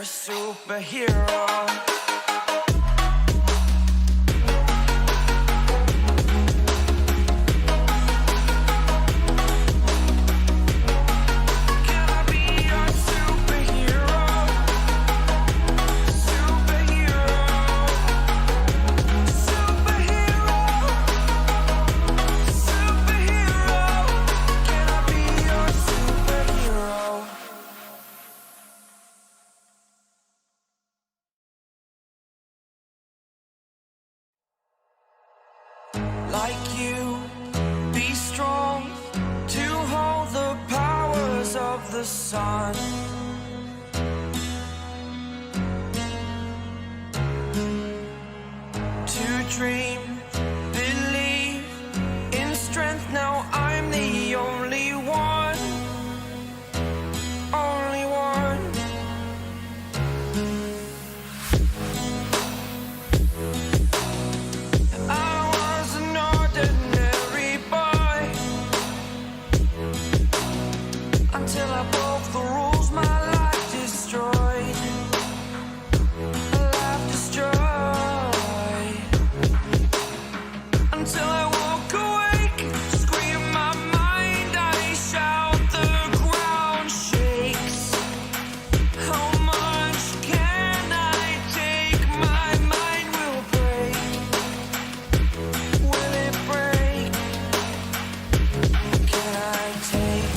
a superhero. Like you, be strong to hold the powers of the sun. To dream, believe in strength. Now I'm the only one, only one. Until I broke the rules, my life destroyed. Life destroyed. Until I walk awake, scream my mind, I shout, the ground shakes. How much can I take? My mind will break. Will it break? Can I take?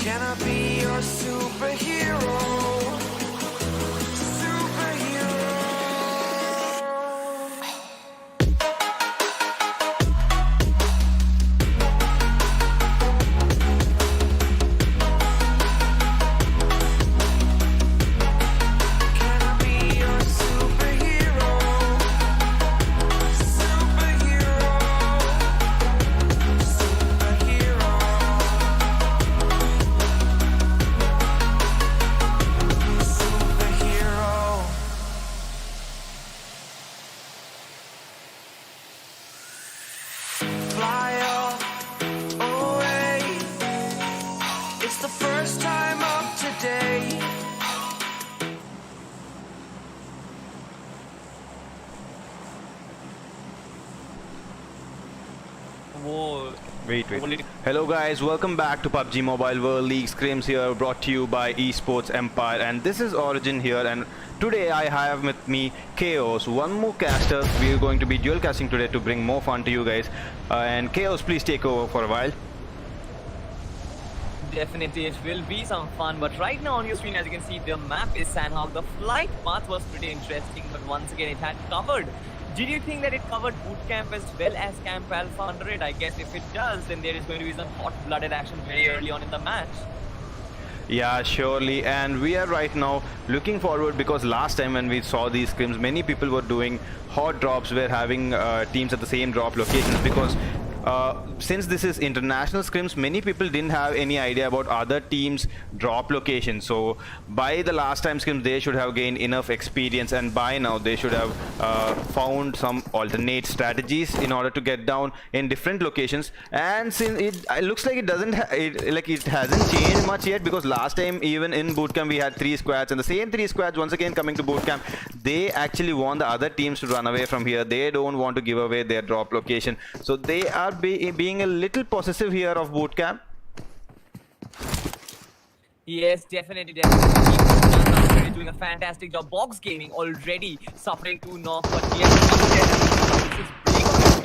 Can I be your superhero? Superhero. Can I be your superhero? Superhero. Superhero. Superhero. Fly up away. It's the first time of today. Whoa. Wait. Hello guys, welcome back to PUBG Mobile World League. SCRIMS here, brought to you by Esports Empire, and this is Origin here, and today I have with me Chaos, one more caster. We are going to be dual casting today to bring more fun to you guys. And Chaos, please take over for a while. Definitely, it will be some fun. But right now on your screen, as you can see, the map is Sanhok. The flight path was pretty interesting, but once again, it had covered. Did you think that it covered bootcamp as well as Camp Alpha 100? I guess if it does, then there is going to be some hot-blooded action very early on in the match. Yeah, surely, and we are right now looking forward, because last time when we saw these scrims, many people were doing hot drops, were having teams at the same drop locations, because since this is international scrims, many people didn't have any idea about other teams' drop locations. So by the last time scrims, they should have gained enough experience, and by now they should have found some alternate strategies in order to get down in different locations. And since it looks like it hasn't changed much yet, because last time even in bootcamp we had 3 squads, and the same 3 squads once again coming to bootcamp, they actually want the other teams to run away from here. They don't want to give away their drop location, so they are being a little possessive here of bootcamp. Yes, definitely. Doing a fantastic job. Box Gaming already suffering 2 knocks, but he has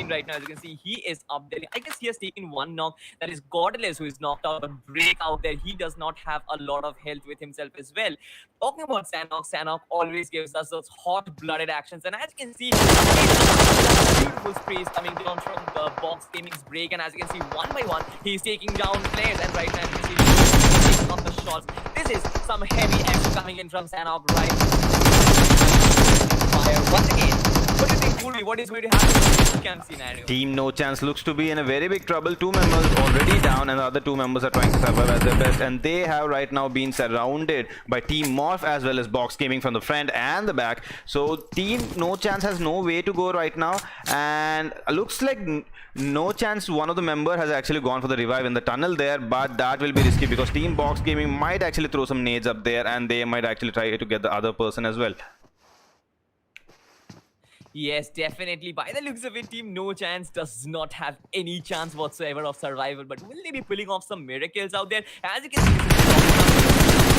right now. As you can see, he is up there. I guess he has taken 1 knock. That is Godlike who is knocked out, but Break out there. He does not have a lot of health with himself as well. Talking about Sanhok, Sanhok always gives us those hot-blooded actions, and as you can see, beautiful sprays coming down from the Box Gaming's Break, and as you can see, one by one, he's taking down players, and right now you can see he's taking off the shots. This is some heavy action coming in from Sanhok right. Fire once again. What do you think, Purvi? What is going to happen in this camp scenario? Team No Chance looks to be in a very big trouble. 2 members already down and the other 2 members are trying to survive as their best, and they have right now been surrounded by Team Morph as well as Box Gaming from the front and the back. So Team No Chance has no way to go right now, and looks like No Chance, one of the member, has actually gone for the revive in the tunnel there, but that will be risky because Team Box Gaming might actually throw some nades up there and they might actually try to get the other person as well. Yes, definitely. By the looks of it, Team No Chance does not have any chance whatsoever of survival. But will they be pulling off some miracles out there? As you can see,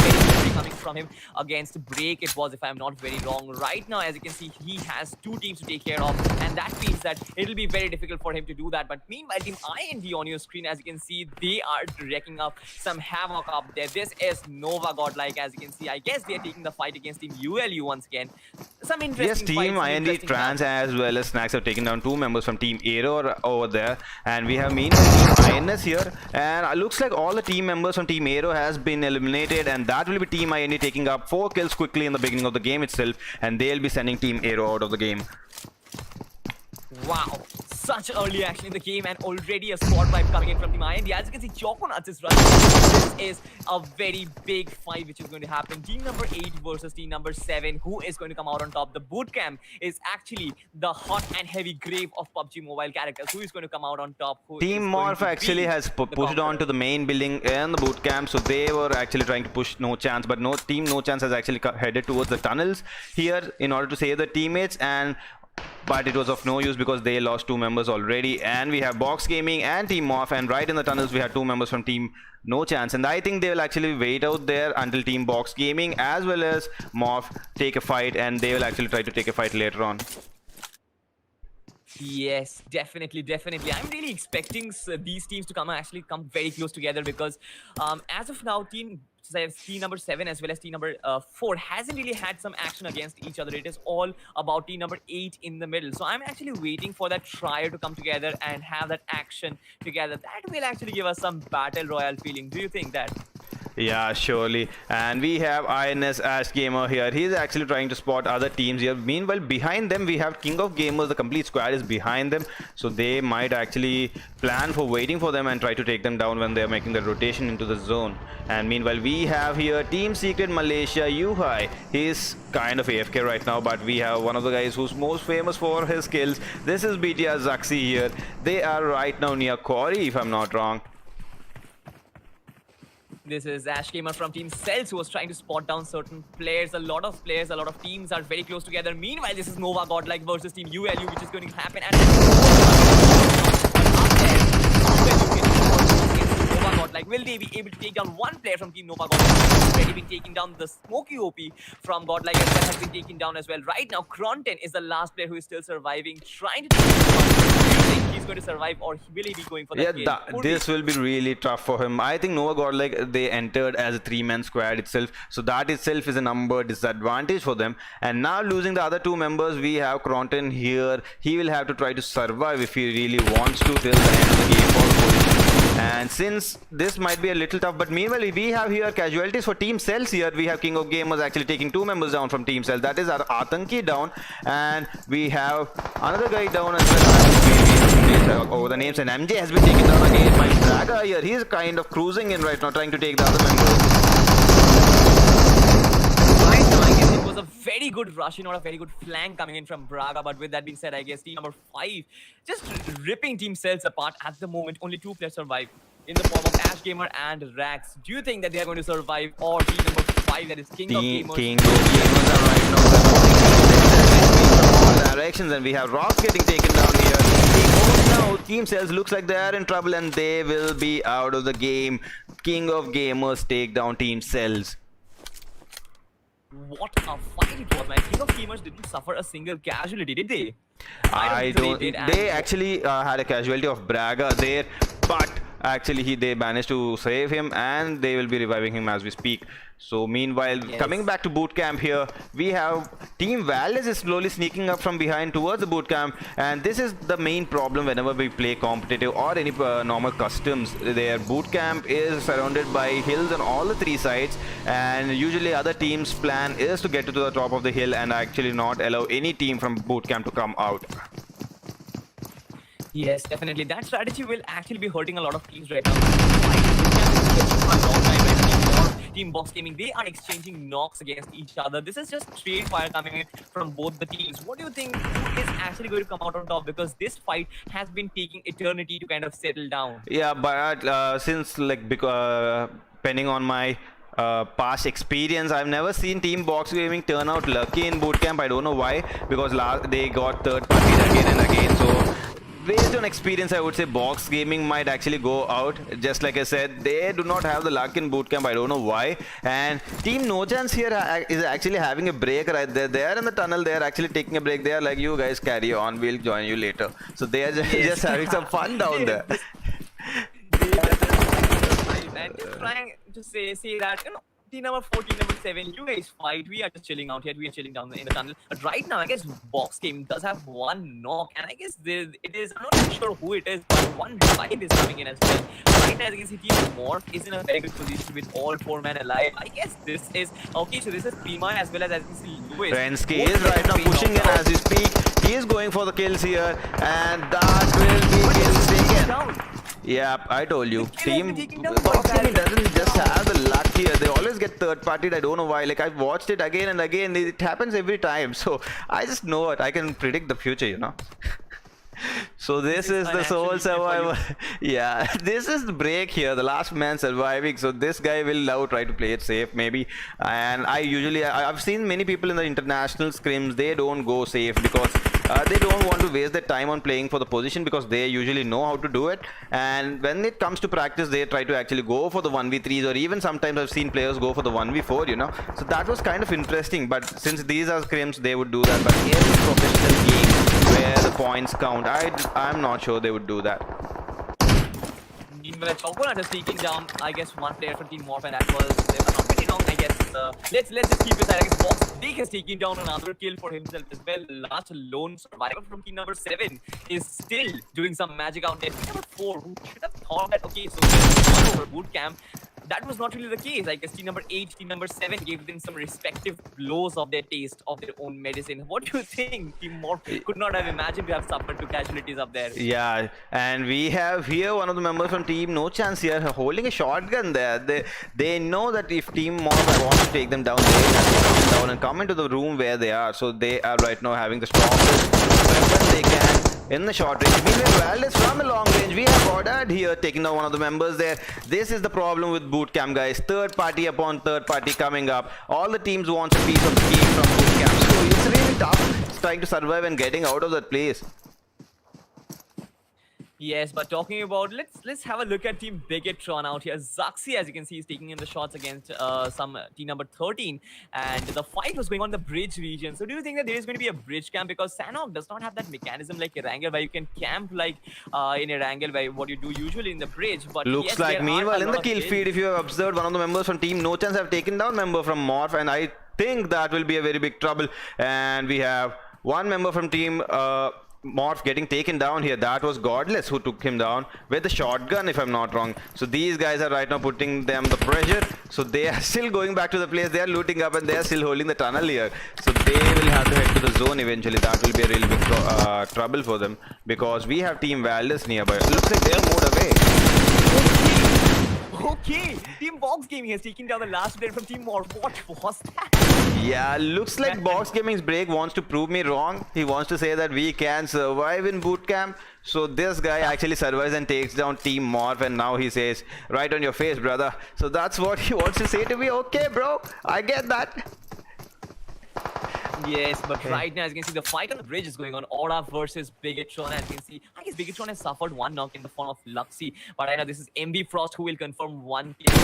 this is coming from him against Break. It was, if I'm not very wrong. Right now, as you can see, he has 2 teams to take care of, and that means that it'll be very difficult for him to do that. But meanwhile, Team IND on your screen, as you can see, they are wrecking up some havoc up there. This is NovaGodl, as you can see. I guess they are taking the fight against Team ULU once again. Some interesting Yes, Team fights, IND Trans as well as Snacks have taken down 2 members from Team Aero over there, and we have meanwhile Team INS here, and it looks like all the team members from Team Aero has been eliminated, and that will be Team IND taking up 4 kills quickly in the beginning of the game itself, and they'll be sending Team Aero out of the game. Wow, such early action in the game, and already a squad wipe coming in from Team IND. As you can see, Choconuts is running. This is a very big fight which is going to happen. Team number 8 versus team number 7. Who is going to come out on top? The bootcamp is actually the hot and heavy grave of PUBG Mobile characters. Who is going to come out on top? Team Morph actually has pushed on to the main building in the boot camp, so they were actually trying to push No Chance, but Team No Chance has actually headed towards the tunnels here in order to save their teammates, but it was of no use because they lost 2 members already. And we have Box Gaming and Team Morph, and right in the tunnels we had 2 members from Team No Chance, and I think they will actually wait out there until Team Box Gaming as well as Morph take a fight, and they will actually try to take a fight later on. Yes, definitely. I'm really expecting these teams to come very close together because as of now, team number 7 as well as team number 4 hasn't really had some action against each other. It is all about team number 8 in the middle. So I'm actually waiting for that trio to come together and have that action together. That will actually give us some battle royale feeling. Do you think that? Yeah, surely. And we have INS Ash Gamer here. He's actually trying to spot other teams here. Meanwhile, behind them we have King of Gamers. The complete squad is behind them, so they might actually plan for waiting for them and try to take them down when they're making the rotation into the zone. And meanwhile, we have here Team Secret Malaysia Yuhai. He's kind of AFK right now, but we have one of the guys who's most famous for his skills. This is BTR Zaxi here. They are right now near Quarry, if I'm not wrong. This is Ash Gamer from Team Celtz who was trying to spot down certain players. A lot of teams are very close together. Meanwhile, this is NovaGodl versus Team ULU, which is going to happen. And will they be able to take down one player from Team NovaGodl? Already been taking down the Smoky OP from Godlike as well, has been taken down as well. Right now, Kronten is the last player who is still surviving, trying to take him down. Do you think he's going to survive, or will he be going for that kill? This will be really tough for him. I think NovaGodl, they entered as a 3-man squad itself, so that itself is a number disadvantage for them. And now losing the other 2 members, we have Kronten here. He will have to try to survive if he really wants to till the end of the game. And since this might be a little tough, but meanwhile we have here casualties for Team Celtz here. We have King of Gamers actually taking 2 members down from Team Celtz. That is our Atanki down, and we have another guy down as well. Over the names, and MJ has been taken down again by Braga here. He's kind of cruising in right now, trying to take the other members. It was a very good rush, not a very good flank coming in from Braga. But with that being said, I guess team number 5 just ripping Team Celtz apart at the moment. Only 2 players survive in the form of Ash Gamer and Rax. Do you think that they are going to survive, or team number 5, that is King of Gamers? King of Gamers are right now from all directions, and we have Rock getting taken down here. Now Team Celtz looks like they are in trouble and they will be out of the game. King of Gamers take down Team Celtz. What a fight it was, man. King of Gamers didn't suffer a single casualty, did they? I don't. They actually had a casualty of Braga there, but actually they managed to save him, and they will be reviving him as we speak. So meanwhile, coming back to boot camp here, we have Team Valdes is slowly sneaking up from behind towards the boot camp, and this is the main problem whenever we play competitive or any normal customs. Their boot camp is surrounded by hills on all the three sides, and usually other teams' plan is to get to the top of the hill and actually not allow any team from boot camp to come out. Yes, definitely. That strategy will actually be hurting a lot of teams right now. Team Box Gaming, they are exchanging knocks against each other. This is just straight fire coming in from both the teams. What do you think is actually going to come out on top? Because this fight has been taking eternity to kind of settle down. Yeah, but since like depending on my past experience, I've never seen Team Box Gaming turn out lucky in bootcamp. I don't know why, because they got third party again and again. So based on experience, I would say Box Gaming might actually go out. Just like I said, they do not have the luck in bootcamp. I don't know why. And Team No Chance here is actually having a break right there. They are in the tunnel. They are actually taking a break. They are like, you guys carry on. We'll join you later. So they are just having some fun down there. And just trying to say that, you know, team number 4, team number 7, you guys fight. We are just chilling out here. We are chilling down in the tunnel. But right now, I guess Box Game does have one knock, and I guess it is. I'm not really sure who it is, but one revive is coming in as well. Right now, as you can see, Team Morph is in a very good position with all 4 men alive. I guess this is okay. So this is Prima as well as you can see Lewis. Rensky is right now pushing in as we speak. He is going for the kills here, and that will be kills taken. Yeah, I told you. Team Box Gaming doesn't just have the luck here. They always get third-partied. I don't know why. Like, I've watched it again and again. It happens every time. So I just know it. I can predict the future, you know. So this is the sole survivor. Yeah, this is the break here. The last man surviving. So this guy will now try to play it safe, maybe. And I've seen many people in the international scrims. They don't go safe because they don't want to waste their time on playing for the position, because they usually know how to do it. And when it comes to practice, they try to actually go for the 1v3s, or even sometimes I've seen players go for the 1v4, you know. So that was kind of interesting. But since these are scrims, they would do that. But in professional games where the points count, I'm not sure they would do that. Meanwhile, Chocolate is taking down, I guess, one player from Team Morph, and that was not pretty long, I guess. Let's just keep it. I guess Box Dick has taken down another kill for himself as well. Last lone survivor from team number 7 is still doing some magic out there. Team number 4, who should have thought that, okay, so over boot camp. That was not really the case. I guess team number 8, team number 7 gave them some respective blows of their taste of their own medicine. What do you think? Team Morph could not have imagined to have suffered 2 casualties up there. Yeah, and we have here one of the members from Team No Chance here holding a shotgun there. They know that if Team Morph wants to take them down, they have to come down and come into the room where they are. So they are right now having the strongest weapon they can in the short range. Meanwhile, Valdes from the long range, we have ordered here, taking down one of the members there. This is the problem with bootcamp, guys. Third party upon third party coming up. All the teams want a piece of the game from bootcamp. So it's really tough trying to survive and getting out of that place. Yes, but talking about, let's have a look at Team Bigetron out here. Zaxi, as you can see, is taking in the shots against some team number 13, and the fight was going on the bridge region. So do you think that there is going to be a bridge camp? Because Sanhok does not have that mechanism like Erangel, where you can camp like in Erangel, where what you do usually in the bridge. But looks yes, like meanwhile in the kill feed, if you have observed, one of the members from Team No Chance have taken down member from Morph, and I think that will be a very big trouble. And we have one member from Team Morph getting taken down here. That was Godless who took him down with the shotgun, if I'm not wrong. So these guys are right now putting them the pressure. So they are still going back to the place. They are looting up and they are still holding the tunnel here. So they will have to head to the zone eventually. That will be a really big trouble for them, because we have Team Valdes nearby. It looks like they are moved away. Okay, Team Box Gaming has taken down the last player from Team Morph. What was that? Yeah, looks like Box Gaming's break wants to prove me wrong. He wants to say that we can survive in bootcamp. So this guy actually survives and takes down Team Morph, and now he says, right on your face, brother. So that's what he wants to say to me. Okay, bro, I get that. Yes, but right now, as you can see, the fight on the bridge is going on. Aura versus Bigetron. As you can see, I guess Bigetron has suffered one knock in the form of Luxy. But I know this is MB Frost who will confirm one kill.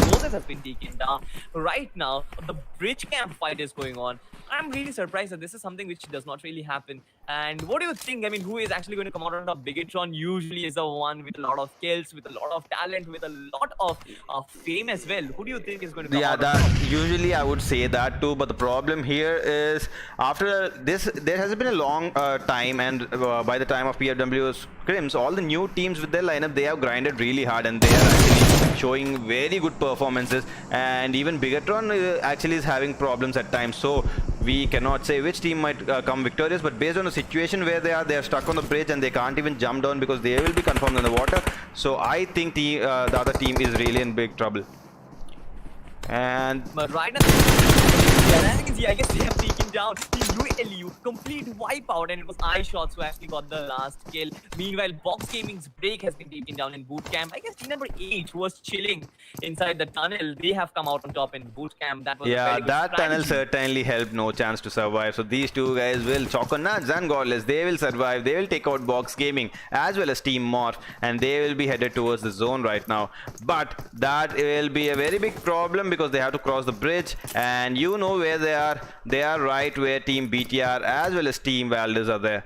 Moses has been taken down. Right now, the bridge camp fight is going on. I'm really surprised that this is something which does not really happen. And what do you think? I mean, who is actually going to come out on top? Bigetron usually is the one with a lot of kills, with a lot of talent, with a lot of fame as well. Who do you think is going to come Yeah, out on top? usually I would say that too, but the problem here is after this, there has been a long time, and by the time of PW's scrims, all the new teams with their lineup, they have grinded really hard, and they are actually showing very good performances. And even Bigetron actually is having problems at times, so we cannot say which team might come victorious. But based on the situation where they are stuck on the bridge and they can't even jump down because they will be confirmed in the water. So I think the other team is really in big trouble. And But right now, I guess they have taken down the ULU, complete wipeout, and it was iShots who actually got the last kill. Meanwhile, Box Gaming's break has been taken down in boot camp. I guess team number 8 who was chilling inside the tunnel, they have come out on top in boot camp. That was a very good that tunnel strategy. certainly helped No Chance to survive. So these two guys will Choconuts and Godless, they will survive. They will take out Box Gaming as well as Team Morph, and they will be headed towards the zone right now. But that will be a very big problem because they have to cross the bridge, and you know where they are. They are right where Team BTR as well as Team Valdez are there.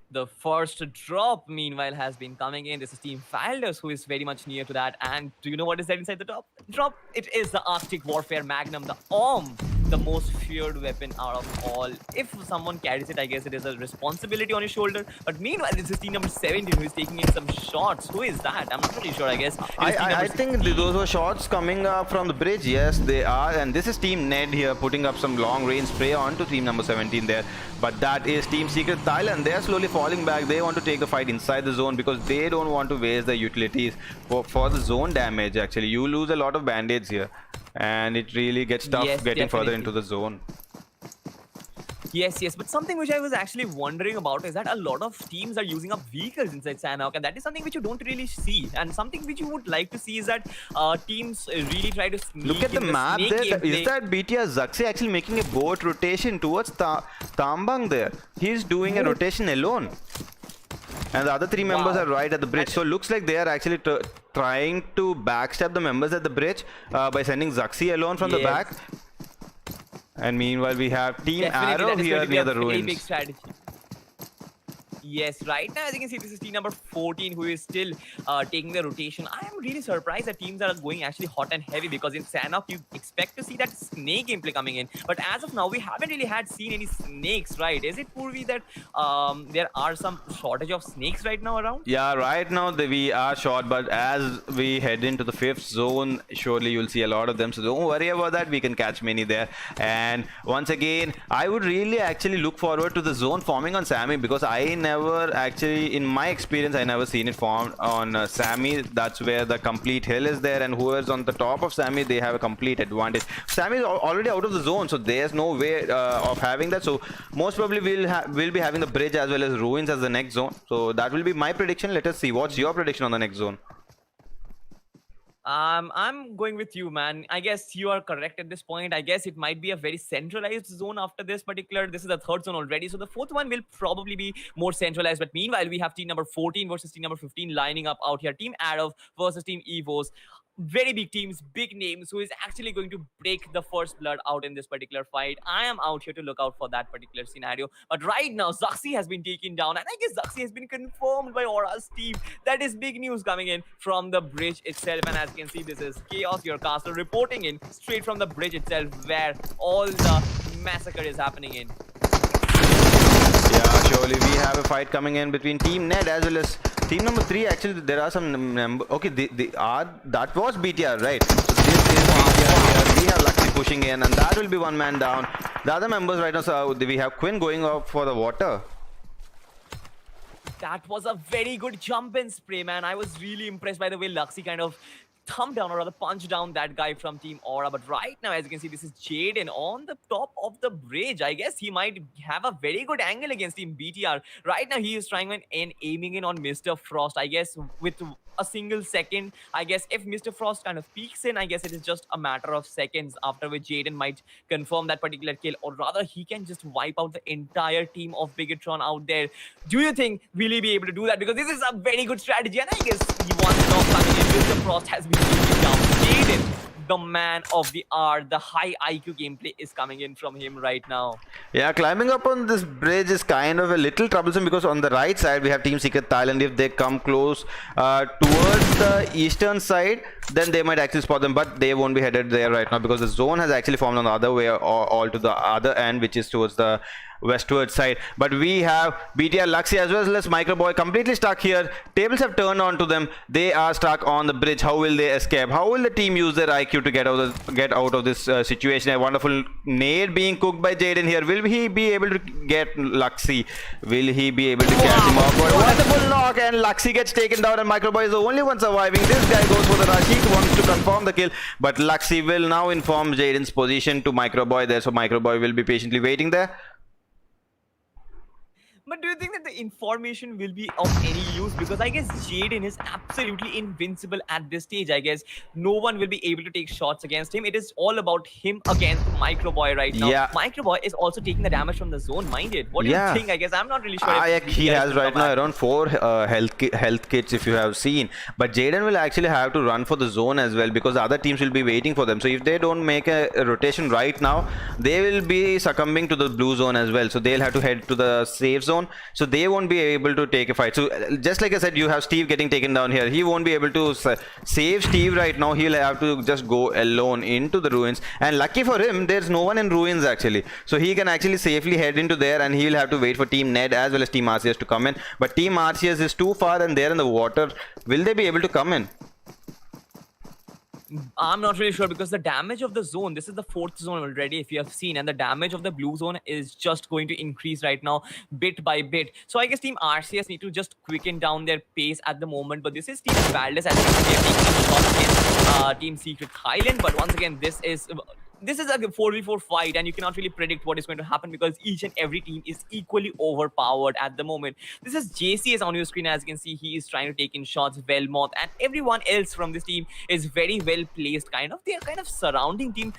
The first drop, meanwhile, has been coming in. This is Team Valdez who is very much near to that. And do you know what is there inside the drop? It is the Arctic Warfare Magnum, the OM, the most feared weapon out of all. If someone carries it, I guess it is a responsibility on his shoulder. But meanwhile, this is team number 17 who is taking in some shots. Who is that? I'm not really sure, I guess. I think those were shots coming up from the bridge. Yes, they are. And this is Team Ned here putting up some long range spray onto team number 17 there. But that is Team Secret Thailand. They are slowly falling back. They want to take the fight inside the zone because they don't want to waste their utilities for the zone damage. Actually, you lose a lot of band-aids here, and it really gets tough getting further into the zone. Yes, but something which I was actually wondering about is that a lot of teams are using up vehicles inside Sanhok, and that is something which you don't really see. And something which you would like to see is that teams really try to sneak. Look at the map there. Is that BTR Zaxi actually making a boat rotation towards Tambang there? He's doing a rotation alone. And the other 3 members are right at the bridge. So looks like they are actually trying to backstab the members at the bridge by sending Zaxi alone from the back. And meanwhile, we have Team Arrow here near the ruins. Big strategy. Yes, right now as you can see, this is team number 14 who is still taking the rotation. I am really surprised that teams are going actually hot and heavy because in Sanhok you expect to see that snake gameplay coming in. But as of now, we haven't really seen any snakes, right? Is it Purvi that there are some shortage of snakes right now around? Yeah, right now we are short, but as we head into the 5th zone, surely you'll see a lot of them. So don't worry about that. We can catch many there. And once again, I would really actually look forward to the zone forming on Sammy because I never actually, in my experience, I never seen it formed on Sammy. That's where the complete hill is there, and whoever's on the top of Sammy, they have a complete advantage. Sammy is already out of the zone, so there's no way of having that. So most probably we'll be having the bridge as well as ruins as the next zone. So that will be my prediction. Let us see. What's your prediction on the next zone? I'm going with you, man. I guess you are correct at this point. I guess it might be a very centralized zone after this particular. This is the 3rd zone already, so the 4th one will probably be more centralized. But meanwhile, we have team number 14 versus team number 15 lining up out here. Team Arrow versus team Evos. Very big teams, big names, who is actually going to break the first blood out in this particular fight. I am out here to look out for that particular scenario. But right now, Zaxi has been taken down, and I guess Zaxi has been confirmed by Aura's team. That is big news coming in from the bridge itself. And as you can see, this is Chaos, your caster, reporting in straight from the bridge itself, where all the massacre is happening in. Yeah, surely we have a fight coming in between Team Ned as well as team number 3. Actually, there are some okay, that was BTR, right? So this is BTR here. We have Luxy pushing in, and that will be 1 man down. The other members right now, so we have Quinn going up for the water. That was a very good jump and spray, man. I was really impressed by the way Luxy kind of thumb down or rather punch down that guy from Team Aura. But right now, as you can see, this is Jaden on the top of the bridge. I guess he might have a very good angle against Team BTR. Right now, he is trying and aiming in on Mr. Frost. I guess with a single second. I guess if Mr. Frost kind of peeks in, I guess it is just a matter of seconds after which Jaden might confirm that particular kill, or rather he can just wipe out the entire team of Bigatron out there. Do you think will he be able to do that? Because this is a very good strategy, and I guess he wants not coming in. Mr. Frost has been taken down. Jaden, the man of the hour, the high IQ gameplay is coming in from him right now. Yeah, climbing up on this bridge is kind of a little troublesome because on the right side we have Team Secret Thailand. If they come close towards the eastern side, then they might actually spot them, but they won't be headed there right now because the zone has actually formed on the other way, or all to the other end, which is towards the westward side. But we have BTR, Luxy as well as Microboy completely stuck here. Tables have turned on to them. They are stuck on the bridge. How will they escape? How will the team use their IQ to get out of this situation? A wonderful nade being cooked by Jaden here. Will he be able to get Luxy? Will he be able to catch him off? Wonderful knock, and Luxy gets taken down, and Microboy is the only one surviving. This guy goes for the rush. He wants to confirm the kill, but Luxy will now inform Jaden's position to Microboy there, so Microboy will be patiently waiting there. But do you think that the information will be of any use? Because I guess Jaden is absolutely invincible at this stage. I guess no one will be able to take shots against him. It is all about him against Microboy right now. Yeah. Microboy is also taking the damage from the zone, mind it. What do you think? I guess I'm not really sure. He has right now around 4 health kits, if you have seen. But Jaden will actually have to run for the zone as well, because the other teams will be waiting for them. So if they don't make a rotation right now, they will be succumbing to the blue zone as well. So they'll have to head to the safe zone. So they won't be able to take a fight. So just like I said, you have Steve getting taken down here. He won't be able to save Steve right now. He'll have to just go alone into the ruins. And lucky for him, there's no one in ruins actually. So he can actually safely head into there, and he'll have to wait for Team Ned as well as Team Arceus to come in. But Team Arceus is too far and they're in the water. Will they be able to come in? I'm not really sure, because the damage of the zone, this is the 4th zone already, if you have seen, and the damage of the blue zone is just going to increase right now bit by bit. So I guess Team RCS need to just quicken down their pace at the moment. But this is Team Valdez, as you can see, taking a shot against Team Secret Thailand. But once again, this is a 4v4 fight, and you cannot really predict what is going to happen because each and every team is equally overpowered at the moment. This is JCS on your screen. As you can see, he is trying to take in shots. Velmoth and everyone else from this team is very well placed. They are kind of surrounding Team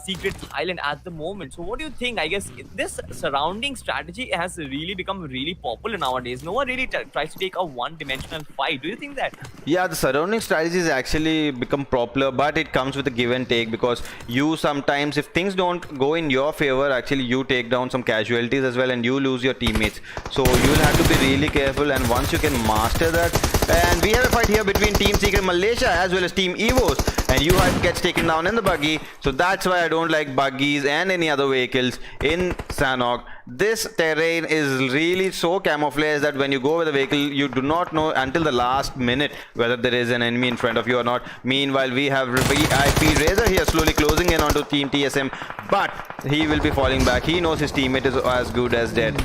Secret Thailand at the moment. So what do you think? I guess this surrounding strategy has really become really popular nowadays. No one really tries to take a one-dimensional fight. Do you think that? Yeah, the surrounding strategies actually become popular, but it comes with a give and take, because you sometimes, if things don't go in your favor, actually you take down some casualties as well and you lose your teammates. So you will have to be really careful, and once you can master that. And we have a fight here between Team Secret Malaysia as well as Team Evos, and U-Hype gets taken down in the buggy. So that's why I don't like buggies and any other vehicles in Sanhok. This terrain is really so camouflaged that when you go with a vehicle, you do not know until the last minute whether there is an enemy in front of you or not. Meanwhile, we have VIP Razor here slowly closing in onto Team TSM, but he will be falling back. He knows his teammate is as good as dead.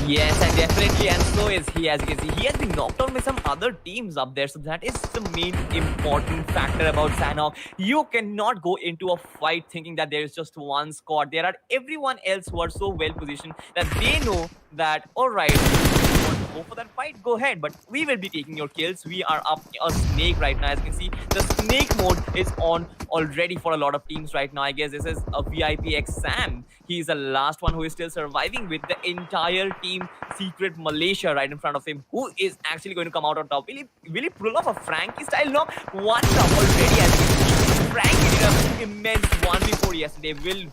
Yes, and definitely, and so is he. As you can see, he has been knocked out by some other teams up there. So that is the main important factor about Sanhok. You cannot go into a fight thinking that there is just one squad. There are everyone else who are so well positioned that they know that, all right, if you want to go for that fight, go ahead. But we will be taking your kills. We are up a snake right now. As you can see, the snake mode is on already for a lot of teams right now. I guess this is a VIP X Sam. He is the last one who is still surviving with the entire Team Secret Malaysia right in front of him, who is actually going to come out on top. Will he pull off a Frankie style knock? One knock already, as you can see. Frankie did an immense 1v4 yesterday. Will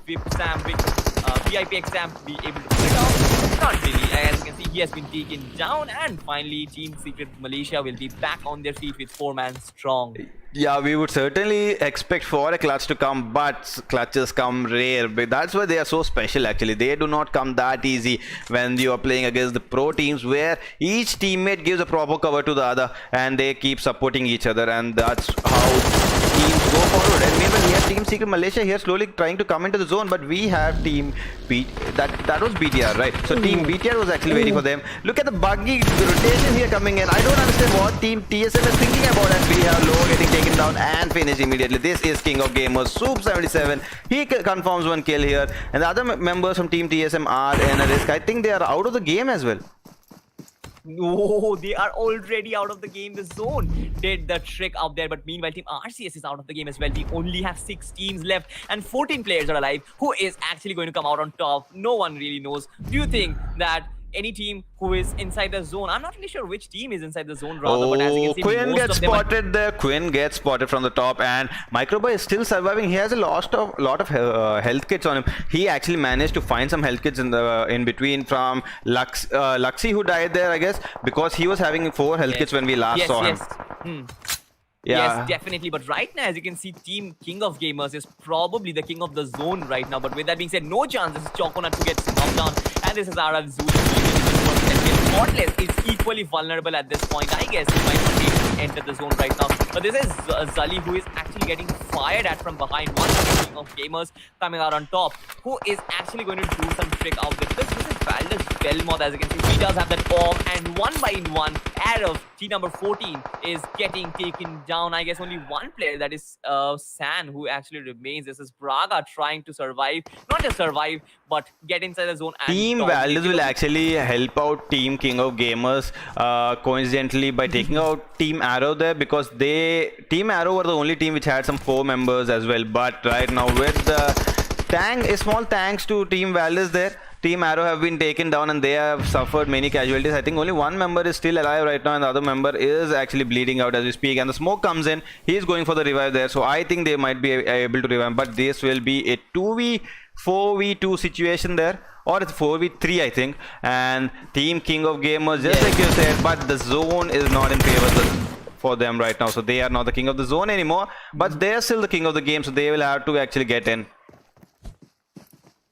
VIP X Sam be able to pull it off? Not really. As you can see, he has been taken down, and finally Team Secret Malaysia will be back on their feet with 4-man strong. Yeah, we would certainly expect for a clutch to come, but clutches come rare. But that's why they are so special actually. They do not come that easy when you are playing against the pro teams, where each teammate gives a proper cover to the other and they keep supporting each other, and that's how teams go forward. And meanwhile, we have Team Secret Malaysia here slowly trying to come into the zone, but we have Team that was BTR, right? So Team BTR was actually waiting for them. Look at the buggy rotation here coming in. I don't understand what Team TSM is thinking about, and we have Low getting taken down and finished immediately. This is King of Gamers, Soup77. He confirms one kill here, and the other members from Team TSM are in a risk. I think they are out of the game as well. No, they are already out of the game. The zone did the trick out there, but meanwhile, Team RCS is out of the game as well. We only have 6 teams left, and 14 players are alive. Who is actually going to come out on top? No one really knows. Do you think that any team who is inside the zone, I'm not really sure which team is inside the zone rather, but as you Oh, can see, Quinn most gets of them are spotted there. Quinn gets spotted from the top, and Microboy is still surviving. He has a lot of health kits on him. He actually managed to find some health kits in between from Luxy, who died there, I guess, because he was having 4 health kits when we last saw him. Yeah. Yes, definitely. But right now, as you can see, Team King of Gamers is probably the king of the zone right now. But with that being said, no chance this is Choconut who gets knocked down. And this is Arab Zul. Godlike is equally vulnerable at this point. I guess he might not be able to enter the zone right now. But this is Zali who is actually getting fired at from behind. One King of Gamers coming out on top, who is actually going to do some trick out there. This is Valdez Belmont, as you can see. He does have that bomb, and one by one, Arab, T number 14, is getting taken down. I guess only one player, that is San, who actually remains. This is Braga trying to survive. Not just survive, but get inside the zone. And Team Valdez will actually help out Team King of Gamers coincidentally by taking out Team Arrow there, because Team Arrow were the only team which had some 4 members as well. But right now with a small thanks to Team Valdez there, Team Arrow have been taken down and they have suffered many casualties. I think only one member is still alive right now, and the other member is actually bleeding out as we speak. And the smoke comes in. He is going for the revive there. So I think they might be able to revive. But this will be a 4v2 situation there. Or it's 4v3, I think. And Team King of Gamers, just like you said, but the zone is not in favor for them right now. So they are not the king of the zone anymore. But they are still the king of the game. So they will have to actually get in.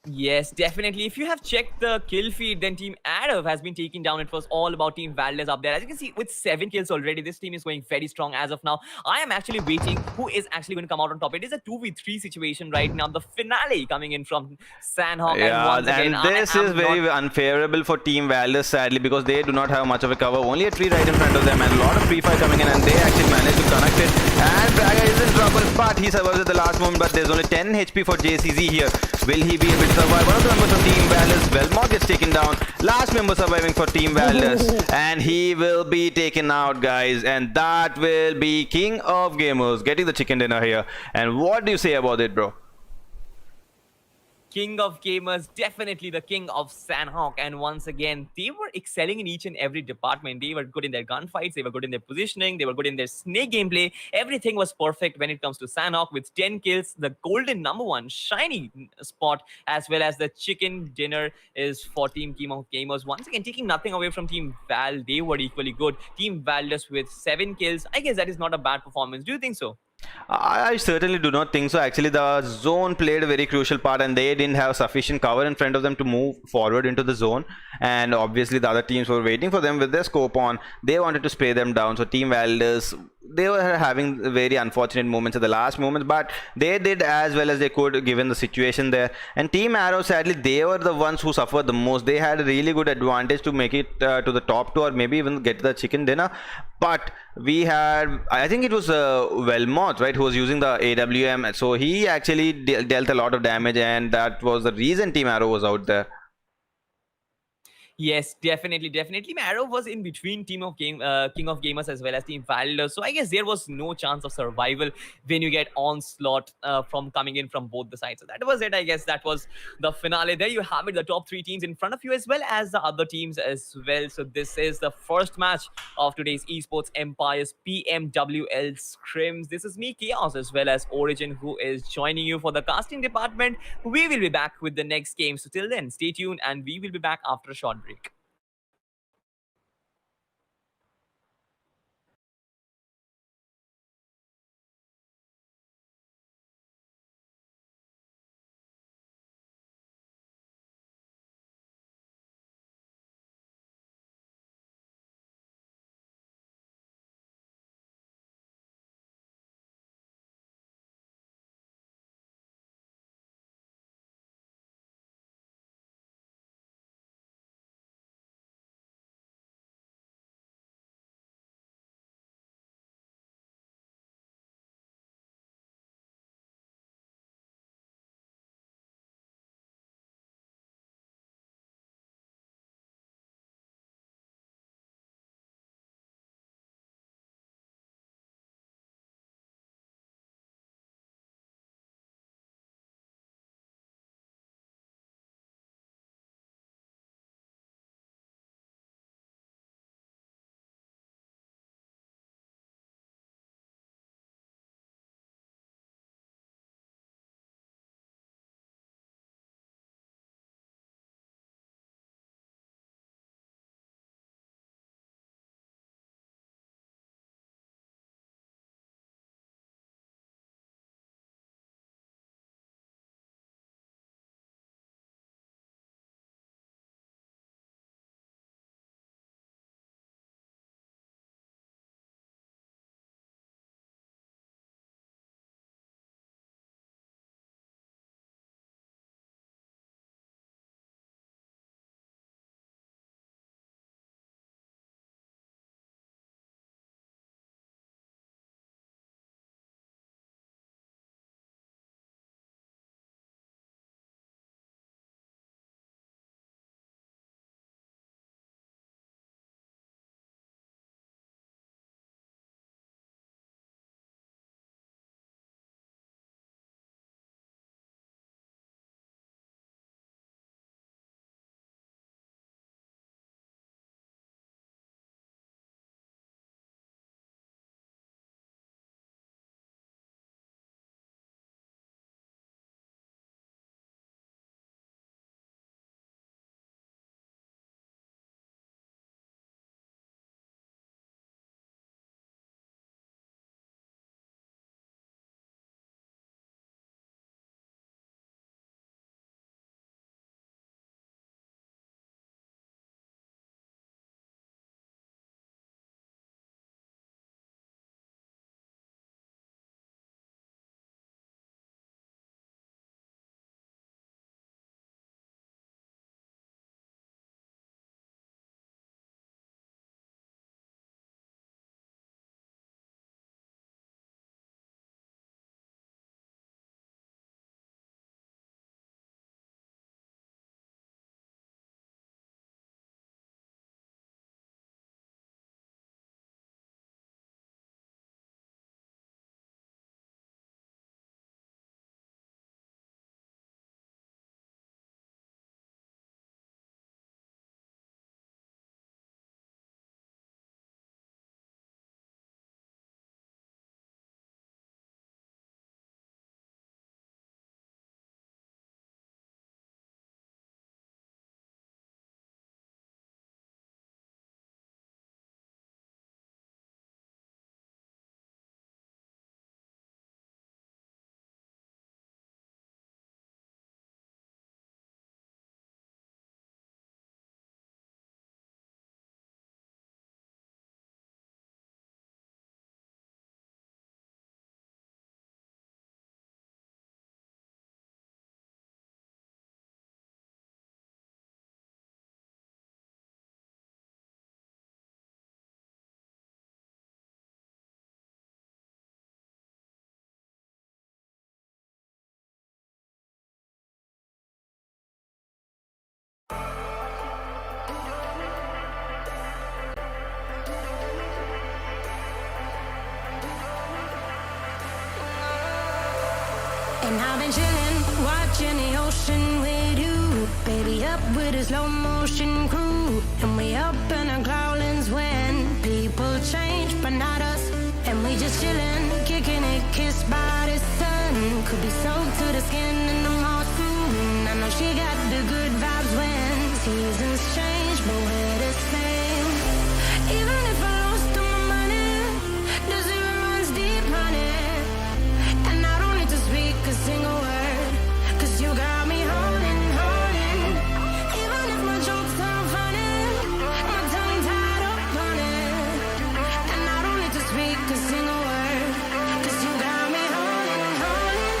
Yes, definitely. If you have checked the kill feed, then Team Arab has been taken down. It was all about Team Valdez up there. As you can see, with 7 kills already, this team is going very strong as of now. I am actually waiting who is actually going to come out on top. It is a 2v3 situation right now. The finale coming in from Sanhok. Yeah, and once again, this is very unfavorable for Team Valdez, sadly, because they do not have much of a cover. Only a tree right in front of them, and a lot of free fire coming in, and they actually managed to connect it. And Braga is in trouble, but he survives at the last moment. But there's only 10 HP for JCZ here. Will he be able to survive? One of the members of Team Valdez, Belmont, gets taken down. Last member surviving for Team Valdez, and he will be taken out, guys. And that will be King of Gamers getting the chicken dinner here. And what do you say about it, bro? King of Gamers, definitely the king of Sanhok. And once again, they were excelling in each and every department. They were good in their gunfights, they were good in their positioning, they were good in their snake gameplay. Everything was perfect when it comes to Sanhok. With 10 kills, the golden #1 shiny spot, as well as the chicken dinner, is for Team King of Gamers. Once again, taking nothing away from Team Val, they were equally good. Team Valdez with 7 kills, I guess that is not a bad performance. Do you think so? I certainly do not think so. Actually, the zone played a very crucial part, and they didn't have sufficient cover in front of them to move forward into the zone. And obviously, the other teams were waiting for them with their scope on. They wanted to spray them down. So Team Valdez, they were having very unfortunate moments at the last moment, but they did as well as they could given the situation there. And Team Arrow, sadly, they were the ones who suffered the most. They had a really good advantage to make it to the top 2, or maybe even get the chicken dinner. But we had, I think it was Velmoth, right, who was using the AWM. So he actually dealt a lot of damage, and that was the reason Team Arrow was out there. Yes, definitely. Arrow was in between King of Gamers as well as Team Valor. So I guess there was no chance of survival when you get onslaught from coming in from both the sides. So that was it. I guess that was the finale. There you have it, the top 3 teams in front of you, as well as the other teams as well. So this is the first match of today's Esports Empires PMWL Scrims. This is me, Chaos, as well as Origin, who is joining you for the casting department. We will be back with the next game. So till then, stay tuned, and we will be back after a short break. been chillin', watching the ocean with you. Baby, up with a slow motion crew. And we up in our growlings when people change, but not us. And we just chillin', kicking it, kissed by the sun. Could be soaked to the skin in the moss room. I know she got the good vibes when seasons change, but we're the same. Even if I lost all my money, the zero runs deep, honey. And I don't need to speak a single word, 'cause you got me holding, holding. Even if my jokes sound funny, my tongue tied up on it. And I don't need to speak a single word, 'cause you got me holding, holding.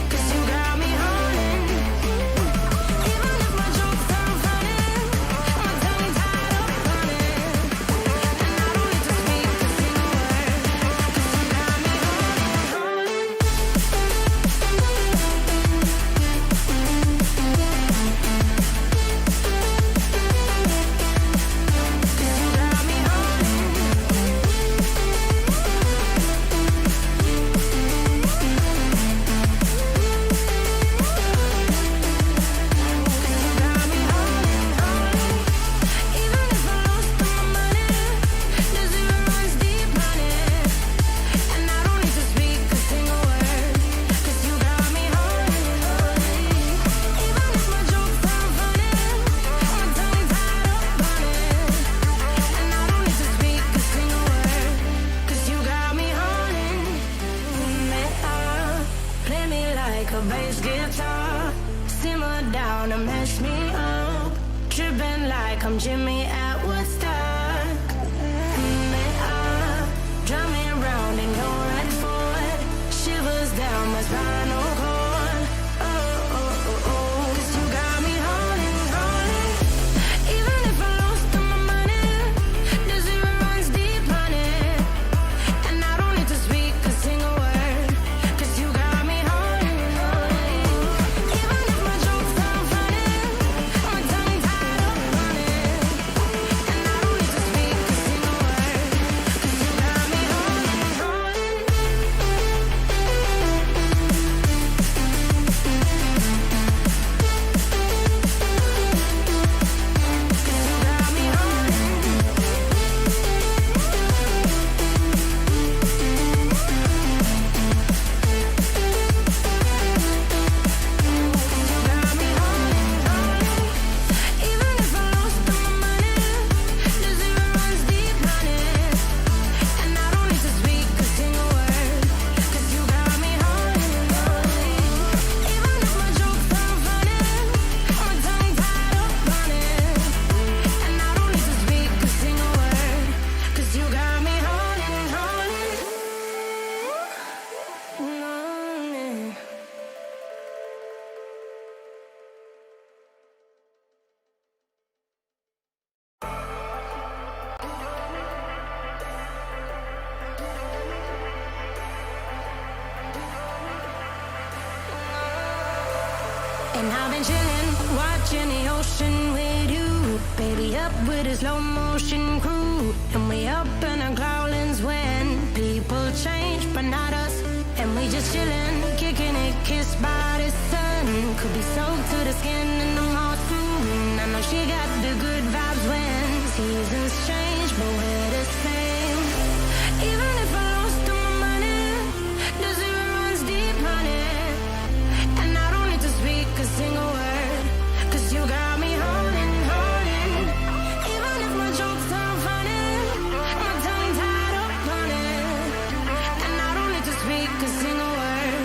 'Cause you got me holding. Even if my jokes sound funny, my tongue tied up on it. And I don't need to speak a single word, 'cause you got me holding, holding. 'Cause you got me holding. 'Cause you got me holding, holding. Even if I lost all my money, the zero runs deep, honey. And I don't need to speak a single word, 'cause you got me holding, holding. Even if my jokes sound funny, my tongue tied up on it. And I don't need to speak a single word, 'cause you got me holding me up. Play me like a bass guitar, simmer down and mess me up. Tripping like I'm Jimmy at Woodstock. Me up, drum me round in your right foot, shivers down my spinal cord. Oh, oh, oh, oh. 'Cause you got me holding, holding. Even if I lost all my money, the zero runs deep, honey. And I don't need to speak a single word, 'cause you got me holding, holding. Even if my jokes sound funny, my tongue tied up on it. And I don't need to speak a single word, 'cause you got me holding, holding. 'Cause you got me holding, holding. Even if I lost all my money, the zero runs deep, honey. And I don't need to speak a single word, 'cause you got me holding, holding. Even if my jokes sound funny, my tongue tied up on it. And I don't need to speak a single word, 'cause you got me holding, holding. Holding. And I've been chillin', watching the ocean with you. Baby, up with a slow motion crew. And we up in our growlings when people change, but not us. And we just chillin', kicking it, kissed by the sun. Could be soaked to the skin in the moss room. I know she got the good vibes when seasons change, but we're the same. Even if I lost all my money, the zero runs deep, honey. And I don't need to speak a single word, 'cause you got me holding, holding. Even if my jokes sound funny, my tongue tied up on it. And I don't need to speak a single word,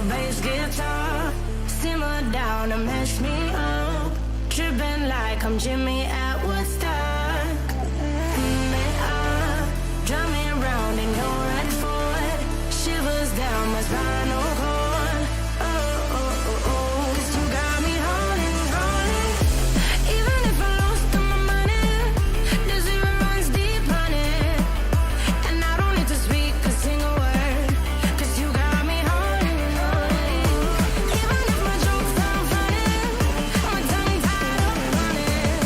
a bass guitar. Simmer down and mess me up. Tripping like I'm Jimmy at Woodstock. Drive me around in your red Ford. Shivers down my spinal cord. Oh, oh, oh, oh. 'Cause you got me holding, holding. Even if I lost all my money, the zero runs deep, honey. And I don't need to speak a single word. 'Cause you got me holding, holding. Even if my jokes sound funny, my tongue tied up on it.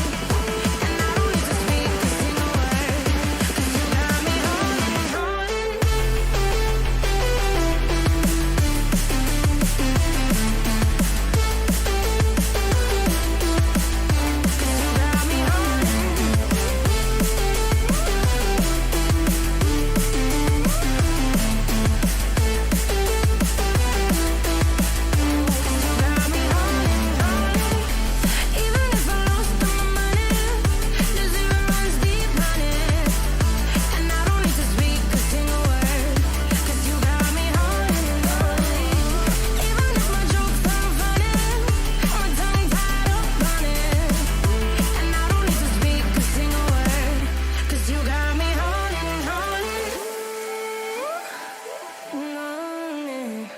And I don't need to speak a single word. 'Cause you got me holding, holding. Even if I lost all my money, the zero runs deep, honey. And I don't need to speak a single word. 'Cause you got me holding, holding. Even if my jokes sound funny, my tongue tied up on it. And I don't need to speak a single word. 'Cause you got me holding, holding. Holding.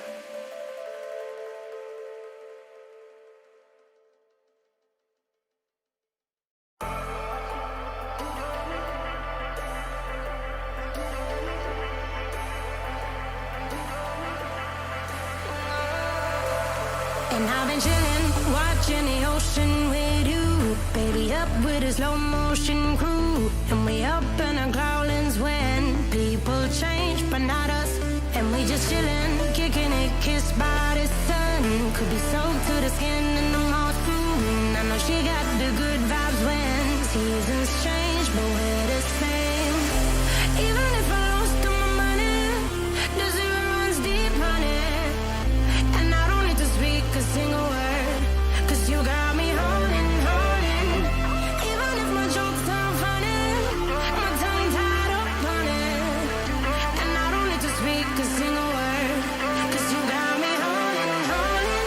And I've been chillin', watching the ocean with you. Baby, up with a slow motion crew. And we up in our growlings when people change, but not us. And we just chillin', kicking it, kissed by the sun. Could be soaked to the skin in the moss room. I know she got the good vibes when seasons change, but we're the same. Even if I lost all my money, the zero runs deep, honey. And I don't need to speak a single word. 'Cause you got me holding, holding. Even if my jokes sound funny, my tongue tied up on it. And I don't need to speak a single word. 'Cause you got me holding, holding.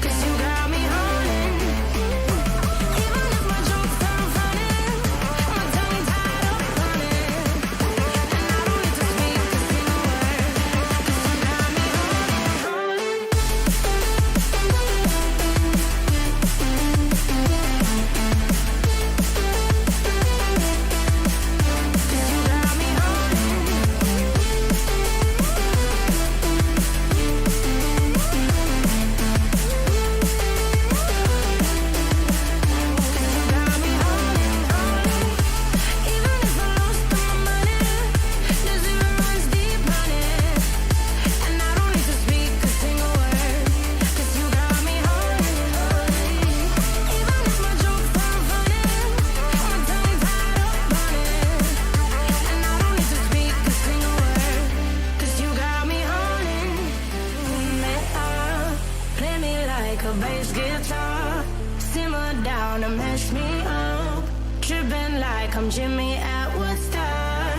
Cause you got me holding. Even if my jokes sound funny, my tongue tied up on it. And I don't need to speak a single word. 'Cause you got me holding, holding. Cause you got me holding. Got me holding, holding. Even if I lost all my money, the zero runs deep, honey. And I don't need to speak a single word. 'Cause you got me holding, holding. Even if my jokes sound funny, my tongue tied up on it. And I don't need to speak a single word. 'Cause you got me holding me up. Play me like a bass guitar. Simmer down and mess me up. Tripping like I'm Jimmy at Woodstock.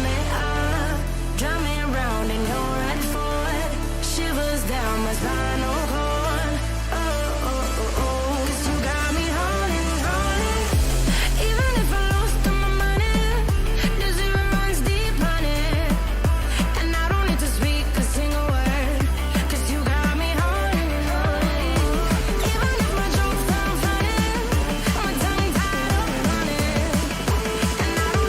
Me up. Drive me around in your red Ford. Shivers down my spinal cord. Oh, oh, oh, oh. 'Cause you got me holding, holding. Even if I lost all my money, the zero runs deep, honey. And I don't need to speak a single word. 'Cause you got me holding, holding. Even if my jokes sound funny, my tongue tied up on it. And I don't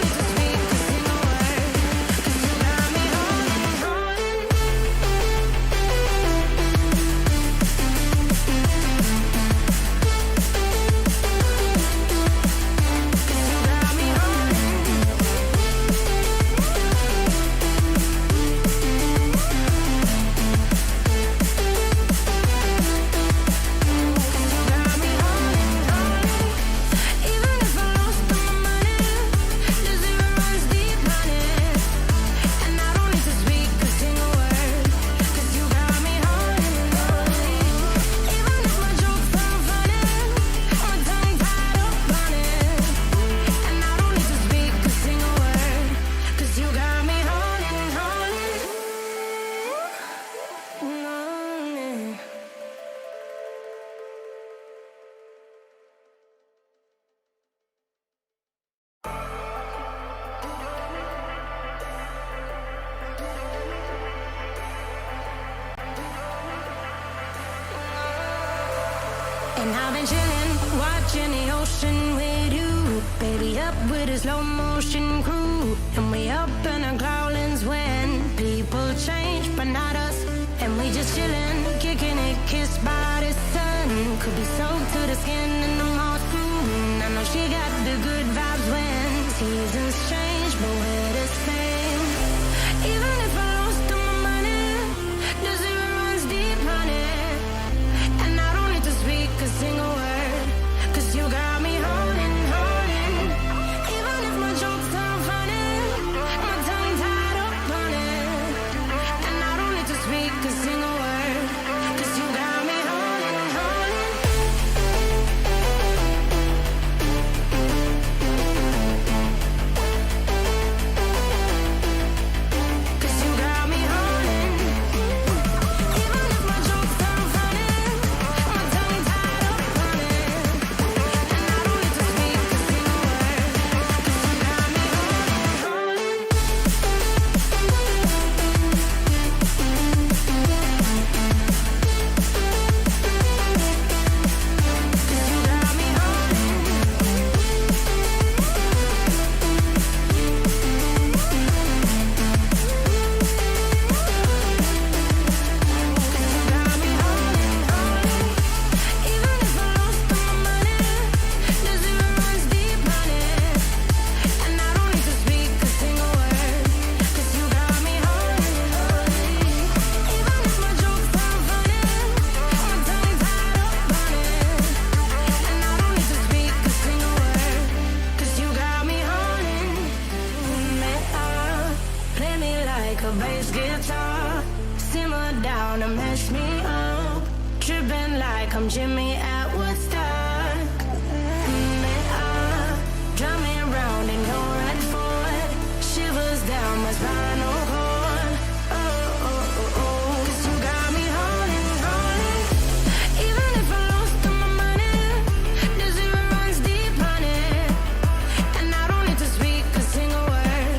And I've been chilling, watching the ocean with you. Baby, up with a slow motion crew. And we up in our clouds when people change, but not us. And we just chillin', kicking it, kissed by the sun. Could be soaked to the skin in the moss. I know she got the good vibes when seasons change, but we're the same. Even if I lost all my money, the zero runs deep, honey. And I don't need to speak a single word, 'cause you got me holding, holding. Even if my jokes sound funny, my tongue tied up on it. And I don't need to speak a single word, 'cause you got me holding, holding. 'Cause you got me holding. Even if my jokes sound funny, my tongue tied up on it. And I don't need to speak a single word, 'cause you got me holding, holding. 'Cause you got me holding. Got me holding, holding. Even if I lost all my money, the zero runs deep, honey. And I don't need to speak a single word, 'cause you got me holding, holding. Even if my jokes sound funny, my tongue tied up on it. And I don't need to speak a single word, 'cause you got me holding. Play me like a bass guitar, simmer down and mess me up, tripping like I'm Jimmy at Woodstock. Drive me around in your red Ford, shivers down my spinal cord. Oh, oh, oh, oh. 'Cause you got me holding, holding. Even if I lost all my money, the zero runs deep, honey. And I don't need to speak a single word,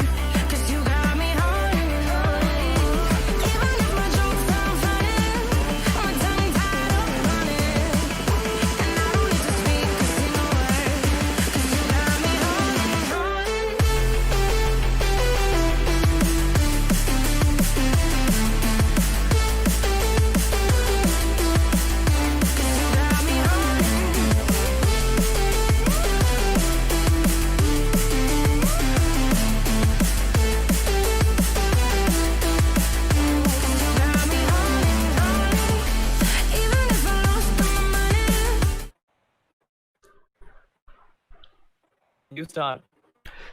'cause you got me holding, holding. Even if my jokes sound funny, my tongue tied up on it. And I don't need to speak a single word, 'cause you got me holding, holding. 'Cause you got me holding, holding. Even if I lost all my money. You start.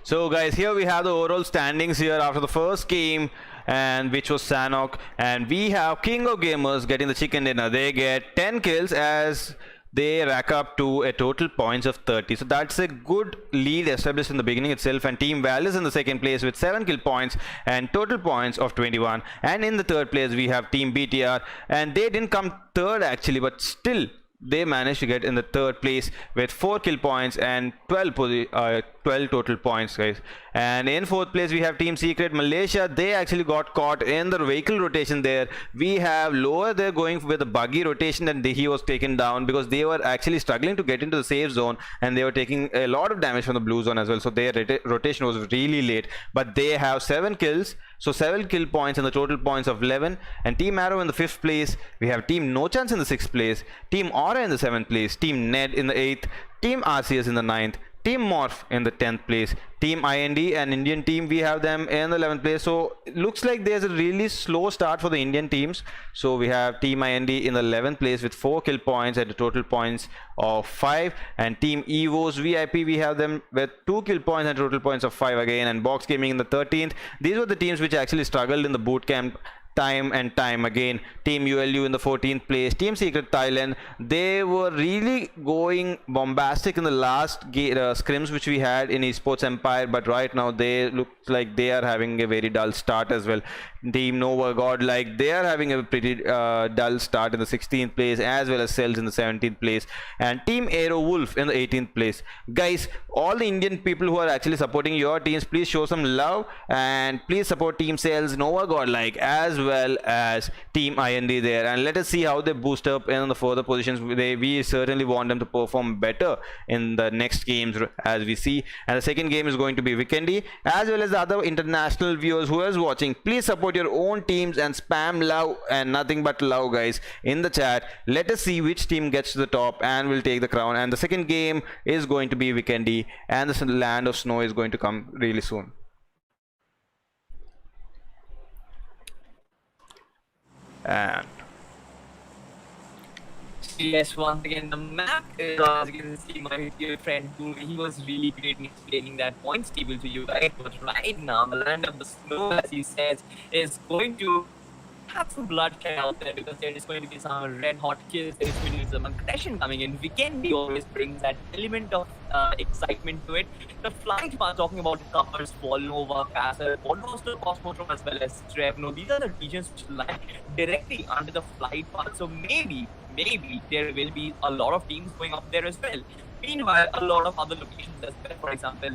So guys, here we have the overall standings here after the first game, and which was Sanhok, and we have King of Gamers getting the chicken dinner. They get 10 kills as they rack up to a total points of 30. So that's a good lead established in the beginning itself. And Team Val is in the second place with 7 kill points and total points of 21. And in the third place we have Team BTR, and they didn't come third actually, but still they managed to get in the third place with 4 kill points and 12 total points, guys. And in fourth place we have Team Secret Malaysia. They actually got caught in the vehicle rotation there. We have Lower there going with a buggy rotation, and he was taken down because they were actually struggling to get into the safe zone, and they were taking a lot of damage from the blue zone as well. So their rotation was really late, but they have 7 kills. So 7 kill points and the total points of 11. And Team Arrow in the 5th place. We have Team No Chance in the 6th place. Team Aura in the 7th place. Team Ned in the 8th. Team RCS in the 9th. Team Morph in the 10th place. Team IND and Indian team, we have them in the 11th place. So it looks like there's a really slow start for the Indian teams. So we have Team IND in the 11th place with 4 kill points and the total points of 5. And Team Evo's VIP, we have them with 2 kill points and total points of 5 again. And Box Gaming in the 13th. These were the teams which actually struggled in the boot camp time and time again. Team ULU in the 14th place. Team Secret Thailand, they were really going bombastic in the last scrims which we had in Esports Empire, but right now they look like they are having a very dull start as well. Team NovaGodl, they are having a pretty dull start in the 16th place, as well as Celtz in the 17th place. And Team Aero Wolf in the 18th place. Guys, all the Indian people who are actually supporting your teams, please show some love and please support Team Celtz, NovaGodl, as well as Team IND there, and let us see how they boost up in the further positions. We certainly want them to perform better in the next games as we see. And the second game is going to be Vikendi, as well as the other international viewers who is watching. Please support your own teams and spam love and nothing but love, guys, in the chat. Let us see which team gets to the top and will take the crown. And the second game is going to be Vikendi, and the land of snow is going to come really soon. And yes, once again, the map is, as you can see, my dear friend, he was really great in explaining that point stable to you, right? But right now, the land of the snow, as he says, is going to have some bloodshed out there because there is going to be some red hot kills, there is going to be some aggression coming in. Vikendi always brings that element of excitement to it. The flight part, talking about the covers, Fall Nova, Castle, almost the Cosmodrome as well as Trevno, these are the regions which lie directly under the flight path. So maybe there will be a lot of teams going up there as well. Meanwhile, a lot of other locations as well, for example,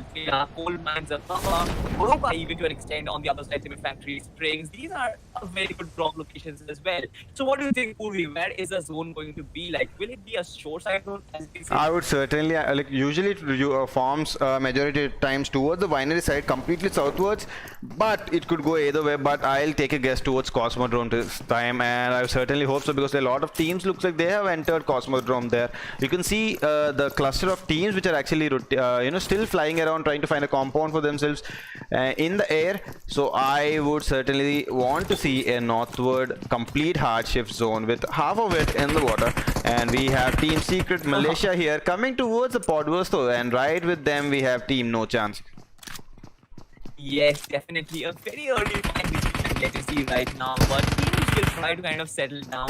coal mines, Oroka, even to an extent, on the other side, cement factory, Springs, these are very good drop locations as well. So what do you think, Purvi, where is the zone going to be like? Will it be a shore side zone? I would certainly, like usually it forms majority of times towards the winery side, completely southwards, but it could go either way. But I'll take a guess towards Cosmodrome this time, and I certainly hope so, because a lot of teams looks like they have entered Cosmodrome there. You can see the cluster of teams which are actually still flying around trying to find a compound for themselves in the air. So I would certainly want to see a northward complete hardship zone with half of it in the water. And we have Team Secret Malaysia here coming towards the Podversto, and right with them we have Team No Chance. Yes, definitely a very early find which we can get to see right now, but teams will try to kind of settle down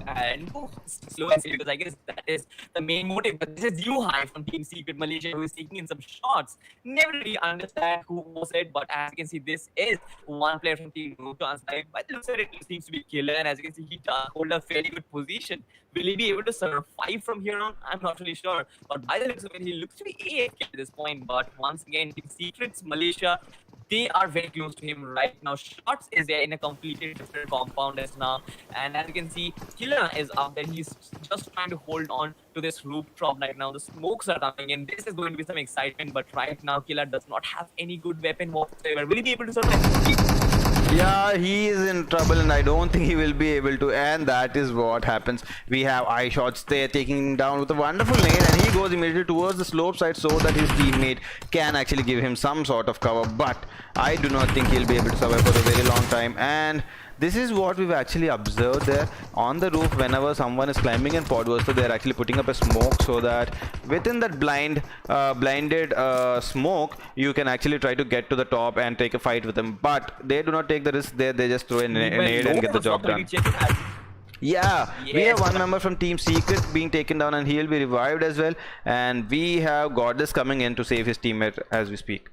and go slow and steady, because I guess that is the main motive. But this is you high from Team Secret Malaysia, who is taking in some shots. Never really understand who was it, but as you can see, this is one player from Team No Chance. By the looks of it, it seems to be Killer, and as you can see, he does hold a fairly good position. Will he be able to survive from here on? I'm not really sure. But by the looks of it, he looks to be AFK at this point. But once again, Team Secrets Malaysia, they are very close to him right now. Shots is there in a completely different compound as now. And as you can see, Killer is up there. He's just trying to hold on to this rooftop right now. The smokes are coming in. This is going to be some excitement. But right now, Killer does not have any good weapon whatsoever. Will he be able to survive? Yeah, he is in trouble, and I don't think he will be able to, and that is what happens. We have eye shots there taking him down with a wonderful nade, and he goes immediately towards the slope side so that his teammate can actually give him some sort of cover, but I do not think he'll be able to survive for a very long time. And this is what we've actually observed there on the roof. Whenever someone is climbing in Podversto, they're actually putting up a smoke so that within that blinded smoke, you can actually try to get to the top and take a fight with them. But they do not take the risk there. They just throw a nade and get the job done. Yeah, we have one member from Team Secret being taken down, and he'll be revived as well. And we have Goddess coming in to save his teammate as we speak.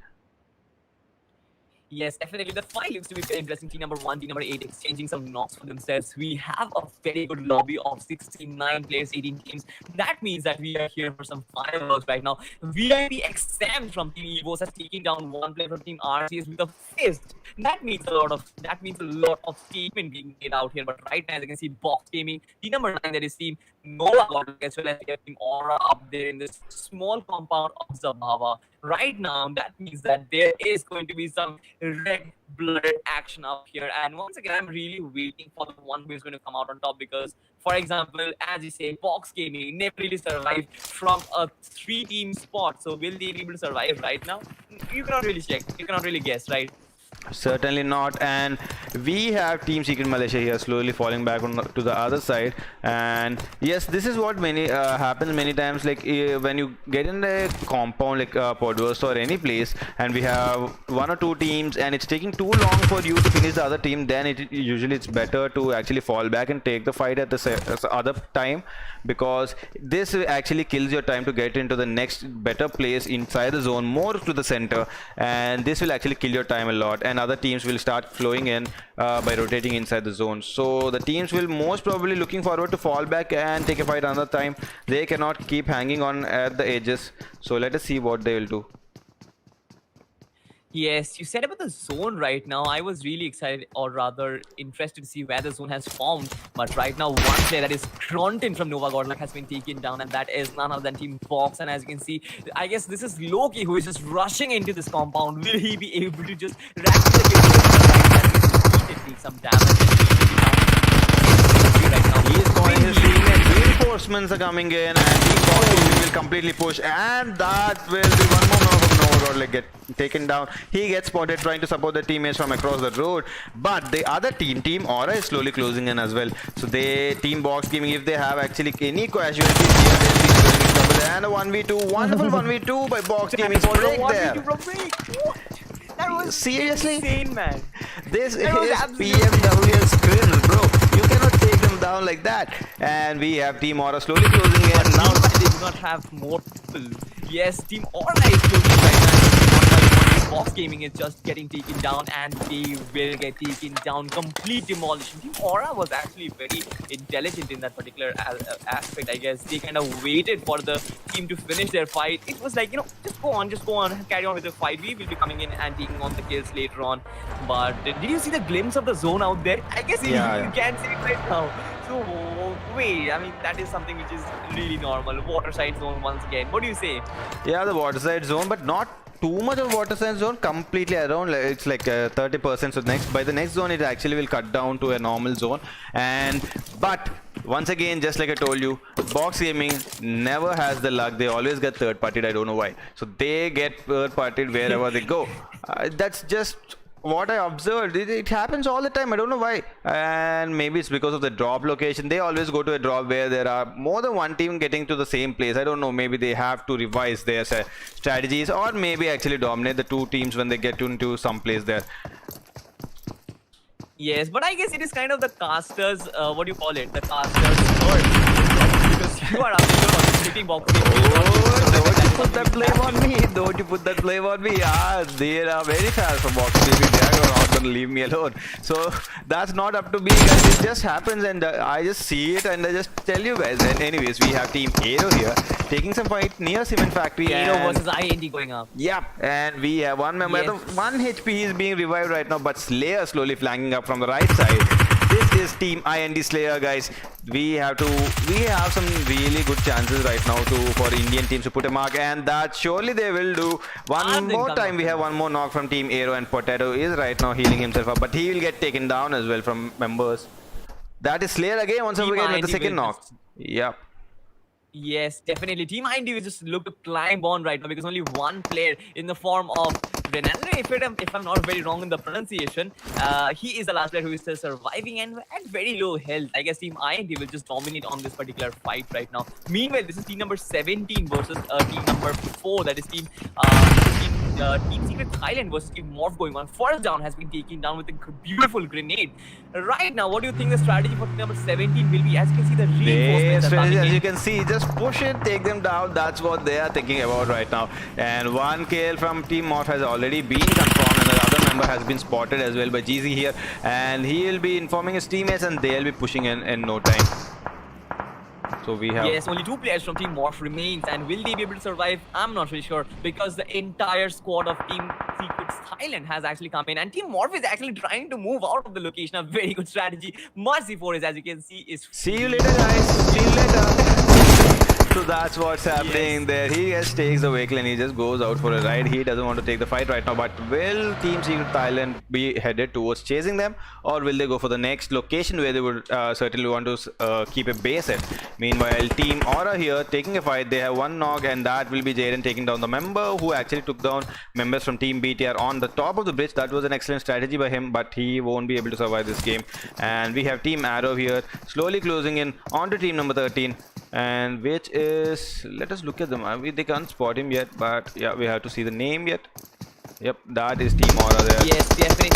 Yes, definitely. The fight looks to be very interesting. Team number 1, team number 8 exchanging some knocks for themselves. We have a very good lobby of 69 players, 18 teams. That means that we are here for some fireworks right now. VIP XM from Team Evos has taken down one player from Team RCS with a fist. That means a lot of statement being made out here. But right now, as you can see, Box Gaming, team number 9, that is Team NovaGodl, as well as Team Aura up there in this small compound of Zabava. Right now, that means that there is going to be some red-blooded action up here. And once again, I'm really waiting for the one who is going to come out on top, because, for example, as you say, Box Gaming never really survived from a 3-team spot. So will they be able to survive right now? You cannot really check. You cannot really guess, right? Certainly not. And we have Team Secret Malaysia here slowly falling back to the other side. And yes, this is what happens many times, like when you get in a compound like Podversto or any place, and we have 1 or 2 teams and it's taking too long for you to finish the other team, then usually it's better to actually fall back and take the fight at the other time, because this actually kills your time to get into the next better place inside the zone, more to the center, and this will actually kill your time a lot. And other teams will start flowing in by rotating inside the zone. So the teams will most probably looking forward to fall back and take a fight another time. They cannot keep hanging on at the edges. So let us see what they will do. Yes, you said about the zone right now. I was really excited, or rather interested to see where the zone has formed. But right now, one player that is Krontin from NovaGodl has been taken down, and that is none other than Team Box. And as you can see, I guess this is Loki who is just rushing into this compound. Will he be able to just rack the kill? He take some damage. Right now. He is calling his teammate. Reinforcements are coming in, and Team Box will completely push, and that will be one more knock from NovaGodl get taken down. He gets spotted trying to support the teammates from across the road, but the other team, Team Aura, is slowly closing in as well. So they, Team Box Gaming, if they have actually any casualties here, they'll be in trouble. And a 1v2, wonderful 1v2 by Box Gaming. Break there. That was Seriously? insane, man. This is That was absolute- PMW Scrims, bro. You cannot take them down like that. And we have Team Aura slowly closing in. Now Now they do not have more people. Yes, Team Aura is closing right now. Box Gaming is just getting taken down, and they will get taken down. Complete demolition. Team Aura was actually very intelligent in that particular aspect. I guess they kind of waited for the team to finish their fight. It was like, just go on, carry on with the fight. We will be coming in and taking on the kills later on. But did you see the glimpse of the zone out there? I guess you can't see it right now. So wait, I mean, that is something which is really normal. Waterside zone once again. What do you say? yeah, the waterside zone, but not too much of waterside zone, completely around. It's like 30%. So by the next zone, it actually will cut down to a normal zone. But once again, just like I told you, Box Gaming never has the luck. They always get third partied. I don't know why. So they get third partied wherever they go. That's just what I observed. It happens all the time. I don't know why. And maybe it's because of the drop location. They always go to a drop where there are more than one team getting to the same place. I don't know. Maybe they have to revise their strategies, or maybe actually dominate the two teams when they get into some place there. Yes, but I guess it is kind of the casters, what do you call it? The casters' fault. Because you are up to shooting box. Oh, don't you put that blame on me. Don't you put that blame on me. Ah, they are very fast for Box Gaming. They are not going to leave me alone. So that's not up to me, guys. It just happens, and I just see it and I just tell you guys. And anyways, we have Team Aero here taking some fight near Cement Factory. Aero and versus IND going up. Yep, and we have one member. Yes. The 1 HP is being revived right now, but Slayer slowly flanking up from the right side. This is Team IND Slayer, guys. We have some really good chances right now for Indian teams to put a mark, and that surely they will do. One more time, we have one more knock from Team Aero, and Potato is right now healing himself up, but he will get taken down as well from members. That is Slayer again, once again with the second knock. Yep. Yes, definitely. Team IND will just look to climb on right now because only one player in the form of Erangel, if I'm not very wrong in the pronunciation, he is the last player who is still surviving and at very low health. I guess Team IND will just dominate on this particular fight right now. Meanwhile, this is team number 17 versus team number 4, that is Team Secret Thailand versus Team Morph going on. First down has been taken down with a beautiful grenade. Right now, what do you think the strategy for team number 17 will be? As you can see, the reinforcements are coming as in. you can see, just push it, take them down. That's what they are thinking about right now. And one kill from Team Morph has already been confirmed, and the other member has been spotted as well by GZ here. And he will be informing his teammates, and they'll be pushing in no time. So we have... Yes, only 2 players from Team Morph remains, and will they be able to survive? I'm not really sure, because the entire squad of Team Secrets Thailand has actually come in, and Team Morph is actually trying to move out of the location. A very good strategy. Mercy 4 is, as you can see, is... See you later, guys. See you later. So that's what's happening there. He just takes the vehicle and he just goes out for a ride. He doesn't want to take the fight right now. But will Team Secret Thailand be headed towards chasing them, or will they go for the next location where they would certainly want to keep a base at? Meanwhile, Team Aura here taking a fight. They have one knock, and that will be Jaden taking down the member who actually took down members from Team BTR on the top of the bridge. That was an excellent strategy by him, but he won't be able to survive this game. And we have Team Arrow here slowly closing in onto team number 13. And which is, let us look at them. They can't spot him yet, but yeah, we have to see the name yet. Yep, that is Team Aura there. Yes, definitely.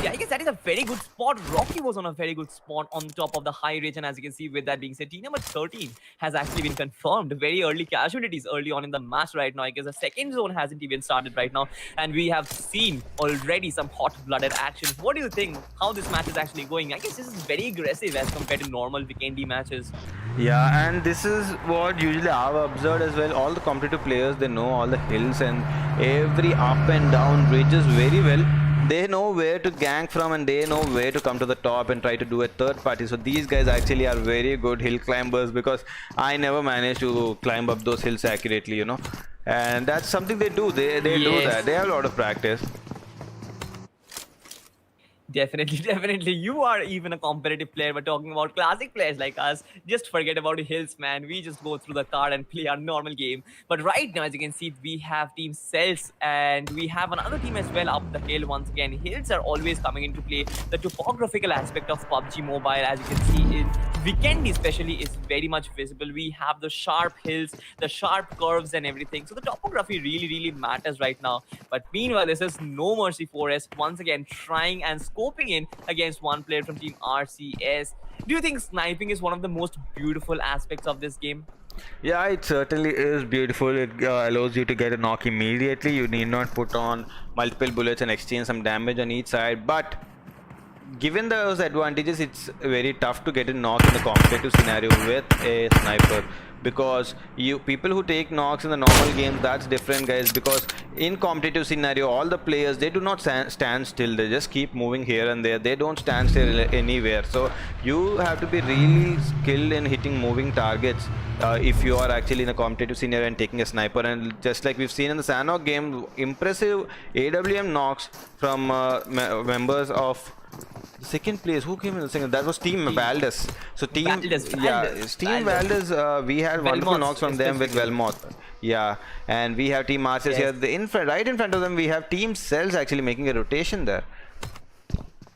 Yeah, I guess that is a very good spot. Rocky was on a very good spot on the top of the high ridge, and as you can see, with that being said, team number 13 has actually been confirmed. Very early casualties early on in the match right now. I guess the second zone hasn't even started right now, and we have seen already some hot-blooded action. What do you think? How this match is actually going? I guess this is very aggressive as compared to normal Vikendi matches. Yeah, and this is what usually I've observed as well. All the competitive players, they know all the hills and every up and down ridges very well. They know where to gank from and they know where to come to the top and try to do a third party. So these guys actually are very good hill climbers, because I never managed to climb up those hills accurately, you know. And that's something they do. They do that. They have a lot of practice. Definitely, definitely. You are even a competitive player. We're talking about classic players like us. Just forget about the hills, man. We just go through the card and play our normal game. But right now, as you can see, we have team Celtz and we have another team as well up the hill once again. Hills are always coming into play. The topographical aspect of PUBG Mobile, as you can see, in Vikendi especially, is very much visible. We have the sharp hills, the sharp curves and everything. So the topography really, really matters right now. But meanwhile, this is No Mercy Forest once again trying and scoping in against one player from team RCS. Do you think sniping is one of the most beautiful aspects of this game? Yeah, it certainly is beautiful. It allows you to get a knock immediately. You need not put on multiple bullets and exchange some damage on each side. But given those advantages, it's very tough to get a knock in the competitive scenario with a sniper, because people who take knocks in the normal games, that's different, guys, because in competitive scenario all the players, they do not stand still. They just keep moving here and there. They don't stand still anywhere. So you have to be really skilled in hitting moving targets if you are actually in a competitive scenario and taking a sniper. And just like we've seen in the Sanhok game, impressive AWM knocks from members of second place. Who came in the second? That was Team Valdez. So Team Valdez, we had wonderful knocks from them with Velmoth. Yeah, and we have Team RCS here. Right in front of them, we have Team Cells actually making a rotation there.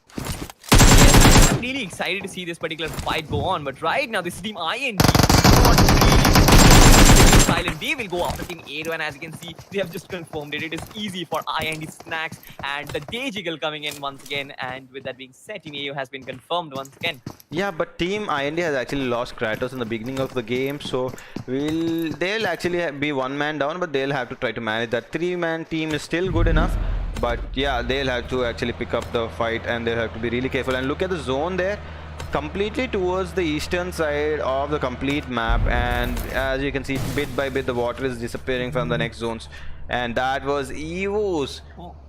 I'm really excited to see this particular fight go on, but right now this team IND not really silent. They will go after team Aero, and as you can see, they have just confirmed it. It is easy for IND Snacks and the Day Jiggle coming in once again. And with that being said, team Aero has been confirmed once again. Yeah, but team IND has actually lost Kratos in the beginning of the game, so they'll actually be one man down, but they'll have to try to manage that. 3-man team is still good enough, but yeah, they'll have to actually pick up the fight and they'll have to be really careful. And look at the zone there, completely towards the eastern side of the complete map, and as you can see, bit by bit the water is disappearing from the next zones. And that was Evo's,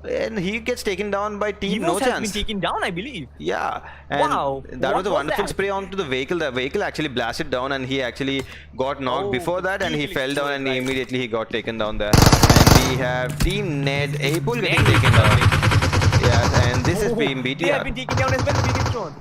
and he gets taken down by team No Evo's Chance. has been taken down, I believe. Yeah, and Wow, that what was a was wonderful that? spray onto the vehicle. The vehicle actually blasted down and he actually got knocked Oh, before that, and he vehicle fell down and exploded, right. immediately he got taken down there. And we have Team Ned Apple getting taken down. Yeah, and this is Team They have been BTR. taken down as well. Bigetron.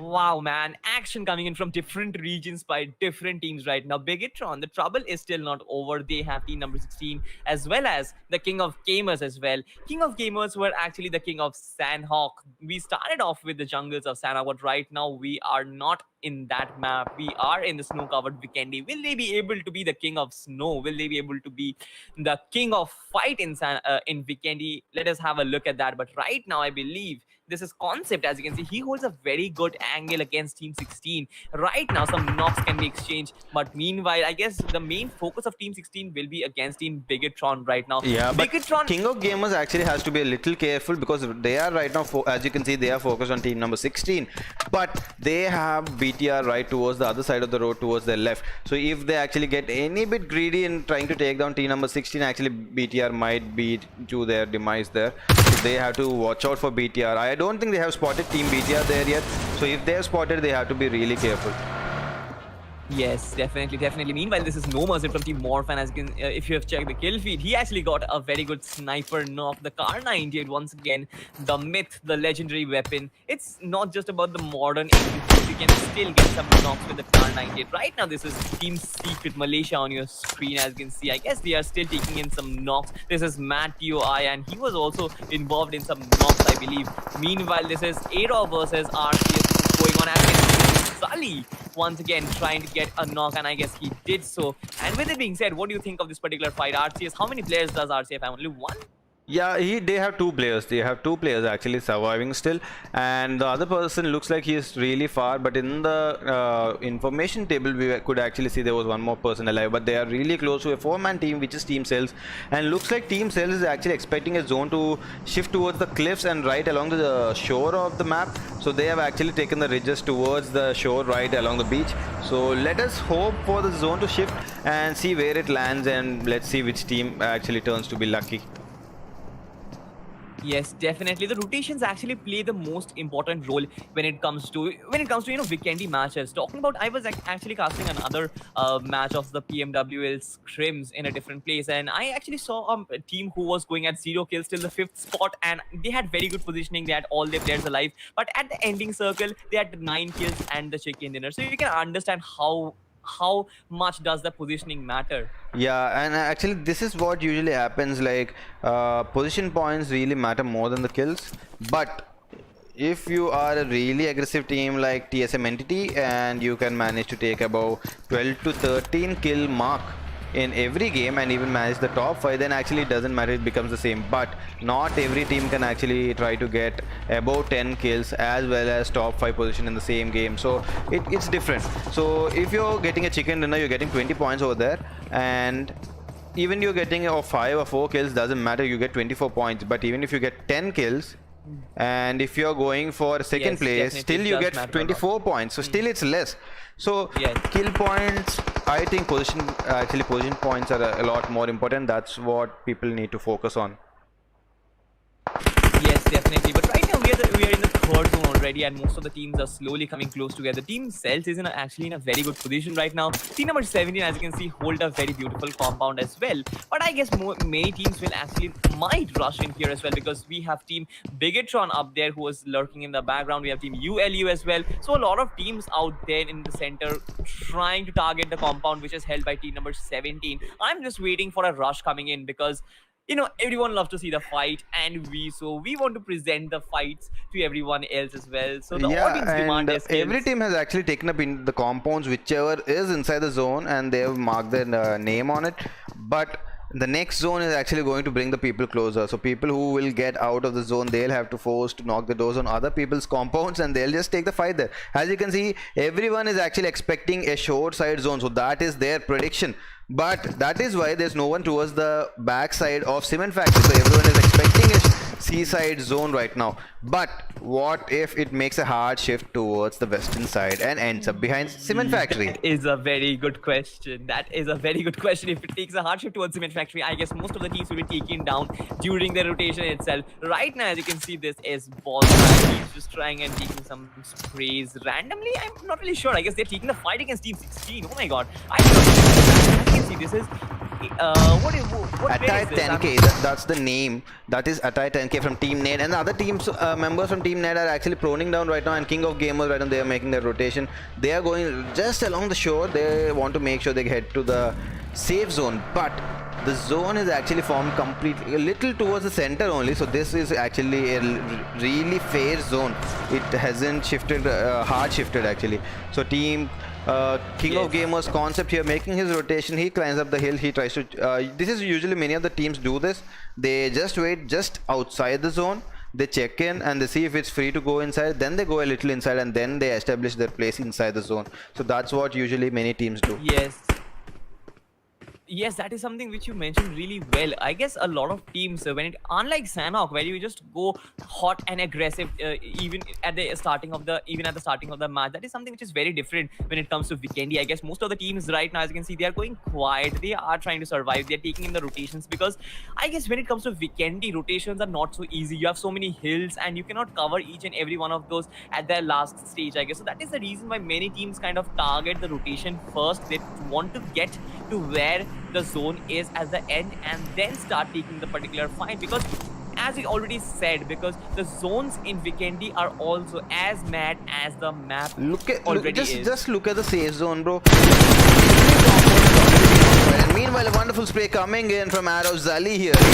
Wow, man. Action coming in from different regions by different teams right now. Bigetron, the trouble is still not over. They have team number 16 as well as the King of Gamers as well. King of Gamers were actually the King of Sanhok. We started off with the jungles of Sanhok, but right now we are not in that map. We are in the snow-covered Vikendi. Will they be able to be the King of Snow? Will they be able to be the King of Fight in Vikendi? Let us have a look at that. But right now, I believe this is Concept. As you can see, he holds a very good angle against Team 16. Right now, some knocks can be exchanged. But meanwhile, I guess the main focus of Team 16 will be against Team Bigetron right now. Yeah, but Bigetron, King of Gamers actually has to be a little careful, because they are right now, as you can see, they are focused on team number 16. But they have BTR right towards the other side of the road, towards their left. So if they actually get any bit greedy in trying to take down team number 16, actually BTR might be to their demise there. So they have to watch out for BTR. I don't think they have spotted team BTR there yet. So if they have spotted, they have to be really careful. yes, definitely. Meanwhile, this is No Mercy from Team Morphan. As you can, if you have checked the kill feed, he actually got a very good sniper knock. The Car 98 once again, the myth, the legendary weapon. It's not just about the modern MP4. You can still get some knocks with the Car 98. Right now, this is Team Secret Malaysia on your screen. As you can see, I guess they are still taking in some knocks. This is Matt TOI, and he was also involved in some knocks, I believe. Meanwhile, this is Aero versus RCS going on. As you can see, Sully once again trying to get a knock, and I guess he did so. And with it being said, what do you think of this particular fight? RCS, how many players does RCS have? Only one? Yeah, they have two players. They have two players actually surviving still, and the other person looks like he is really far. But in the information table, we could actually see there was one more person alive. But they are really close to a four-man team, which is Team Celtz, and looks like Team Celtz is actually expecting a zone to shift towards the cliffs and right along the shore of the map. So they have actually taken the ridges towards the shore, right along the beach. So let us hope for the zone to shift and see where it lands, and let's see which team actually turns to be lucky. Yes, definitely. The rotations actually play the most important role when it comes to Vikendi matches. Talking about, I was actually casting another match of the PMWL scrims in a different place, and I actually saw a team who was going at 0 kills till the 5th spot, and they had very good positioning. They had all their players alive, but at the ending circle, they had 9 kills and the chicken dinner. So you can understand how much does the positioning matter. Yeah, and actually this is what usually happens, like position points really matter more than the kills. But if you are a really aggressive team like TSM Entity and you can manage to take about 12 to 13 kill mark in every game and even manage the top 5, then actually it doesn't matter, it becomes the same. But not every team can actually try to get above 10 kills as well as top 5 position in the same game, so it's different. So if you're getting a chicken dinner, you're getting 20 points over there, and even you're getting 5 or 4 kills, doesn't matter, you get 24 points. But even if you get 10 kills and if you're going for second Yes, place, definitely, still it you does get matter a lot. 24 points, so still it's less. So Yes. kill points, I think position points are a lot more important. That's what people need to focus on. Yes, definitely. But right now we are in the 3rd zone already, and most of the teams are slowly coming close together. Team Celtz is actually in a very good position right now. Team number 17, as you can see, hold a very beautiful compound as well. But I guess many teams will might rush in here as well, because we have Team Bigetron up there who was lurking in the background. We have Team ULU as well. So a lot of teams out there in the center trying to target the compound, which is held by team number 17. I'm just waiting for a rush coming in, because everyone loves to see the fight, and we want to present the fights to everyone else as well. So the audience demand is every team has actually taken up in the compounds whichever is inside the zone, and they have marked their name on it. But the next zone is actually going to bring the people closer. So people who will get out of the zone, they'll have to force to knock the doors on other people's compounds, and they'll just take the fight there. As you can see, everyone is actually expecting a short side zone, so that is their prediction. But that is why there's no one towards the back side of Cement Factory, so everyone is expecting a seaside zone right now. But what if it makes a hard shift towards the western side and ends up behind Cement Factory? That is a very good question. If it takes a hard shift towards Cement Factory, I guess most of the teams will be taken down during the rotation itself. Right now, as you can see, this is ball. He's just trying and taking some sprays randomly. I'm not really sure. I guess they're taking the fight against Team 16. Oh my god. I can see this is what Attai player is this? 10K, that's the name. That is Attai 10K from Team Ned, and the other teams members from Team Ned are actually proning down right now, and King of Gamers right now, they are making their rotation. They are going just along the shore. They want to make sure they head to the safe zone, but the zone is actually formed completely a little towards the center only, so this is actually a really fair zone. It hasn't shifted, hard shifted actually. So team King of Gamers concept here, making his rotation, he climbs up the hill, he tries to this is usually many of the teams do this. They just wait just outside the zone, they check in and they see if it's free to go inside, then they go a little inside, and then they establish their place inside the zone. So that's what usually many teams do. Yes, that is something which you mentioned really well. I guess a lot of teams, unlike Sanhok, where you just go hot and aggressive, even at the starting of the match, that is something which is very different when it comes to Vikendi. I guess most of the teams right now, as you can see, they are going quiet. They are trying to survive. They are taking in the rotations, because I guess when it comes to Vikendi, rotations are not so easy. You have so many hills, and you cannot cover each and every one of those at their last stage, I guess. So that is the reason why many teams kind of target the rotation first. They want to get to where the zone is at the end, and then start taking the particular fight, because as we already said, because the zones in Vikendi are also as mad as the map Just look at the safe zone, bro. And meanwhile, a wonderful spray coming in from Arrow Zali here. He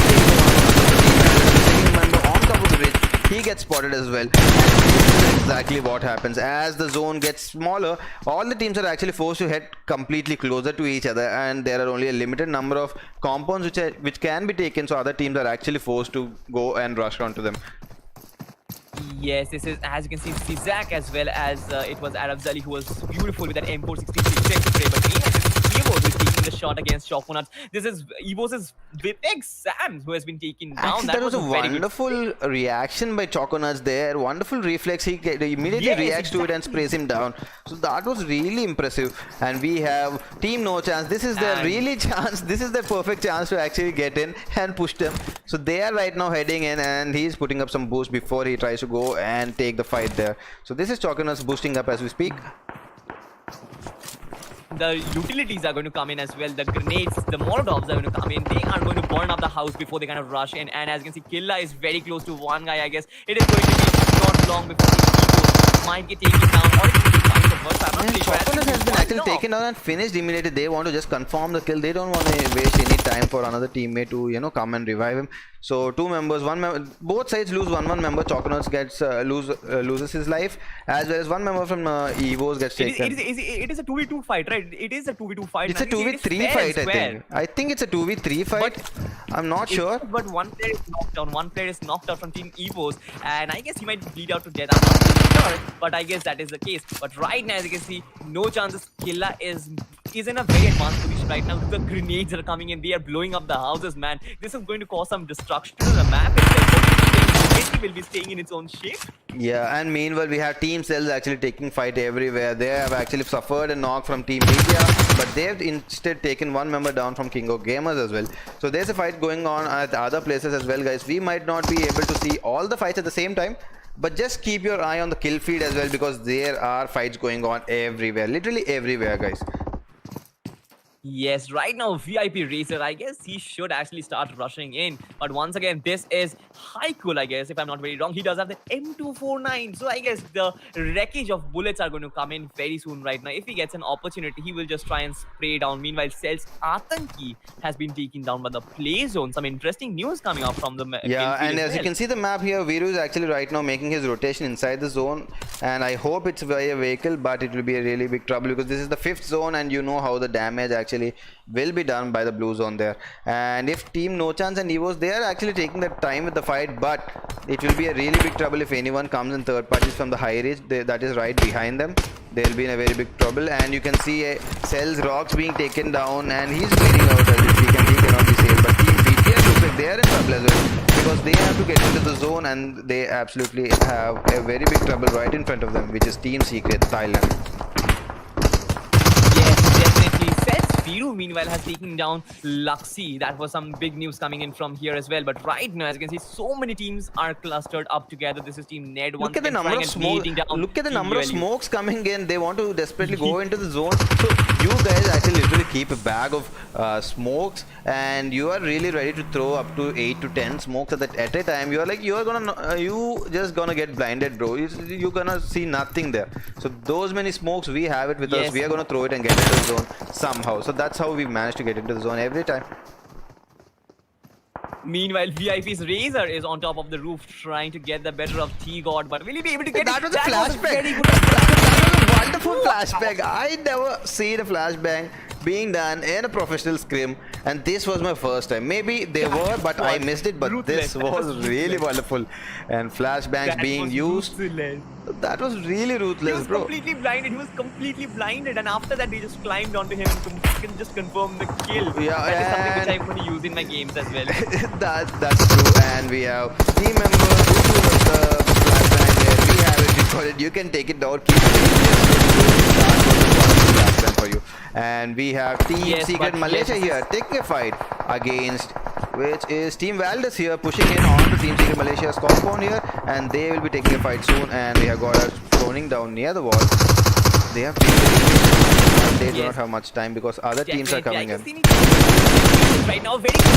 takes the member on top of the ridge. he gets spotted as well. And this is exactly what happens. As the zone gets smaller, all the teams are actually forced to head completely closer to each other, and there are only a limited number of compounds which can be taken, so other teams are actually forced to go and rush onto them. Yes, this is, as you can see, Cizak as well as it was Arabzali who was beautiful with that M463 but Evo is taking the shot against Choconuts. This is Evo's Vipek Sam who has been taken down. Actually, that was a wonderful reaction by Choconuts there. Wonderful reflex. He immediately reacts to it and sprays him down. So that was really impressive. And we have Team No Chance. This is their really chance. This is their perfect chance to actually get in and push them. So they are right now heading in, and he's putting up some boost before he tries to go and take the fight there. So this is Choconuts boosting up as we speak. The utilities are going to come in as well. The grenades, the molotovs are going to come in. They are going to burn up the house before they kind of rush in. And as you can see, Killa is very close to one guy, I guess. It is going to be not long before the might get taken down. Or it will be fine for first. I'm not really sure. Choconuts has been actually taken down and finished immediately. They want to just confirm the kill. They don't want to waste any time for another teammate to, you know, come and revive him. So two members, both sides lose one member. Choconuts gets loses his life, as well as one member from Evos gets taken. It is a 2v2 fight, right? It is a 2v2 fight. It's a 2v3 fight, I think. I think it's a 2v3 fight. But I'm not sure. But one player is knocked down. One player is knocked out from Team Evos, and I guess he might bleed out to death. I'm not really sure, but I guess that is the case. But right now, as you can see, No Chances Killa is in a very advanced position right now. The grenades are coming in. They are blowing up the houses, man. This is going to cause some destruction to the map. It will be staying in its own shape. Yeah, and meanwhile we have Team Celtz actually taking fight everywhere. They have actually suffered a knock from Team BTR, but they have instead taken one member down from King of Gamers as well. So there's a fight going on at other places as well, guys. We might not be able to see all the fights at the same time, but just keep your eye on the kill feed as well, because there are fights going on everywhere, literally everywhere, guys. Yes, right now VIP Racer, I guess he should actually start rushing in. But once again, this is Haikul, I guess, if I'm not very wrong. He does have the M249. So I guess the wreckage of bullets are going to come in very soon right now. If he gets an opportunity, he will just try and spray down. Meanwhile, Celtz Atanki has been taken down by the play zone. Some interesting news coming up from the yeah, and as you can see the map here, Viru is actually right now making his rotation inside the zone. And I hope it's via vehicle, but it will be a really big trouble, because this is the 5th zone, and you know how the damage actually will be done by the blue zone there. And if Team No Chance and Evos, they are actually taking their time with the fight, but it will be a really big trouble if anyone comes in third parties from the high ridge that is right behind them. They'll be in a very big trouble. And you can see Celtz Rocks being taken down, and he's bleeding out as we speak, and he cannot be saved. But Team BTR looks like they are in trouble as well, because they have to get into the zone, and they absolutely have a very big trouble right in front of them, which is Team Secret Thailand. Viru, meanwhile, has taken down Luxy. That was some big news coming in from here as well. But right now, as you can see, so many teams are clustered up together. This is Team Ned. Look at the number of smokes. Look at the number of smokes coming in. They want to desperately go into the zone. So you guys actually literally keep a bag of smokes, and you are really ready to throw up to 8 to 10 smokes at a time. You are like, you just gonna get blinded, bro. You're gonna see nothing there. So those many smokes, we have it with us. We are gonna throw it and get into the zone somehow. So that's how we managed to get into the zone every time. Meanwhile, VIP's Razor is on top of the roof trying to get the better of T-God, but will he be able to get that? Was a flashbang. That was a wonderful flashbang. I never seen a flashbang being done in a professional scrim, and this was my first time. Maybe they were, but I missed it. But this was really wonderful, and flashbangs being used. That was really ruthless, he was bro. Completely blinded. He was completely blinded, and after that, they just climbed onto him and just confirm the kill. Yeah, that is something which I'm going to use in my games as well. That's true. And we have team members who do the flashbang there. We have it recorded. You can take it down. Keep it. That was a wonderful flashbang for you. And we have Team Secret Malaysia here taking a fight against, which is Team Valdez here, pushing in on to Team Secret Malaysia's compound here, and they will be taking a fight soon. And we have got us throning down near the wall. They have they do not have much time because other teams are coming in. Right now, very good.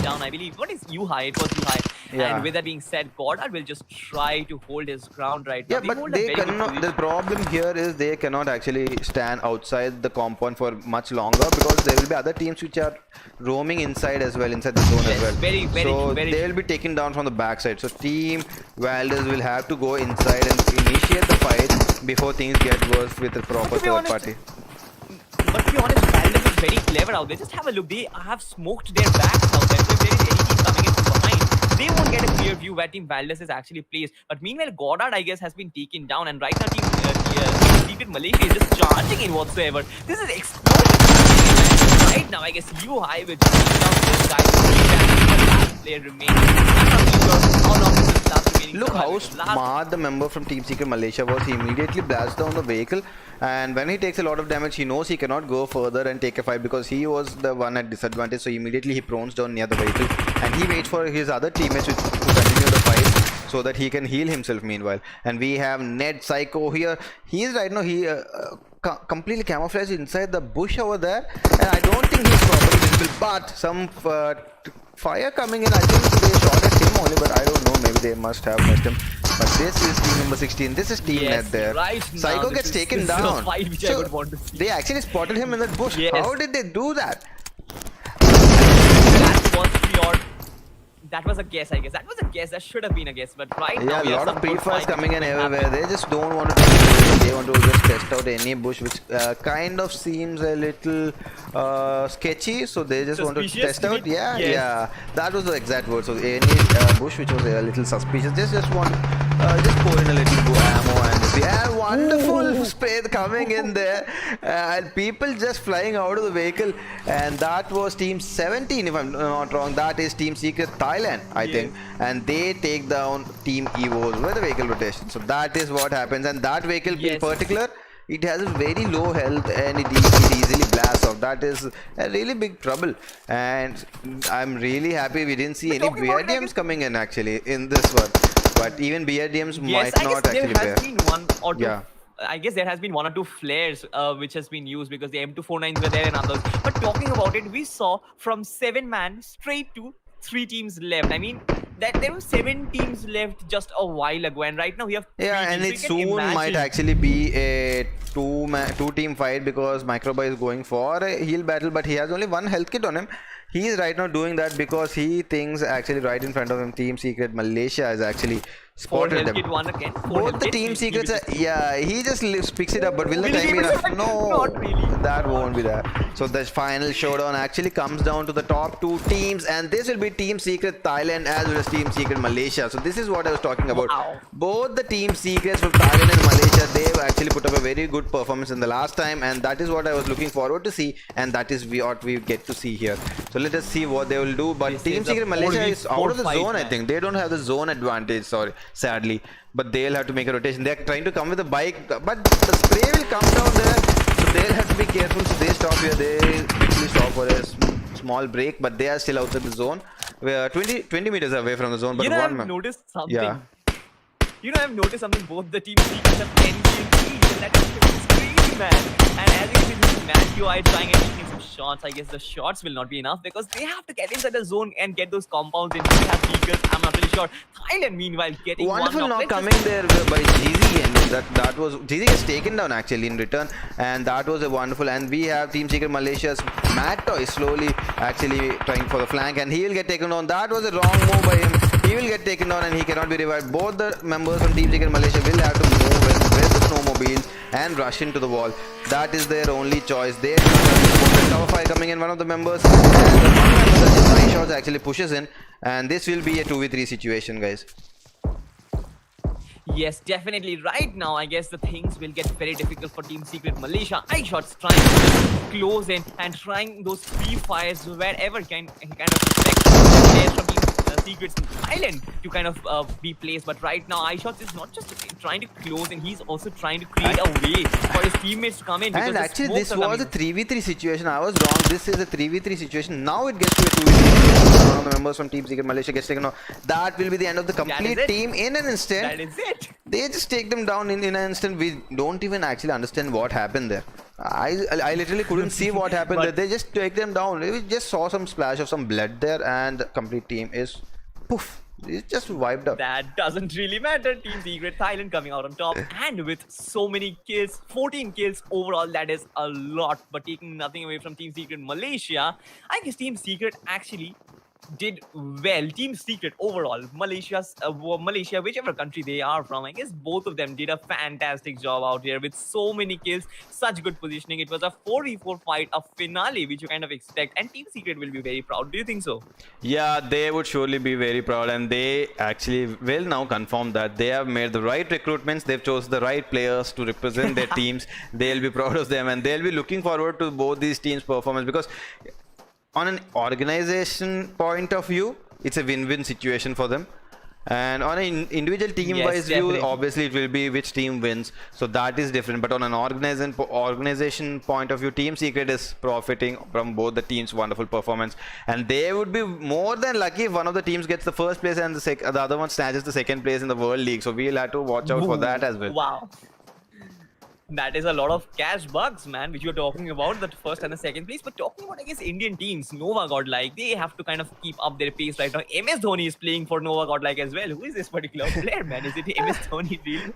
Down, I believe. What is U high? It was U high. Yeah. And with that being said, Godlike will just try to hold his ground right now. Yeah, but hold a they very good cannot. The position. problem here is they cannot actually stand outside the compound for much longer because there will be other teams which are roaming inside as well, inside the zone as Yes, well. very, very so true, very they will be taken down from the backside. So Team Valdez will have to go inside and initiate the fight before things get worse with the proper to be third honest, party. But to be honest, Valdez is very clever out there. Just have a look. They have smoked their backs out there. So if there is any team coming in from behind, they won't get a clear view where Team Valdez is actually placed. But meanwhile, Godlike, I guess, has been taken down. And right now, Team Secret Malaysia is just charging in whatsoever. This is explosive. Right now, I guess you high with taking down this guy. The last player remaining. I'm not really sure how long this is last remaining. Look how survivors. Last smart the member from Team Secret Malaysia was. He immediately blasts down the vehicle, and when he takes a lot of damage, he knows he cannot go further and take a fight because he was the one at disadvantage. So immediately he prones down near the vehicle, and he waits for his other teammates to continue the fight so that he can heal himself meanwhile. And we have Ned Psycho here. He is right now completely camouflaged inside the bush over there, and I don't think he's properly visible, but some fire coming in. I think they shot at him only, but I don't know, maybe they must have missed him. But this is team number 16. This is team Ned there. Right now, Psycho this gets is- taken this is a down. fight which I would want to see. They actually spotted him in that bush. Yes. How did they do that? That was pure. That was a guess, I guess. That was a guess. That should have been a guess. But right now, Yeah, we a have lot of some good pre-fires fighting coming in which everywhere. happen. They just don't want to do anything. They want to just test out any bush, which kind of seems a little sketchy. So they just want to Suspicious, test you out. mean? Yeah, Yes. yeah. That was the exact word. So any bush which was a little suspicious, just want just pour in a little ammo and see. And wonderful spray coming in there, and people just flying out of the vehicle. And that was Team 17, if I'm not wrong. That is Team Secret Thailand, I think. And they take down Team Evo's with the vehicle rotation. So that is what happens, and that vehicle in Yes. particular, it has a very low health and it easily blasts off. That is a really big trouble, and I'm really happy we didn't see any talking about BRDMs coming in actually in this one. But even BRDMs Yes, might I guess not there actually has bear. been one or two. Yeah. I guess there has been one or two flares which has been used because the M249s were there and others. But talking about it, we saw from 7-man straight to 3 teams left. I mean, that there were 7 teams left just a while ago, and right now we have 3 Yeah, teams. and So it you can soon might imagine- actually be a two-team fight because Microby is going for a heal battle, but he has only 1 health kit on him. He is right now doing that because he thinks actually right in front of him, Team Secret Malaysia has actually 4 spotted health them. kit, 1 again. 4 Both health the kits, Team we Secrets will are, yeah, he just picks it up, but will the Will he time be be enough? able to- No, Not really. that won't be there. So the final showdown actually comes down to the top 2 teams, and this will be Team Secret Thailand as well as Team Secret Malaysia. So this is what I was talking about. Wow. Both the Team Secrets from Thailand and Malaysia, they've actually put up a very good performance in the last time, and that is what I was looking forward to see, and that is what we get to see here. So let us see what they will do. But This Team is a Secret Malaysia is out 4v4 of the fight, zone, I man. think. They don't have the zone advantage, sorry, sadly. But they'll have to make a rotation. They're trying to come with a bike, but the spray will come down there. So they'll have to be careful. So they stop here. They actually stop for a small break, but they are still outside the zone. We are 20 meters away from the zone. But You know, one I've man. noticed something. Yeah. You know, I've noticed something. Both the Team Secrets have 10 kills, and that is crazy, man. And as you can see, this Matthew I trying and taking some shots. I guess the shots will not be enough because they have to get inside the zone and get those compounds in. They have secrets. I'm not really sure. Thailand, meanwhile, getting Wonderful one knock. knock Let's coming there by GZ, and that was GZ gets taken down actually in return, and that was a wonderful. And we have Team Secret Malaysia's Matt Toy slowly actually trying for the flank, and he will get taken down. That was a wrong move by him. He will get taken down and he cannot be revived. Both the members from Team Secret Malaysia will have to move with the snowmobiles and rush into the wall. That is their only choice. They do not have the cover fire coming in. One of the members, and the one member that is 5 shots actually pushes in, and this will be a 2v3 situation, guys. Yes, definitely. Right now, I guess the things will get very difficult for Team Secret Malaysia. iShots trying to close in and trying those free fires wherever kind of protect players from Team Secrets in Thailand to kind of be placed. But right now, iShots is not just trying to close in, he's also trying to create a way for his teammates to come in. because And the actually, smokes this are was coming a in. 3v3 situation. I was wrong. This is a 3v3 situation. Now it gets to a 2v3 situation. One of the members from Team Secret Malaysia gets taken off. That will be the end of the complete it. team in an instant. That is it. They just take them down in an instant. We don't even actually understand what happened there. I literally couldn't see what happened there. They just take them down. We just saw some splash of some blood there, and the complete team is poof, It's just wiped out. That doesn't really matter. Team Secret Thailand coming out on top and with so many kills, 14 kills overall, that is a lot. But taking nothing away from Team Secret Malaysia, I guess Team Secret actually did well. Team Secret overall, Malaysia, whichever country they are from, I guess both of them did a fantastic job out here with so many kills, such good positioning. It was a 4v4 fight, a finale, which you kind of expect, and Team Secret will be very proud. Do you think so? Yeah, they would surely be very proud, and they actually will now confirm that they have made the right recruitments. They've chosen the right players to represent their teams. They'll be proud of them, and they'll be looking forward to both these teams' performance, because on an organization point of view, it's a win-win situation for them. And on an individual team-wise view, obviously it will be which team wins. So that is different. But on an organization point of view, Team Secret is profiting from both the teams' wonderful performance. And they would be more than lucky if one of the teams gets the first place and the other one snatches the second place in the World League. So we'll have to watch out for that as well. Wow. That is a lot of cash bucks, man, which you're talking about, the first and the second place. But talking about, I guess, Indian teams, NovaGodl, they have to kind of keep up their pace right now. MS Dhoni is playing for NovaGodl as well. Who is this particular player, man? Is it MS Dhoni really?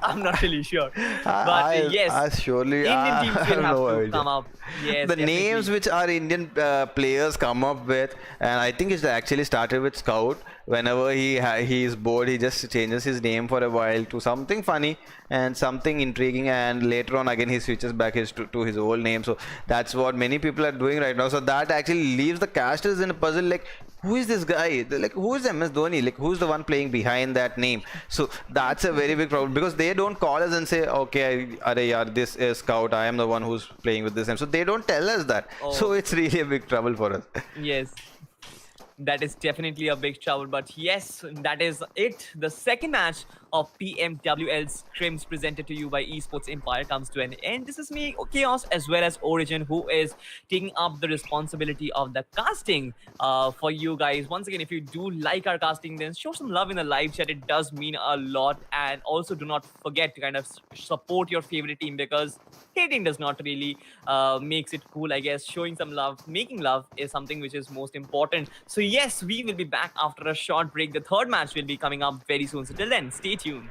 I'm not really sure. But yes, surely, Indian teams will have to come up. Yes, the names which our Indian players come up with, and I think it actually started with Scout. Whenever he is bored, he just changes his name for a while to something funny and something intriguing, and later on again he switches back to his old name. So that's what many people are doing right now. So that actually leaves the casters in a puzzle, like, who is this guy? Like, who is MS Dhoni? Like, who's the one playing behind that name? So that's a very big problem, because they don't call us and say, okay, yaar, this is Scout, I am the one who's playing with this name. So they don't tell us that. So it's really a big trouble for us. Yes. That is definitely a big trouble, but yes, that is it. The second match of PMWL's SCRIMS presented to you by Esports Empire comes to an end. This is me, Chaos, as well as Origin, who is taking up the responsibility of the casting for you guys. Once again, if you do like our casting, then show some love in the live chat. It does mean a lot. And also do not forget to kind of support your favorite team, because hating does not really makes it cool, I guess. Showing some love, making love is something which is most important. So yes, we will be back after a short break. The third match will be coming up very soon. So till then, stay tuned.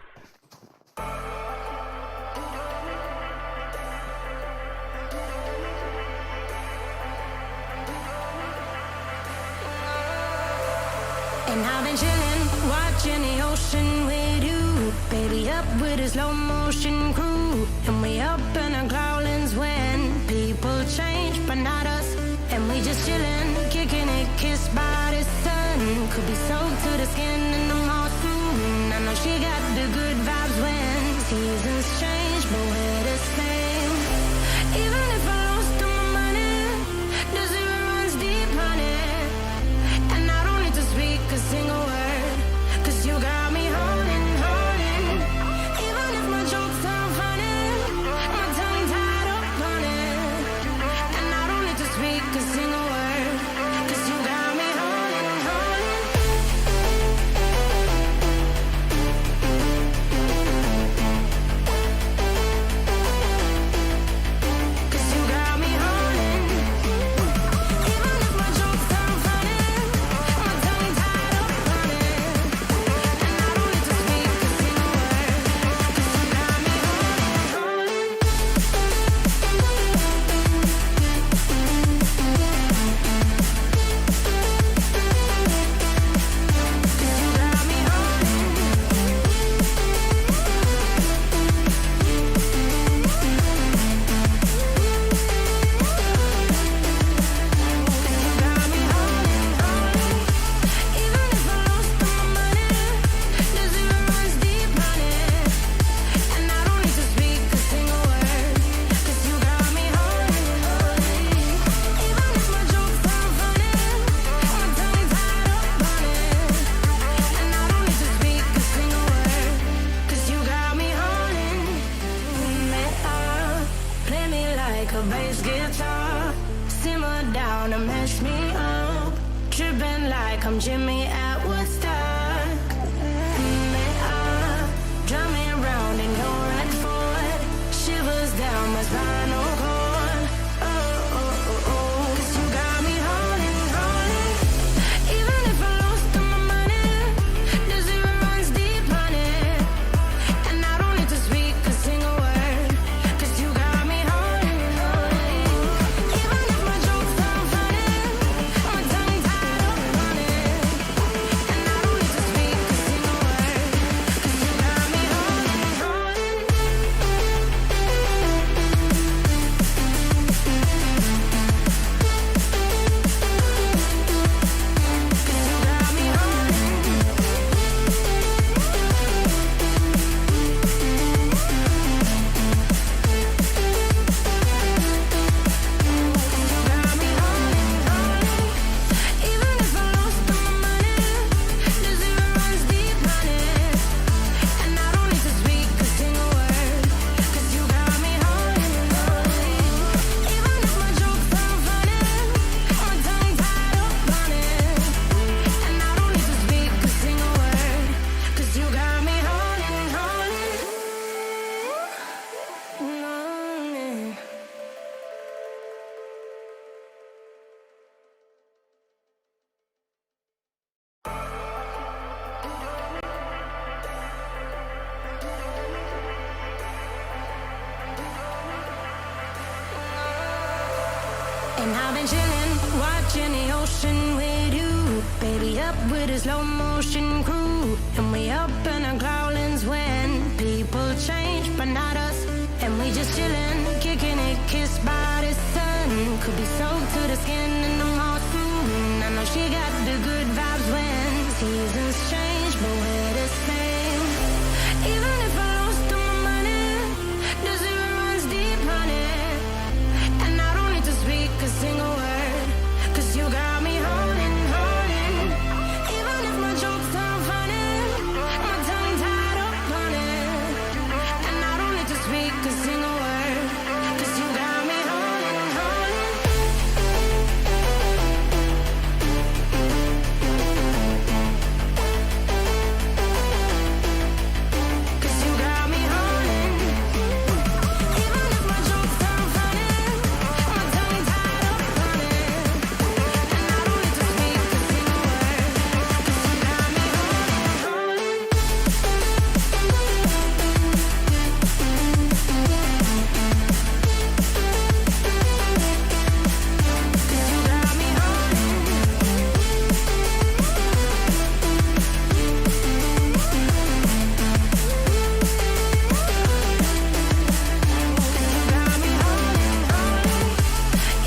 And I've been chillin', watching the ocean with you. Baby, up with a slow motion crew. And we up in our cloudlands when people change, but not us. And we just chillin', kicking it, kissed by the sun. Could be soaked to the skin in the mall soon. I know she got the good vibes when seasons change, but we're the same. Even if I lost all my money, the zero runs deep, honey. And I don't need to speak a single word, 'cause you got me holding, holding. Even if my jokes sound funny, my tongue tied up on it. And I don't need to speak a single word, 'cause you got me holding, holding. 'Cause you got me holding. Even if my jokes sound funny, my tongue tied up on it. And I don't need to speak a single word, 'cause you got me holding, holding. 'Cause you got me holding. Got me holding, holding. Even if I lost all my money, the zero runs deep, honey. And I don't need to speak a single word, 'cause you got me holding, holding. Even if my jokes sound funny, my tongue tied up on it. And I don't need to speak a single word, 'cause you got me holding. Me up, play me like a bass guitar. Simmer down and mess me up. Tripping like I'm Jimmy at Woodstock. Me up, drumming round in your red Ford. Shivers down my spinal cord. Oh, oh, oh, oh. 'Cause you got me holding, holding. Even if I lost all my money, And I've been chilling, watching the ocean with you. Baby, up with a slow motion crew. And we up in our growlings when people change, but not us. And we just chilling, kicking it, kissed by the sun. Could be soaked to the skin in the mall soon. I know she got the good vibes when seasons change, but we're the same. Even if I lost all my money, the zero runs deep, honey. And I don't need to speak a single word, 'cause you got me holding, holding. Even if my jokes sound funny, my tongue tied up on it. And I don't need to speak a single word, 'cause you got me holding, holding. 'Cause you got me holding. Even if my jokes sound funny, my tongue tied up on it. And I don't need to speak a single word, 'cause you got me holding, holding. 'Cause you got me holding. You got me holding, holding.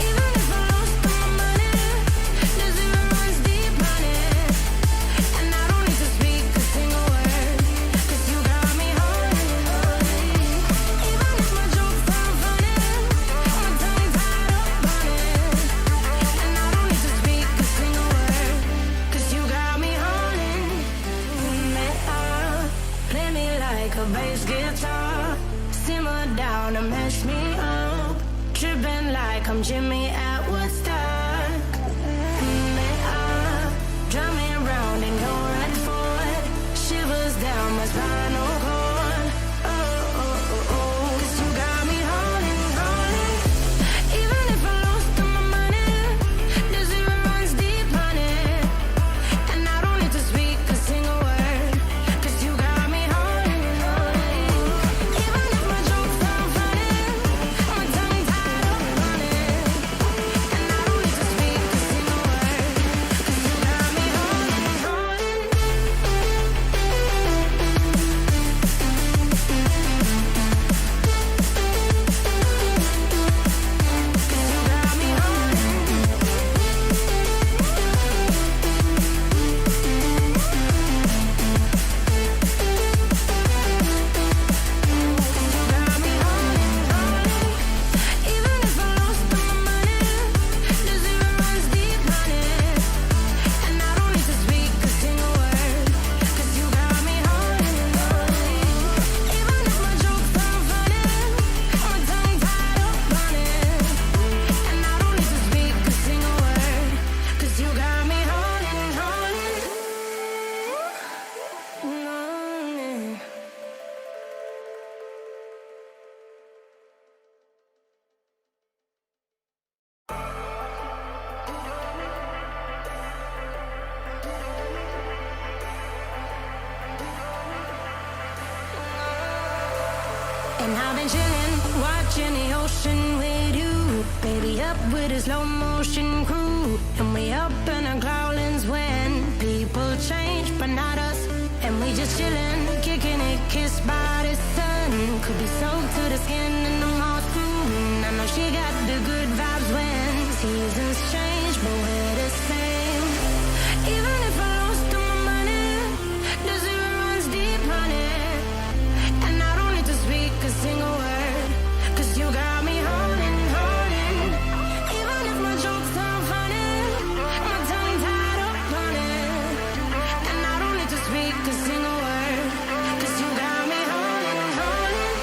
Even if I lost all my money, the zero runs deep, honey. And I don't need to speak a single word, 'cause you got me holding, holding. Even if my jokes sound funny, my tongue tied up on it. And I don't need to speak a single word, 'cause you got me holding me up. Play me like a bass guitar, simmer down and mess me up. Tripping like I'm Jimmy at Woodstock. Me up, drum me round and go right for it. Shivers down my spinal cord. Oh, oh, oh, oh. 'Cause you got me holding, holding. Even if I lost all my money, the zero runs deep, honey. And I don't need to speak a single word, 'cause you got me holding, holding. Even if my jokes sound funny, my tongue tied up on it. And I don't need to speak a single word, 'cause you got me holding, holding. 'Cause you got me holding. You got me holding, holding. Even if I lost all my money, the zero runs deep, honey. And I don't need to speak a single word, 'cause you got me holding, holding. Even if my jokes sound funny, my tongue tied up on it. And I don't need to speak a single word, 'cause you got me holding, holding. No. And I've been chilling, watching the ocean with you. Baby, up with a slow motion crew. And we up in our growlings when people change, but not us. And we just chilling, kicking it, kissed by the sun. Could be soaked to the skin in the mall soon. I know she got the good vibes when seasons change, but we're the same. Even if I lost all my money, the zero runs deep, honey. And I don't need to speak a single word, 'cause you got me holding, holding. Even if my jokes sound funny, my tongue tied up on it. And I don't need to speak a single word, 'cause you got me holding, holding.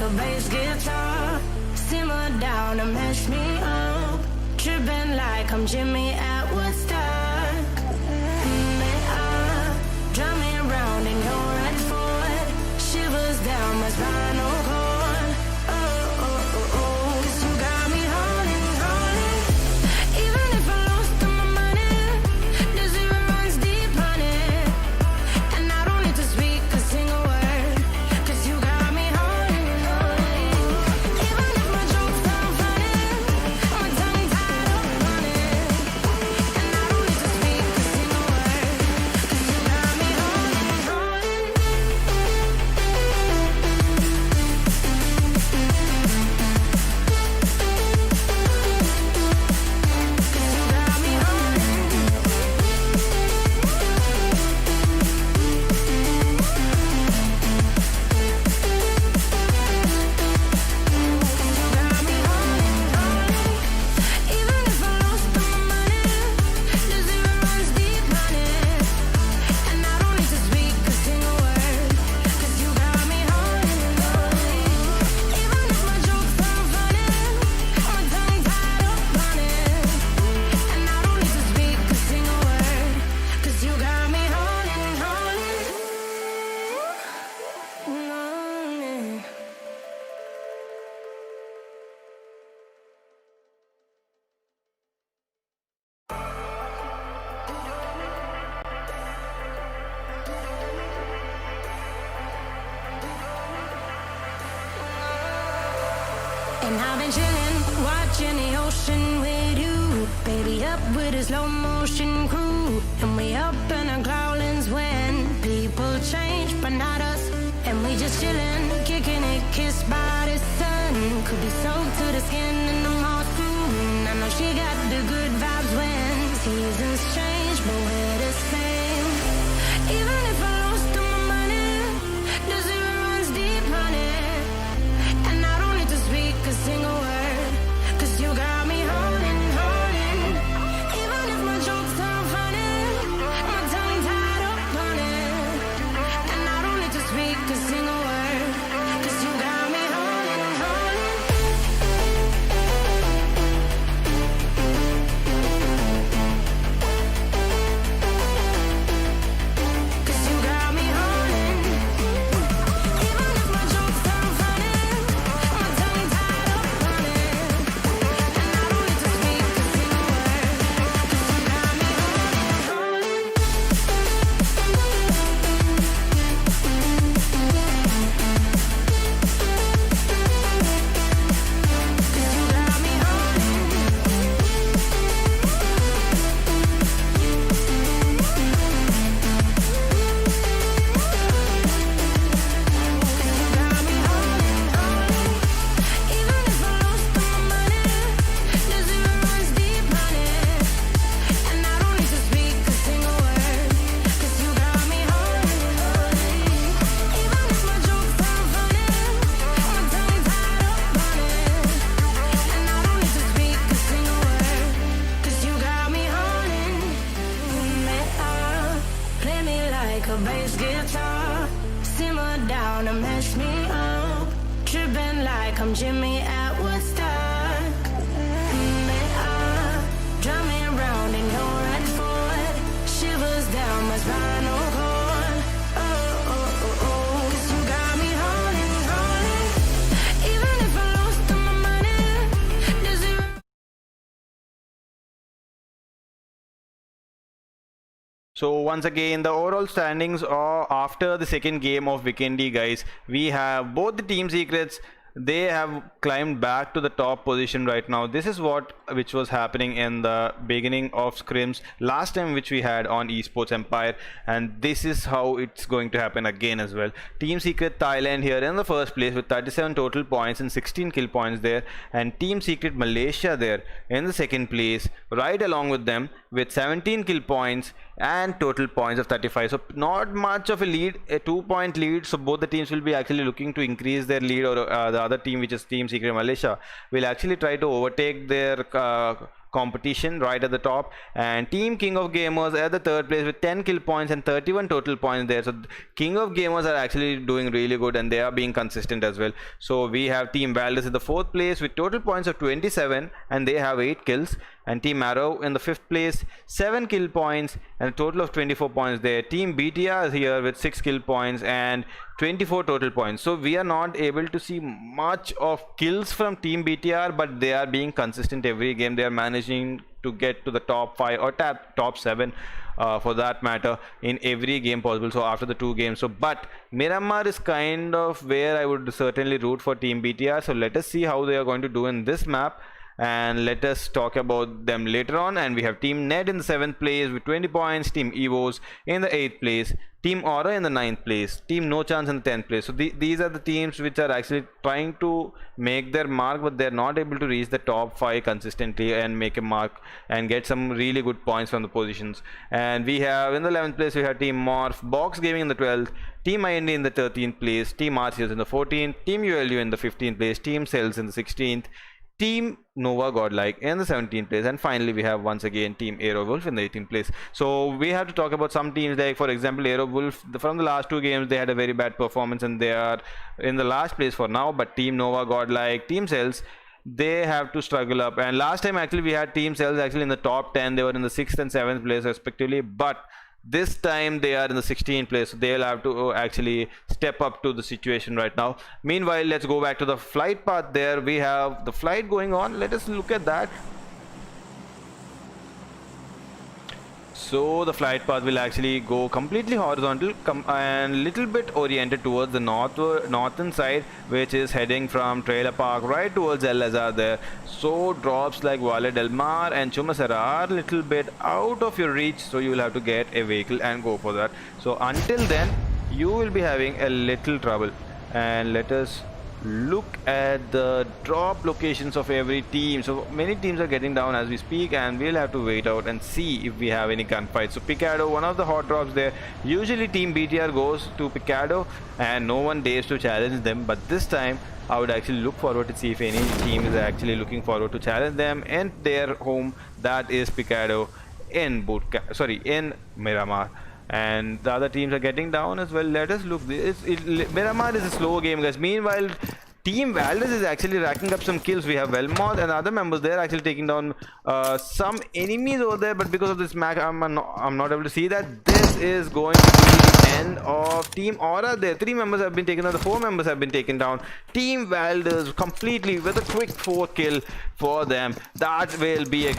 a bass guitar. Simmer down and mess me up. Tripping like I'm Jimmy at Woodstock. Drive me around in your red Ford. Shivers down my spinal cord. Oh, oh, oh, oh. 'Cause you got me holding, holding. Even if I lost all my money, the zero runs deep, honey. And I don't need to speak a single word. 'Cause you got me holding, holding. Even if my jokes sound funny, my tongue tied up on it. And I don't need to speak a single word. 'Cause you got me holding, holding. And I've been chillin', watching the ocean with you. Baby, up with a slow motion crew. And we up in our growlings when people change, but not us. And we just chillin', kicking it, kissed by the sun. Could be soaked to the skin in the moss room. I know she got the good vibes when seasons change, but we're the same. Even if I lost all my money, the zero runs deep, honey. And I don't need to speak a single word. 'Cause you got me holding, holding. Even if my jokes sound funny, my tongue tied up on it. And I don't need to speak a single word. 'Cause you got me holding, holding. Jimmy at Woodstock. Drive me around in your red Ford. Shivers down my spinal cord. Oh, oh, oh, oh. 'Cause you got me holding, holding. Even if I lost all my money, the zero. So once again, the overall standings are after the second game of Vikendi, guys. We have both the team secrets. They have climbed back to the top position right now. This is which was happening in the beginning of scrims last time, which we had on Esports Empire, and this is how it's going to happen again as well. Team Secret Thailand here in the first place with 37 total points and 16 kill points there, and Team Secret Malaysia there in the second place right along with them with 17 kill points and total points of 35. So not much of a lead, a 2-point lead. So both the teams will be actually looking to increase their lead, or the other team, which is Team Secret Malaysia, will actually try to overtake their competition right at the top, and Team King of Gamers at the third place with 10 kill points and 31 total points there. So King of Gamers are actually doing really good, and they are being consistent as well. So we have Team Valdez in the fourth place with total points of 27, and they have 8 kills, and Team Arrow in the fifth place, 7 kill points and a total of 24 points there. Team BTR is here with 6 kill points and 24 total points. So we are not able to see much of kills from Team BTR, but they are being consistent every game. They are managing to get to the top 5 or top 7 for that matter in every game possible. So after the 2 games, but Miramar is kind of where I would certainly root for Team BTR. So let us see how they are going to do in this map, and let us talk about them later on. And we have Team Ned in the 7th place with 20 points, Team Evos in the 8th place, Team Aura in the 9th place, Team No Chance in the 10th place. So these are the teams which are actually trying to make their mark, but they're not able to reach the top 5 consistently and make a mark and get some really good points from the positions. And we have in the 11th place we have Team Morph, Box Gaming in the 12th, Team IND in the 13th place, Team Arceus in the 14th, Team ULU in the 15th place, Team Celtz in the 16th, Team NovaGodl in the 17th place, and finally we have once again Team Aerowolf in the 18th place. So we have to talk about some teams, like for example Aerowolf. From the last 2 games they had a very bad performance and they are in the last place for now. But Team NovaGodl, Team Cells, they have to struggle up. And last time actually we had Team Cells actually in the top 10. They were in the 6th and 7th place respectively, but this time they are in the 16th place, so they'll have to actually step up to the situation right now. Meanwhile, let's go back to the flight path. There we have the flight going on. Let us look at that. So the flight path will actually go completely horizontal and little bit oriented towards the northern side, which is heading from Trailer Park right towards El Azhar there. So drops like Valle del Mar and Chumasara are little bit out of your reach, so you will have to get a vehicle and go for that. So until then you will be having a little trouble. And let us look at the drop locations of every team. So many teams are getting down as we speak, and we'll have to wait out and see if we have any gunfights. So Picado, one of the hot drops there. Usually Team BTR goes to Picado and no one dares to challenge them, but this time I would actually look forward to see if any team is actually looking forward to challenge them in their home, that is Picado in in Miramar. And the other teams are getting down as well. Let us look. Miramar is a slow game, guys. Meanwhile, Team Valdez is actually racking up some kills. We have Velmoth and other members. They're actually taking down some enemies over there, but because of this map, I'm not able to see that. This is going to be the end of Team Aura there. 3 members have been taken down. The 4 members have been taken down. Team Valdez completely with a quick 4 kill for them. That will be a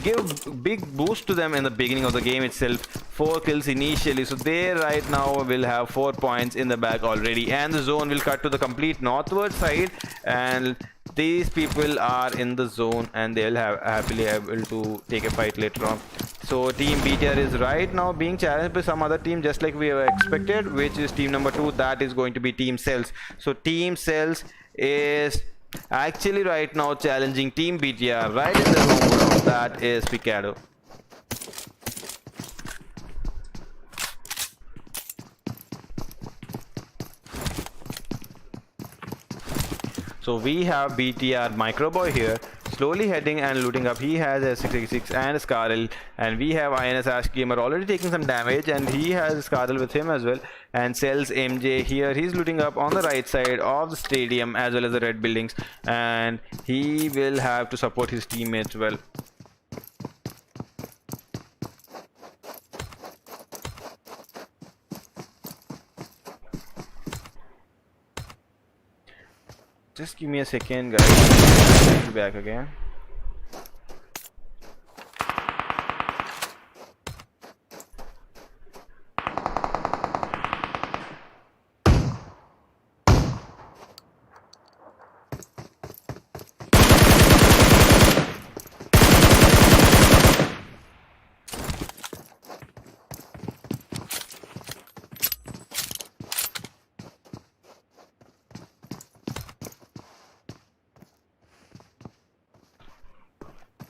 big boost to them in the beginning of the game itself. 4 kills initially, so they right now will have 4 points in the bag already, and the zone will cut to the complete northward side, and these people are in the zone and they'll have happily able to take a fight later on. So Team BTR is right now being challenged by some other team, just like we have expected, which is team number 2. That is going to be Team Cells. So Team Cells is actually right now challenging Team BTR right in the home ground, that is Picado. So we have BTR Microboy here, slowly heading and looting up. He has a 666 and a Scarl, and we have INS Ash Gamer already taking some damage, and he has Scarl with him as well. And Cells MJ here, he's looting up on the right side of the stadium as well as the red buildings, and he will have to support his teammates well. Just give me a second, guys. I'll be back again.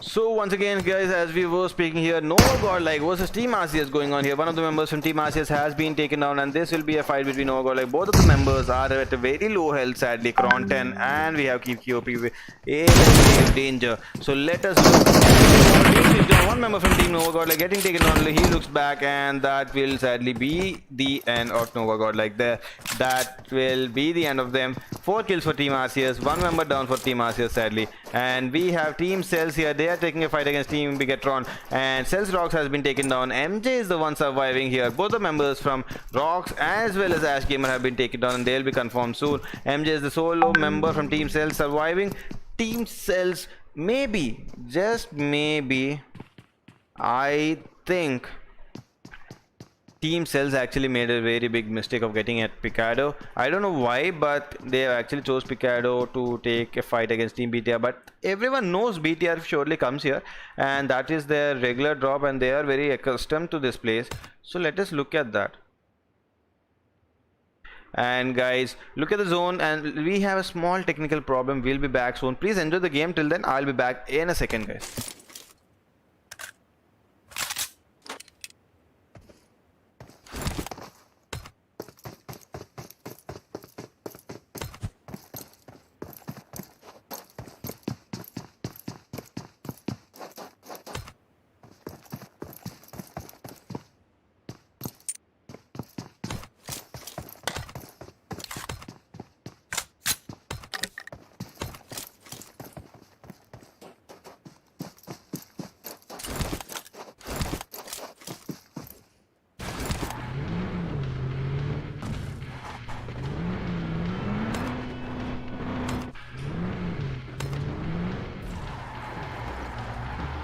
So once again, guys, as we were speaking here, NovaGodl versus Team Arceus going on here. One of the members from Team Arceus has been taken down, and this will be a fight between NovaGodl. Both of the members are at a very low health, sadly, Cron 10, and we have Keep KOP in danger. So let us look. One member from Team NovaGodl getting taken on. He looks back, and that will sadly be the end of NovaGodl. That will be the end of them. 4 kills for Team RCS, 1 member down for Team RCS sadly. And we have Team Celtz here. They are taking a fight against Team Bigatron, and Celtz Rocks has been taken down. MJ is the one surviving here. Both the members from Rocks as well as Ash Gamer have been taken down, and they'll be confirmed soon. MJ is the solo member from Team Celtz surviving. Team Celtz, maybe, just maybe, I think Team Celtz actually made a very big mistake of getting at Picado. I don't know why, but they actually chose Picado to take a fight against Team BTR. But everyone knows BTR surely comes here, and that is their regular drop, and they are very accustomed to this place. So let us look at that. And guys, look at the zone, and we have a small technical problem. We'll be back soon. Please enjoy the game. Till then, I'll be back in a second, guys.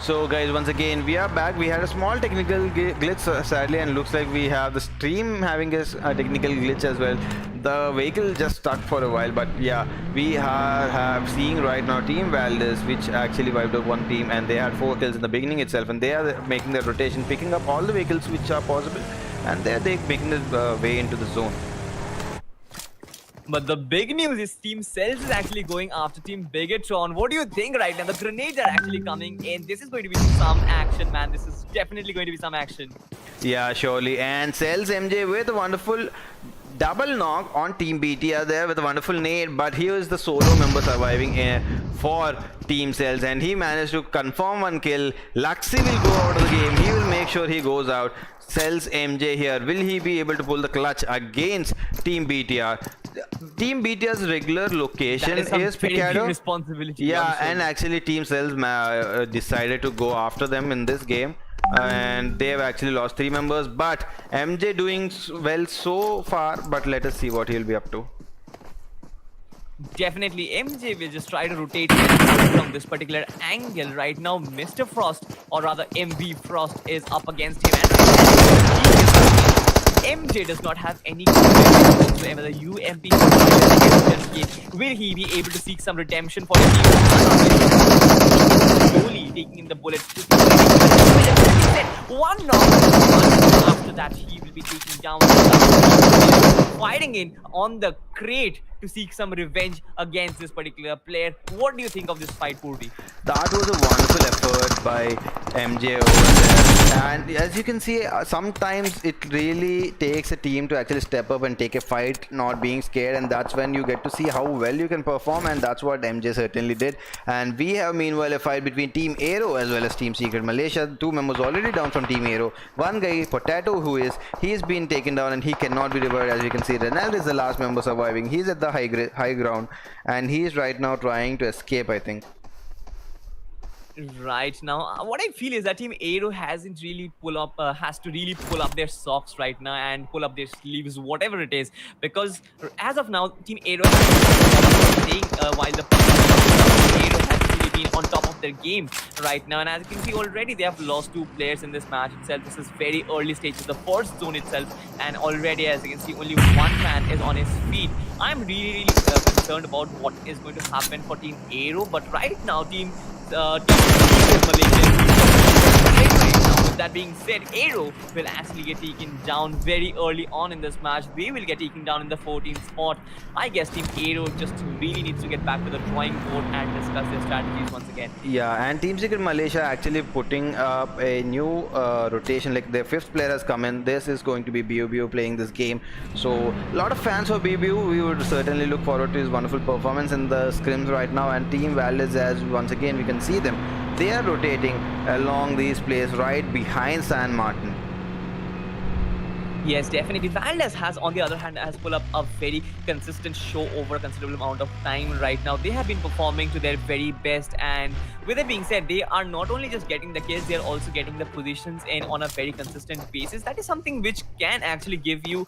So guys, once again we are back. We had a small technical glitch sadly, and looks like we have the stream having a technical glitch as well. The vehicle just stuck for a while, but yeah, we have seeing right now Team Valdez, which actually wiped out one team, and they had 4 kills in the beginning itself, and they are making their rotation, picking up all the vehicles which are possible, and they're making the way into the zone. But the big news is Team Celtz is actually going after Team Bigatron. What do you think right now? The grenades are actually coming in. This is going to be some action, man. This is definitely going to be some action. Yeah, surely. And Celtz MJ with a wonderful double knock on Team BTR there with a wonderful nade, but he was the solo member surviving for Team Celtz, and he managed to confirm 1 kill. Luxy will go out of the game. He will make sure he goes out. Celtz MJ here, will he be able to pull the clutch against Team BTR? Team BTR's regular location is Picado. Responsibility. Yeah, and actually Team Celtz decided to go after them in this game, and they have actually lost 3 members, but MJ doing well so far, but let us see what he'll be up to. Definitely MJ will just try to rotate from this particular angle. Right now Mr. Frost, or rather MV Frost, is up against him, and MJ does not have any whatsoever. The UMP will he be able to seek some redemption for his team? Slowly taking in the bullets. One knock. After that, he will be taking down, fighting in on the crate to seek some revenge against this particular player. What do you think of this fight, Purdy? That was a wonderful effort by MJ over there, and as you can see, sometimes it really takes a team to actually step up and take a fight, not being scared, and that's when you get to see how well you can perform, and that's what MJ certainly did. And we have meanwhile a fight between Team Aero as well as Team Secret Malaysia. 2 members already down from Team Aero. One guy, Potato, he's been taken down and he cannot be revived. As you can see, Erangel is the last member surviving. He's at the high ground, and he is right now trying to escape, I think. Right now, what I feel is that Team Aero hasn't really has to really pull up their socks right now and pull up their sleeves, whatever it is, because as of now, Team Aero has staying while the Aero has really been on top of their game right now. And as you can see already, they have lost 2 players in this match itself. This is very early stages, the first zone itself, and already, as you can see, only 1 man is on his feet. I'm really concerned about what is going to happen for Team Aero, but right now, Team Malaysia. With that being said, Aero will actually get taken down very early on in this match. They will get taken down in the 14th spot. I guess Team Aero just really needs to get back to the drawing board and discuss their strategies once again. Yeah, and Team Secret Malaysia actually putting up a new rotation, like their 5th player has come in. This is going to be BOBO playing this game. So a lot of fans for BBU. We would certainly look forward to his wonderful performance in the scrims right now. And Team Valdez, as once again we can see them, they are rotating along these places right behind San Martin. Yes, definitely. Valdez has, on the other hand, has pulled up a very consistent show over a considerable amount of time right now. They have been performing to their very best, and with it being said, they are not only just getting the kills, they are also getting the positions in on a very consistent basis. That is something which can actually give you,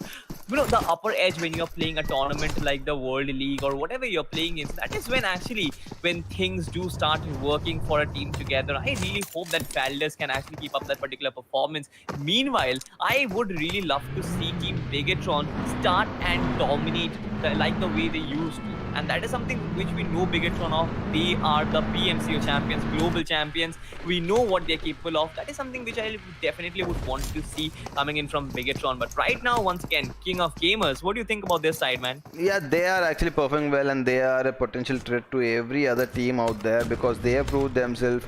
the upper edge when you're playing a tournament like the World League or whatever you're playing in. So that is when things do start working for a team together. I really hope that Valdez can actually keep up that particular performance. Meanwhile, I would really love to see Team Bigetron start and dominate like the way they used to. And that is something which we know Bigetron of. They are the PMCO champions, global champions. We know what they're capable of. That is something which I definitely would want to see coming in from Bigetron. But right now, once again, King of Gamers, what do you think about this side, man? Yeah, they are actually performing well, and they are a potential threat to every other team out there because they have proved themselves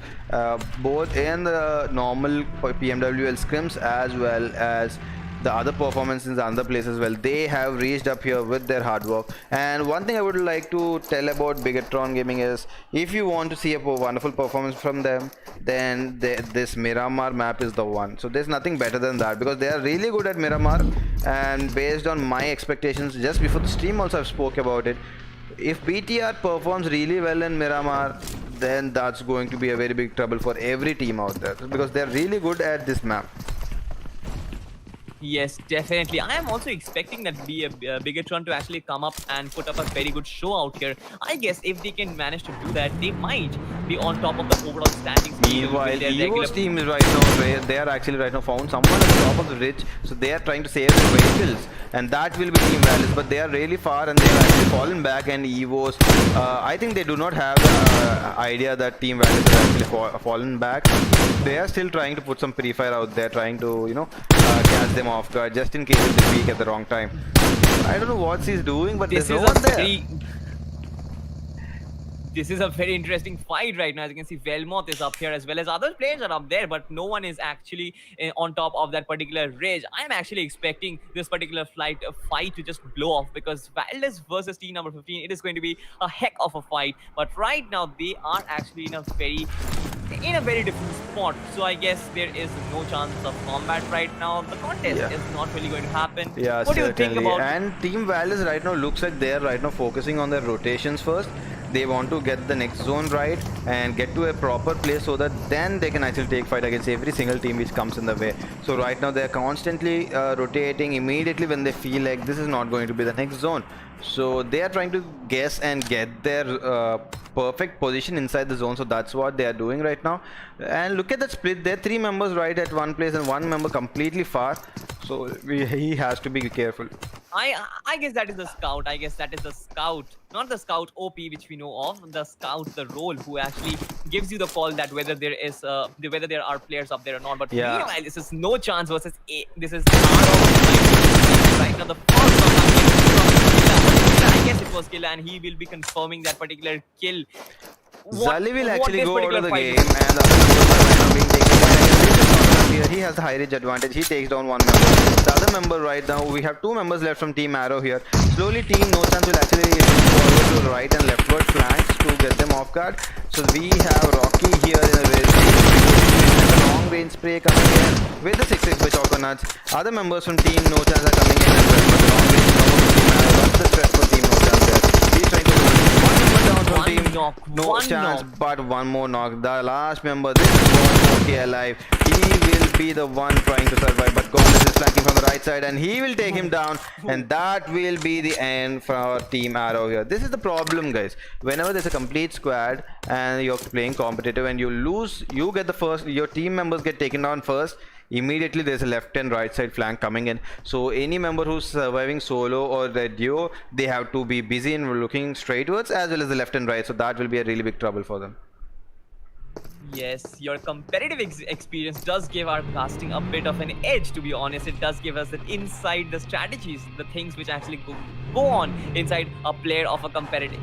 both in the normal PMWL scrims as well as the other performances in the other places as well. They have reached up here with their hard work. And one thing I would like to tell about Bigetron Gaming is, if you want to see a wonderful performance from them, then this Miramar map is the one. So there's nothing better than that, because they are really good at Miramar, and based on my expectations just before the stream also I've spoke about it. If BTR performs really well in Miramar, then that's going to be a very big trouble for every team out there, because they're really good at this map. Yes, definitely. I am also expecting that Bigetron to actually come up and put up a very good show out here. I guess if they can manage to do that, they might be on top of the overall standings. Meanwhile, Evo's team is right now, they are actually right now found someone at the top of the ridge, so they are trying to save their vehicles, and that will be Team Valdez, but they are really far and they have actually fallen back. And Evo's, I think they do not have the idea that Team Valdez has actually fallen back. They are still trying to put some pre-fire out there, trying to, catch them off guard just in case if they peak at the wrong time. I don't know what he's doing, but this there's no one there. This is a very interesting fight right now. As you can see, Velmoth is up here as well as other players are up there, but no one is actually on top of that particular ridge. I'm actually expecting this particular fight to just blow off, because Valdez versus team number 15, it is going to be a heck of a fight. But right now, they are actually in a very different spot. So I guess there is no chance of combat right now. The contest is not really going to happen. Yeah, what do you think about? And Team Valdez right now looks like they're right now focusing on their rotations first. They want to get the next zone right and get to a proper place so that then they can actually take fight against every single team which comes in the way. So right now they're constantly rotating immediately when they feel like this is not going to be the next zone. So they are trying to guess and get their perfect position inside the zone. So that's what they are doing right now. And look at that split. There are 3 members right at one place and 1 member completely far. So he has to be careful. I guess that is the scout. I guess that is the scout, not the scout OP which we know of. The scout, the role who actually gives you the call that whether there are players up there or not. But meanwhile, this is no chance versus this is right now the first one. I guess it was Killa, and he will be confirming that particular kill. Zali will actually go out of the game, and the other members are being taken by here. He has the high ridge advantage. He takes down 1 member. The other member right now, we have 2 members left from Team Arrow here. Slowly Team No Chance will actually move forward to right and leftward flanks to get them off guard. So we have Rocky here in a very long range spray coming in with the 6x by Choconuts. Other members from Team No Chance are coming in as well, but the long range cover from Team Arrow. That's the threat for Team No Chance there. He's trying to do 1 member down from Team No Chance, but 1 more knock. The last member, this is one okay alive. He will be the one trying to survive, but Godlike is flanking from the right side and he will take him down, and that will be the end for our Team Arrow here. This is the problem, guys. Whenever there's a complete squad and you're playing competitive and you lose, you get the first, your team members get taken down first. Immediately there's a left and right side flank coming in, so any member who's surviving solo or the duo, they have to be busy in looking straightwards as well as the left and right, so that will be a really big trouble for them. Yes, your competitive experience does give our casting a bit of an edge, to be honest. It does give us that inside the strategies, the things which actually go on inside a player of a competitive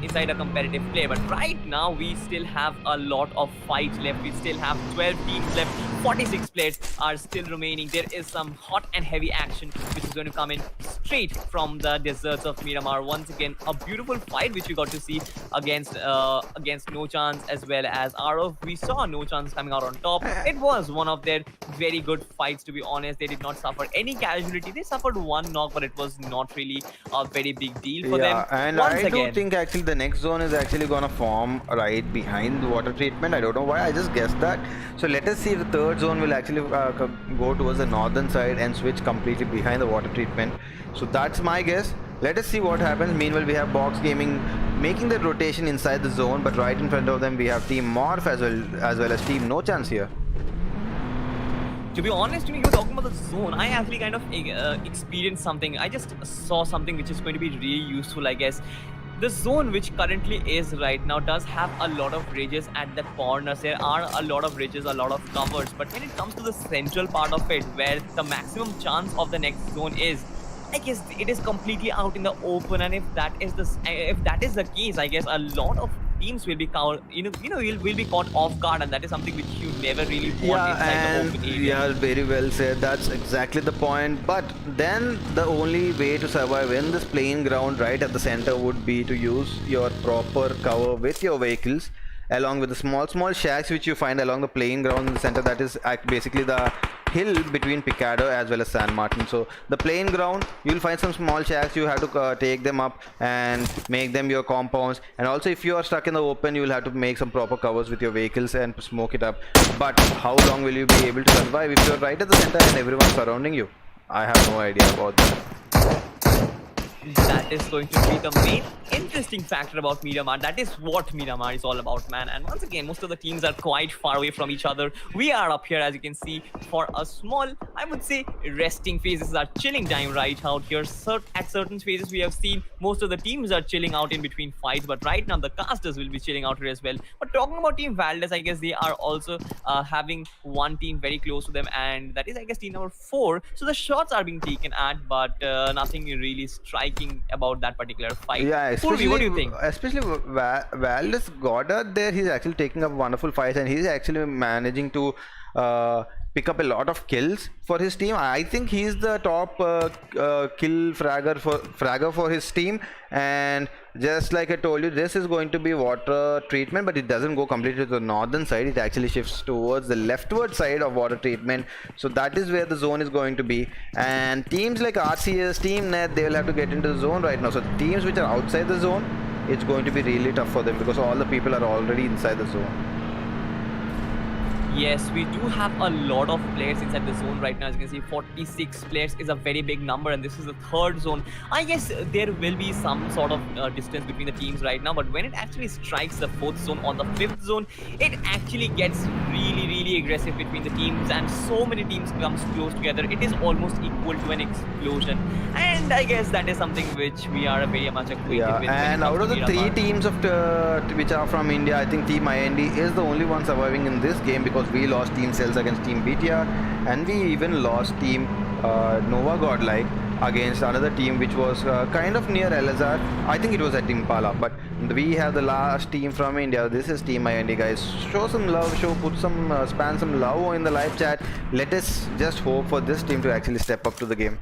play. But right now we still have a lot of fights left. We still have 12 teams left 46 players are still remaining. There is some hot and heavy action which is going to come in straight from the deserts of Miramar. Once again, a beautiful fight which we got to see against No Chance as well as Arav. We saw No Chance coming out on top. It was one of their very good fights, to be honest. They did not suffer any casualty. They suffered one knock, but it was not really a very big deal for them. And Once I again, do think actually the next zone is actually gonna form right behind the water treatment. I don't know why, I just guessed that. So let us see if the third zone will actually go towards the northern side and switch completely behind the water treatment. So that's my guess. Let us see what happens. Meanwhile, we have Box Gaming making the rotation inside the zone, but right in front of them we have Team Morph as well as Team No Chance here. to be honest, you were talking about the zone. I actually kind of experienced something. I just saw something which is going to be really useful, I guess. The zone which currently is right now does have a lot of ridges at the corners. There are a lot of ridges, a lot of covers. But when it comes to the central part of it, where the maximum chance of the next zone is, I guess it is completely out in the open. And if that is the case, I guess a lot of teams will be caught, will be caught off guard, and that is something which you never really want inside the open area. Yeah, very well said. That's exactly the point. But then the only way to survive in this plain ground right at the center would be to use your proper cover with your vehicles, along with the small shacks which you find along the plain ground in the center. That is basically the hill between Picado as well as San Martin. So the plain ground, you'll find some small shacks. You have to take them up and make them your compounds. And also if you are stuck in the open, you'll have to make some proper covers with your vehicles and smoke it up. But how long will you be able to survive if you're right at the center and everyone's surrounding you? I have no idea about that. That is going to be the main interesting factor about Miramar. That is what Miramar is all about, man. And once again, most of the teams are quite far away from each other. We are up here, as you can see, for a small, I would say, resting phase. This is our chilling time right out here. At certain phases, we have seen most of the teams are chilling out in between fights. But right now, the casters will be chilling out here as well. But talking about Team Valdez, I guess they are also having one team very close to them. And that is, I guess, team number 4. So the shots are being taken at, but nothing really striking about that particular fight. Yeah, Purvi, what do you think? Especially Valdez Goddard there, he's actually taking up wonderful fights and he's actually managing to pick up a lot of kills for his team. I think he's the top kill fragger for his team. And just like I told you, this is going to be water treatment, but it doesn't go completely to the northern side. It actually shifts towards the leftward side of water treatment. So that is where the zone is going to be. And teams like RCS, Team Net, they will have to get into the zone right now. So the teams which are outside the zone, it's going to be really tough for them because all the people are already inside the zone. Yes, we do have a lot of players inside the zone right now. As you can see, 46 players is a very big number, and this is the third zone. I guess there will be some sort of distance between the teams right now, but when it actually strikes the 4th zone or the 5th zone, it actually gets really aggressive between the teams, and so many teams comes close together. It is almost equal to an explosion, and I guess that is something which we are very much acquainted with. And out of the 3 teams of which are from India, I think Team IND is the only one surviving in this game, because we lost Team Celtz against Team BTR, and we even lost Team NovaGodl against another team which was kind of near Elazar. I think it was at Impala, but we have the last team from India. This is Team IND, guys. Show some love, put some spam some love in the live chat. Let us just hope for this team to actually step up to the game.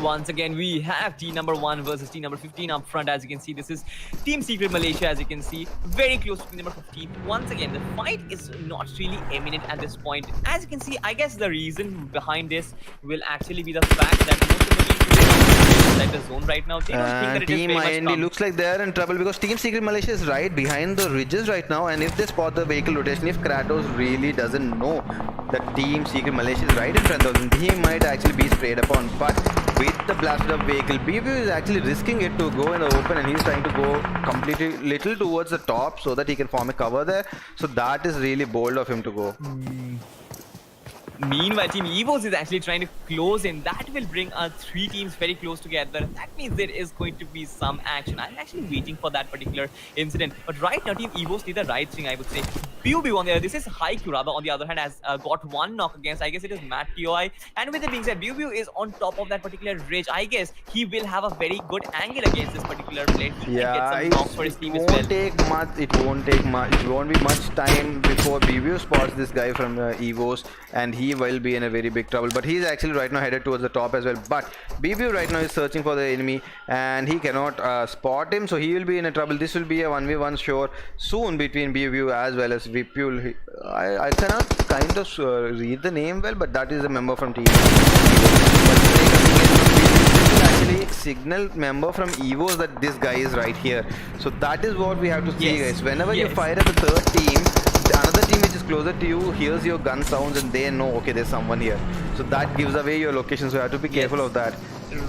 Once again, we have team number 1 versus team number 15 up front. As you can see, this is Team Secret Malaysia, as you can see, very close to team number 15. Once again, the fight is not really imminent at this point. As you can see, I guess the reason behind this will actually be the fact that most of the teams inside the zone right now, they don't think that it is Team very much IND looks like they're in trouble because Team Secret Malaysia is right behind the ridges right now, and if they spot the vehicle rotation, if Kratos really doesn't know that Team Secret Malaysia is right in front of them, he might actually be sprayed upon. But with the blasted up vehicle, BB is actually risking it to go in the open, and he's trying to go completely little towards the top so that he can form a cover there. So that is really bold of him to go. Meanwhile, Team Evos is actually trying to close in. That will bring three teams very close together. That means there is going to be some action. I'm actually waiting for that particular incident. But right now, Team Evos did the right thing, I would say. PUBG on the other, this is Haikyuu rather, on the other hand, has got one knock against, I guess it is Matt TOI. And with it being said, PUBG is on top of that particular ridge. I guess he will have a very good angle against this particular play. He can get some knocks for his team as well. It won't be much time before BBU spots this guy from Evos, and he will be in a very big trouble. But he's actually right now headed towards the top as well. But BBU right now is searching for the enemy, and he cannot spot him, so he will be in a trouble. This will be a 1v1 sure soon between BBU as well as Vipul. I cannot kind of read the name well, but that is a member from team. Actually signal member from Evos that this guy is right here. So that is what we have to see, guys. Whenever you fire at the third team, another team which is closer to you hears your gun sounds and they know, okay, there's someone here. So that gives away your location, so you have to be careful of that.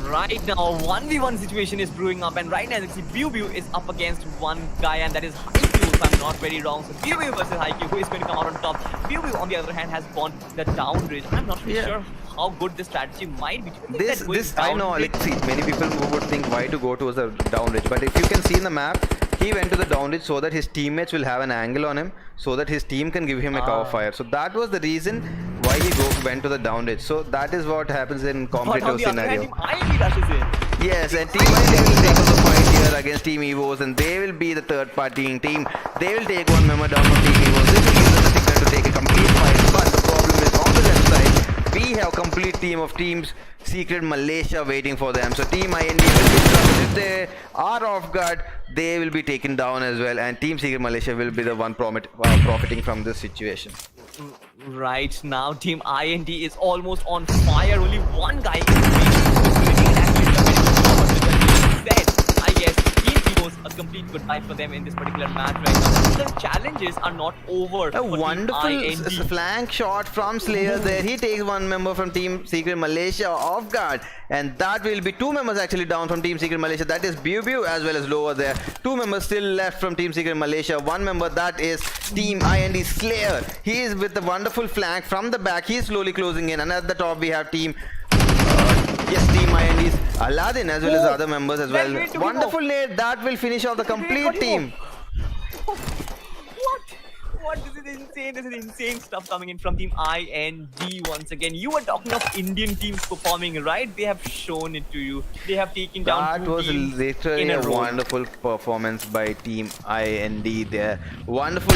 Right now, 1v1 situation is brewing up, and right now, you see, BBU is up against one guy, and that is Haikyuu, if I'm not very wrong. So BBU versus Haikyuu, who is going to come out on top. BBU, on the other hand, has gone the down ridge. I'm not really sure how good this strategy might be. This I know, like, see, many people would think why to go towards the down ridge, but if you can see in the map, he went to the down ridge so that his teammates will have an angle on him, so that his team can give him a cover fire. So that was the reason why he went to the down ridge. So that is what happens in competitive scenario. Yes, and Team IND will take up the fight here against Team Evos, and they will be the third party team. They will take one member down from Team Evos. This will give them the signal to take a complete fight. But the problem is on the left side, we have complete team of teams Secret Malaysia waiting for them. So Team IND will be trouble. If they are off guard, they will be taken down as well, and Team Secret Malaysia will be the one profiting from this situation. Right now, Team IND is almost on fire. Only one guy I guess Team Evos a complete goodbye for them in this particular match right now. The challenges are not over. A wonderful flank shot from Slayer there. He takes one member from Team Secret Malaysia off guard, and that will be two members actually down from Team Secret Malaysia. That is BBU as well as lower there. Two members still left from Team Secret Malaysia. One member, that is Team IND Slayer. He is with the wonderful flank from the back. He is slowly closing in, and at the top we have Team Team IND's Aladdin as well as other members as well. Wonderful nade, that will finish off the complete team. What? This is insane. This is insane stuff coming in from Team IND once again. You were talking of Indian teams performing, right? They have shown it to you. They have taken down That was literally a wonderful performance by Team IND there. Wonderful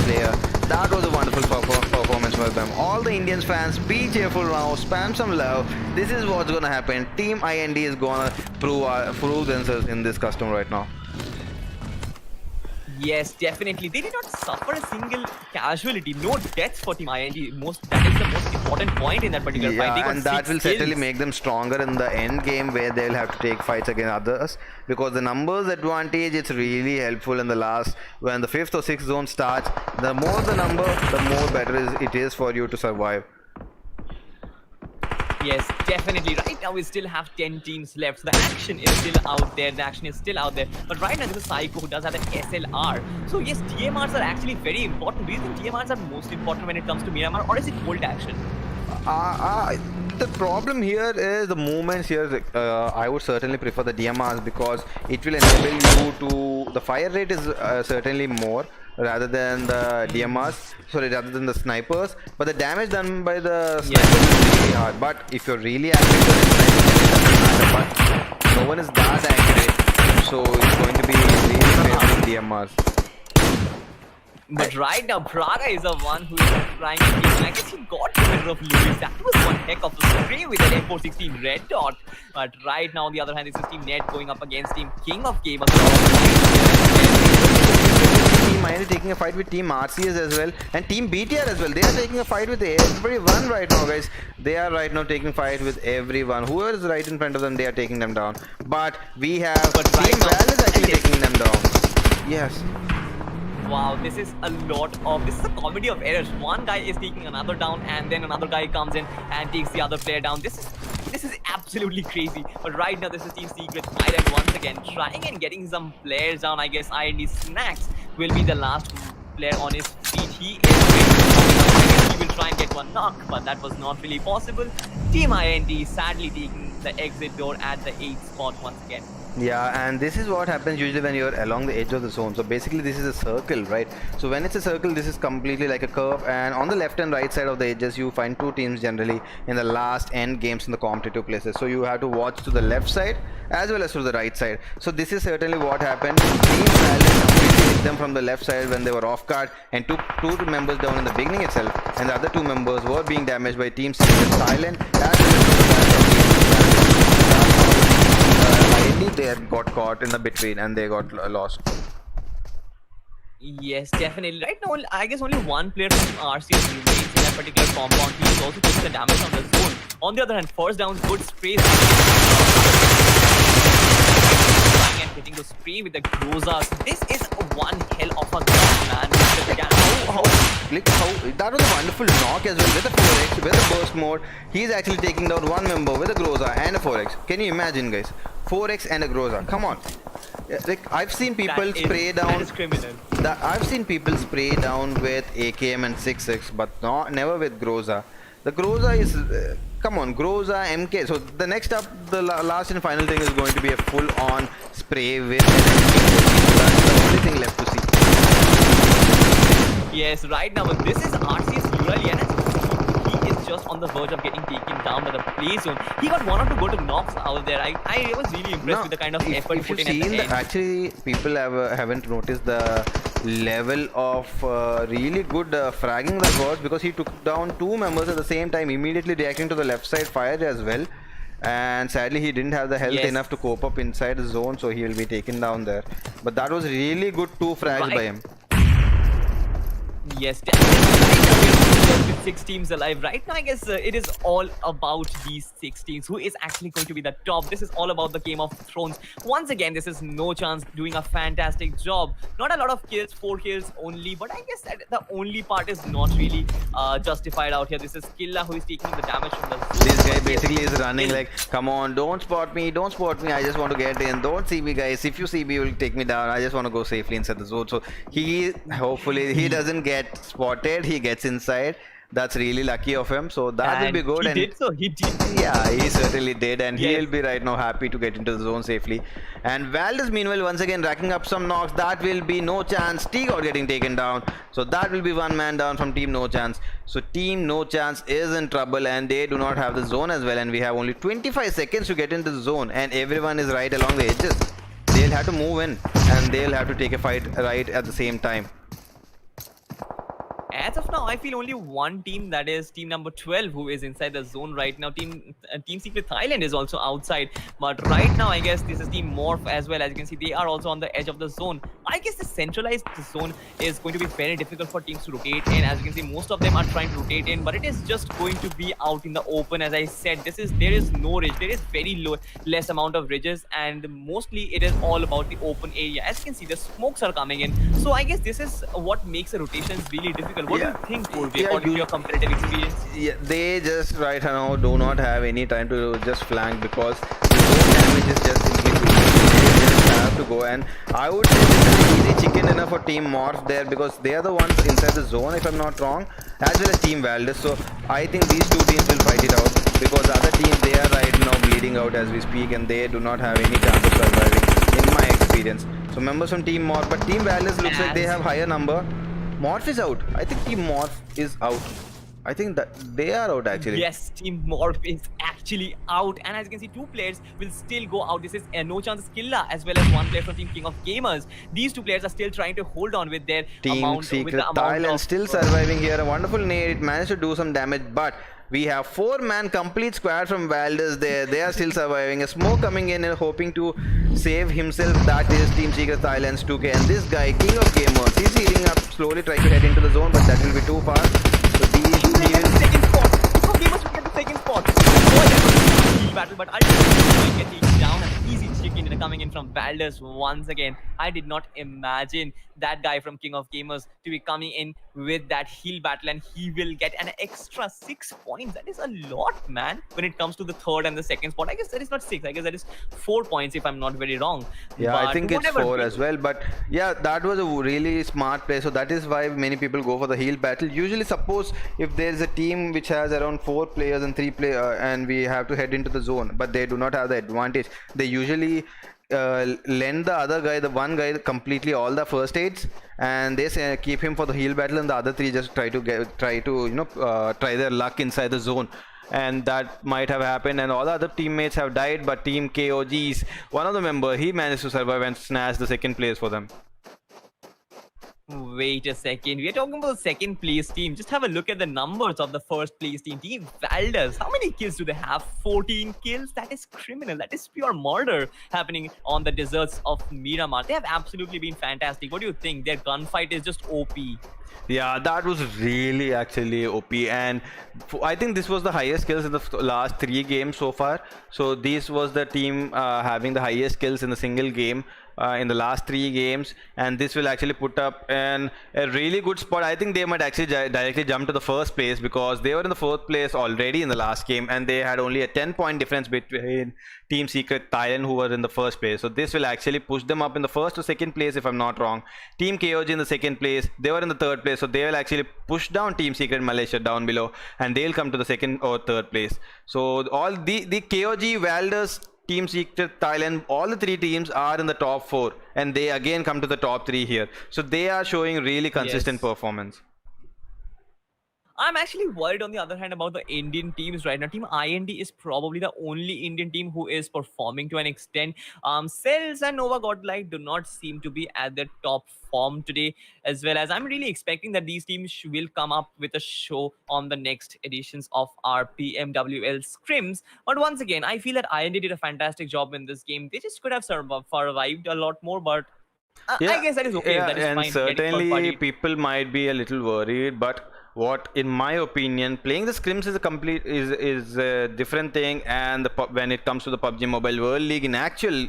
player. That was a wonderful performance for them. All the Indians fans, be cheerful now, spam some love. This is what's gonna happen. Team IND is gonna prove themselves in this custom right now. Yes, definitely. They did not suffer a single casualty. No deaths for Team IND. That is the most important point in that particular fight. They got and that will certainly make them stronger in the end game, where they will have to take fights against others, because the numbers advantage, it's really helpful in the last, when the 5th or 6th zone starts. The more the number, the more better it is for you to survive. Yes, definitely. Right now we still have 10 teams left. So the action is still out there. But right now this is Psycho who does have an SLR. So yes, TMRs are actually very important. Do you think TMRs are most important when it comes to Miramar, or is it bolt action? The problem here is the movements here. I would certainly prefer the DMRs, because it will enable you to... The fire rate is certainly more rather than the DMRs, rather than the snipers, but the damage done by the snipers is really hard. But if you're really accurate, but no one is that accurate, so it's going to be really favoring DMRs. But right now, Praga is the one who is trying to keep. I guess he got the winner of Lewis. That was one heck of a spray with an M416 red dot. But right now, on the other hand, this is Team Ned going up against Team King of Gamers. Team IND taking a fight with Team RCS as well, and Team BTR as well. They are taking a fight with everyone right now, guys. They are right now taking fight with everyone. Whoever is right in front of them, they are taking them down. But we have Team Val is actually taking them down. Yes. Wow, this is a comedy of errors. One guy is taking another down, and then another guy comes in and takes the other player down. This is absolutely crazy. But right now, this is Team Secret Pirate once again trying and getting some players down. I guess IND Snacks will be the last player on his feet. He is will try and get one knock, but that was not really possible. Team IND sadly taking the exit door at the 8th spot once again. Yeah, and this is what happens usually when you're along the edge of the zone. So basically this is a circle, right? So when it's a circle, this is completely like a curve, and on the left and right side of the edges you find two teams generally in the last end games in the competitive places. So you have to watch to the left side as well as to the right side. So this is certainly what happened. Team Valorant completely hit them from the left side when they were off guard and took two members down in the beginning itself, and the other two members were being damaged by Team Thailand as well as they had got caught in the between and they got lost. Yes, definitely. Right now, I guess only one player from RCS remains in that particular compound. He also takes the damage on the zone. On the other hand, first down, good spray. And hitting the spray with the Grozas. This is one hell of a gun, man. That was a wonderful knock as well with the 4x, with the burst mode. He's actually taking down one member with a Groza and a 4x. Can you imagine, guys? 4x and a Groza. Come on. Like, I've seen people spray down. That is criminal. I've seen people spray down with AKM and 6x, but never with Groza. The Groza is come on, Groza, MK. So the next up, the last and final thing is going to be a full-on spray with MK. That's the only thing left to see. Yes, right now, but this is RCS Urali, and he is just on the verge of getting taken down by the play zone. He got one or two good knocks out there. I was really impressed with the kind of effort put in at the end. Actually, people haven't noticed the level of really good fragging that was, because he took down two members at the same time, immediately reacting to the left side fire as well. And sadly, he didn't have the health enough to cope up inside the zone, so he will be taken down there. But that was really good two frags by him. Yes, definitely. With 6 teams alive right now, I guess it is all about these 6 teams. Who is actually going to be the top? This is all about the Game of Thrones. Once again, this is No Chance doing a fantastic job. Not a lot of kills, 4 kills only, but I guess that the only part is not really justified out here. This is Killa who is taking the damage from the zone. This guy basically is running like, come on, don't spot me, I just want to get in, don't see me, guys. If you see me, you will take me down. I just want to go safely inside the zone. So hopefully he doesn't get spotted, he gets inside. That's really lucky of him, so that will be good. He did. Yeah, he certainly did, and he will be right now happy to get into the zone safely. And Valdez meanwhile once again racking up some knocks. That will be No Chance. T-God getting taken down, so that will be one man down from Team No Chance. So Team No Chance is in trouble, and they do not have the zone as well, and we have only 25 seconds to get into the zone, and everyone is right along the edges. They'll have to move in, and they'll have to take a fight right at the same time. As of now, I feel only one team, that is team number 12, who is inside the zone right now. Team Secret Thailand is also outside, but right now I guess this is Team Morph as well. As you can see, they are also on the edge of the zone. I guess the centralized zone is going to be very difficult for teams to rotate in. As you can see, most of them are trying to rotate in, but it is just going to be out in the open. As I said, there is no ridge. There is very less amount of ridges, and mostly it is all about the open area. As you can see, the smokes are coming in, so I guess this is what makes the rotations really difficult. What do you think, Purvi, according to your competitive experience? Yeah, they just right now do not have any time to just flank, because the zone damage is just simply too much. They just have to go, and I would say this is an easy chicken dinner for Team Morph there, because they are the ones inside the zone, if I'm not wrong, as well as Team Valdez. So I think these two teams will fight it out, because the other team, they are right now bleeding out as we speak, and they do not have any chance of surviving in my experience. So members from Team Morph, but Team Valdez looks like they have higher number. Morph is out. I think Team Morph is out. I think that they are out actually. Yes, Team Morph is actually out, and as you can see, 2 players will still go out. This is No Chance Killa as well as one player from Team King of Gamers. These 2 players are still trying to hold on with their Team Secret Thailand still surviving here. A wonderful nade. It managed to do some damage, but we have 4-man complete squad from Valdez there. They are still surviving. A smoke coming in and hoping to save himself. That is Team Secret Thailand's 2K. And this guy, King of Gamers, he's healing up slowly, trying to head into the zone, but that will be too far. So he will get the second spot. King of Gamers will get the second spot. Battle, but ultimately getting down. An easy chicken dinner coming in from Valdez once again. I did not imagine that guy from King of Gamers to be coming in with that heal battle, and he will get an extra 6 points. That is a lot, man, when it comes to the third and the second spot. I guess that is not 6. I guess that is 4 points, if I'm not very wrong. Yeah, But I think it's whatever 4 it as is. well. But yeah, that was a really smart play. So that is why many people go for the heal battle. Usually, suppose if there is a team which has around 4 players and 3 players, and we have to head into the zone, but they do not have the advantage, they usually lend the other guy, the one guy, completely all the first aids, and they say, keep him for the heal battle, and the other 3 just try to try their luck inside the zone. And that might have happened, and all the other teammates have died, but team KOG's one of the member, he managed to survive and snatch the second place for them. Wait a second. We are talking about the second place team. Just have a look at the numbers of the first place team. Team Valdez. How many kills do they have? 14 kills? That is criminal. That is pure murder happening on the deserts of Miramar. They have absolutely been fantastic. What do you think? Their gunfight is just OP. Yeah, that was really actually OP, and I think this was the highest kills in the last 3 games so far. So this was the team having the highest kills in a single game in the last 3 games, and this will actually put up a really good spot. I think they might actually directly jump to the first place, because they were in the 4th place already in the last game, and they had only a 10-point difference between Team Secret Thailand, who were in the first place. So this will actually push them up in the first or second place, if I'm not wrong. Team KOG in the second place, they were in the 3rd place, so they will actually push down Team Secret Malaysia down below, and they'll come to the 2nd or 3rd place. So all the KOG, Valdez, Team Secret Thailand, all the 3 teams are in the top 4, and they again come to the top 3 here. So they are showing really consistent performance. I'm actually worried, on the other hand, about the Indian teams right now. Team IND is probably the only Indian team who is performing to an extent. Celtz and NovaGodl do not seem to be at their top form today, as well as I'm really expecting that these teams will come up with a show on the next editions of our PMWL scrims. But once again, I feel that IND did a fantastic job in this game. They just could have survived a lot more, but I guess that is okay. Yeah, that is and fine. certainly people might be a little worried, but what, in my opinion, playing the scrims is a different thing, and when it comes to the PUBG Mobile World League in actual,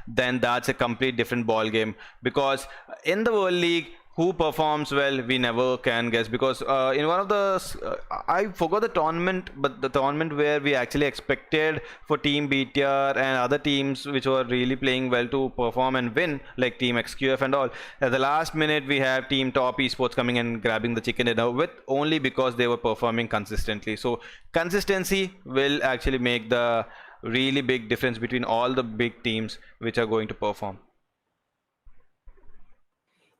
then that's a complete different ball game. Because in the World League, who performs well, we never can guess. Because in one of the I forgot the tournament, but the tournament where we actually expected for Team BTR and other teams which were really playing well to perform and win, like Team XQF and all, at the last minute we have Team Top Esports coming and grabbing the chicken dinner, with only because they were performing consistently. So consistency will actually make the really big difference between all the big teams which are going to perform.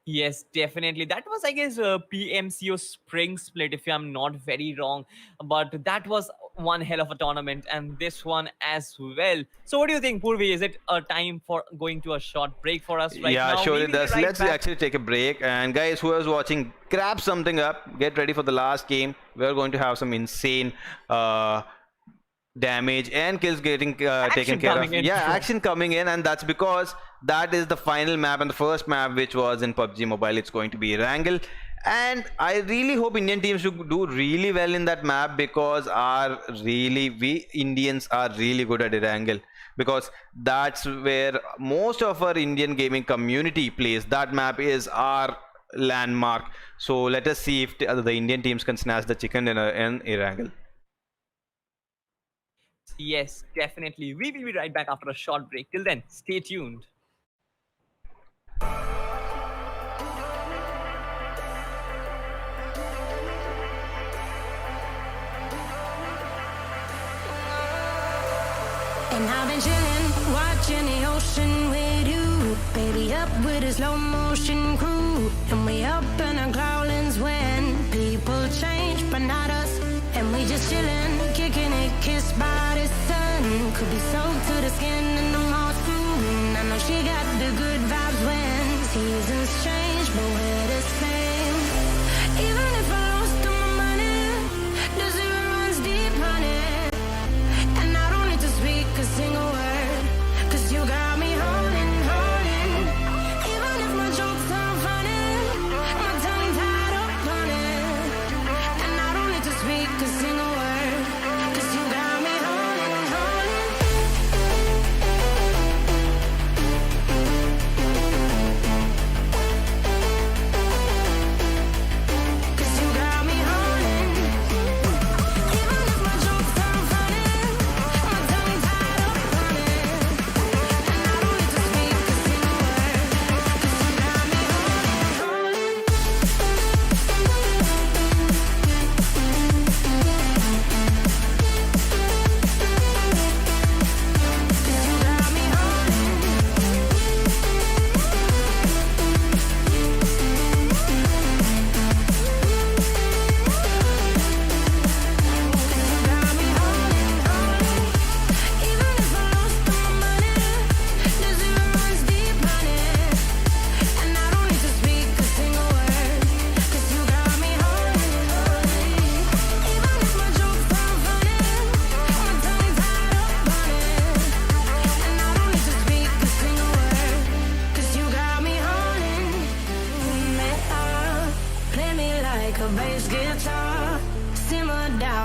Yes, definitely. That was, I guess, PMCO spring split, if I'm not very wrong. But that was one hell of a tournament, and this one as well. So what do you think, Purvi? Is it a time for going to a short break for us right now? Yeah, sure it does. Right Let's actually take a break. And guys, who is watching, grab something up. Get ready for the last game. We're going to have some insane damage and kills getting taken care of. Yeah, action coming in, and that's because that is the final map and the first map which was in PUBG Mobile. It's going to be Erangel, and I really hope Indian teams should do really well in that map, because we Indians are really good at Erangel, because that's where most of our Indian gaming community plays. That map is our landmark. So let us see if the Indian teams can snatch the chicken dinner in Erangel. Yes, definitely. We will be right back after a short break. Till then, stay tuned. And I've been chillin', watching the ocean with you. Baby, up with a slow motion crew. And we up in our clouds when people change, but not us. And we just chillin', kicking it, kissed by the sun. Could be soaked to the skin and I'm all soon. I know she got the good vibes when seasons change, but we're the same. Even if I lost all my money, the zero runs deep, honey. And I don't need to speak a single word, 'cause you got me holding, holding. Even if my jokes aren't funny, my tongue tied up on it. And I don't need to speak a single word, 'cause you got me holding, holding.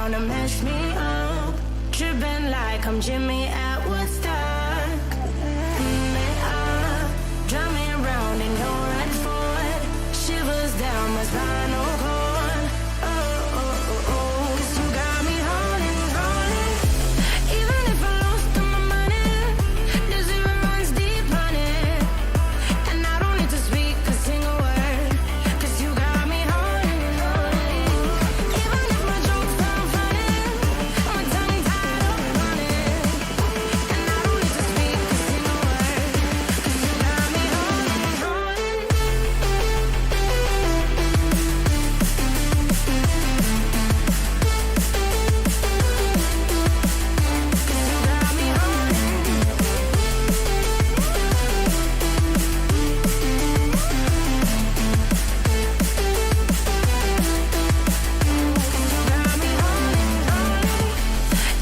down to mess me up. Tripping like I'm Jimmy at Woodstock. Drive me around in your red Ford. Shivers down my spinal cord. Oh, oh, oh, oh. 'Cause you got me holding, holding. Even if I lost all my money, the zero runs deep on it. And I don't need to speak a single word. 'Cause you got me holding, holding. Even if my jokes sound funny, my tongue tied up on it. And I don't need to speak a single word. 'Cause you got me holding, holding.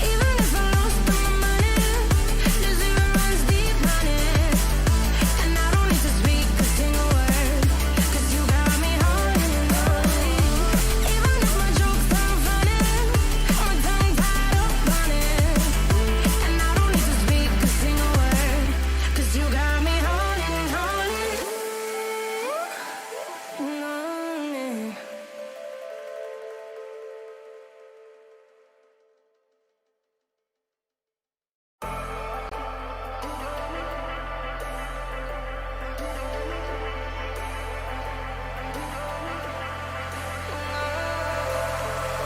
Even if I lost all my money, the zero runs deep on it. And I don't need to speak a single word. 'Cause you got me holding, holding. Even if my jokes sound funny, my tongue tied up on it. And I don't need to speak a single word. 'Cause you got me holding, holding.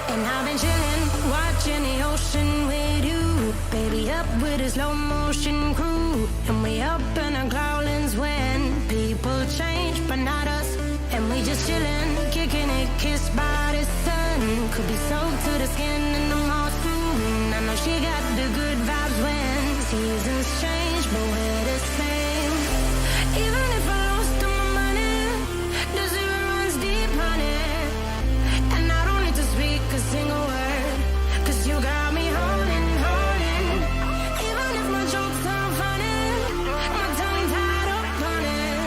And I've been chillin', watching the ocean with you. Baby, up with a slow motion crew. And we up in our clouds when people change, but not us. And we just chillin', kicking it, kissed by the sun. Could be soaked to the skin in the mall soon. I know she got the good vibes when seasons change, but we're the same. Even if I lost all my money, the zero runs deep on it. And I don't need to speak a single word. 'Cause you got me holding, holding. Even if my jokes sound funny, my tongue tied up on it.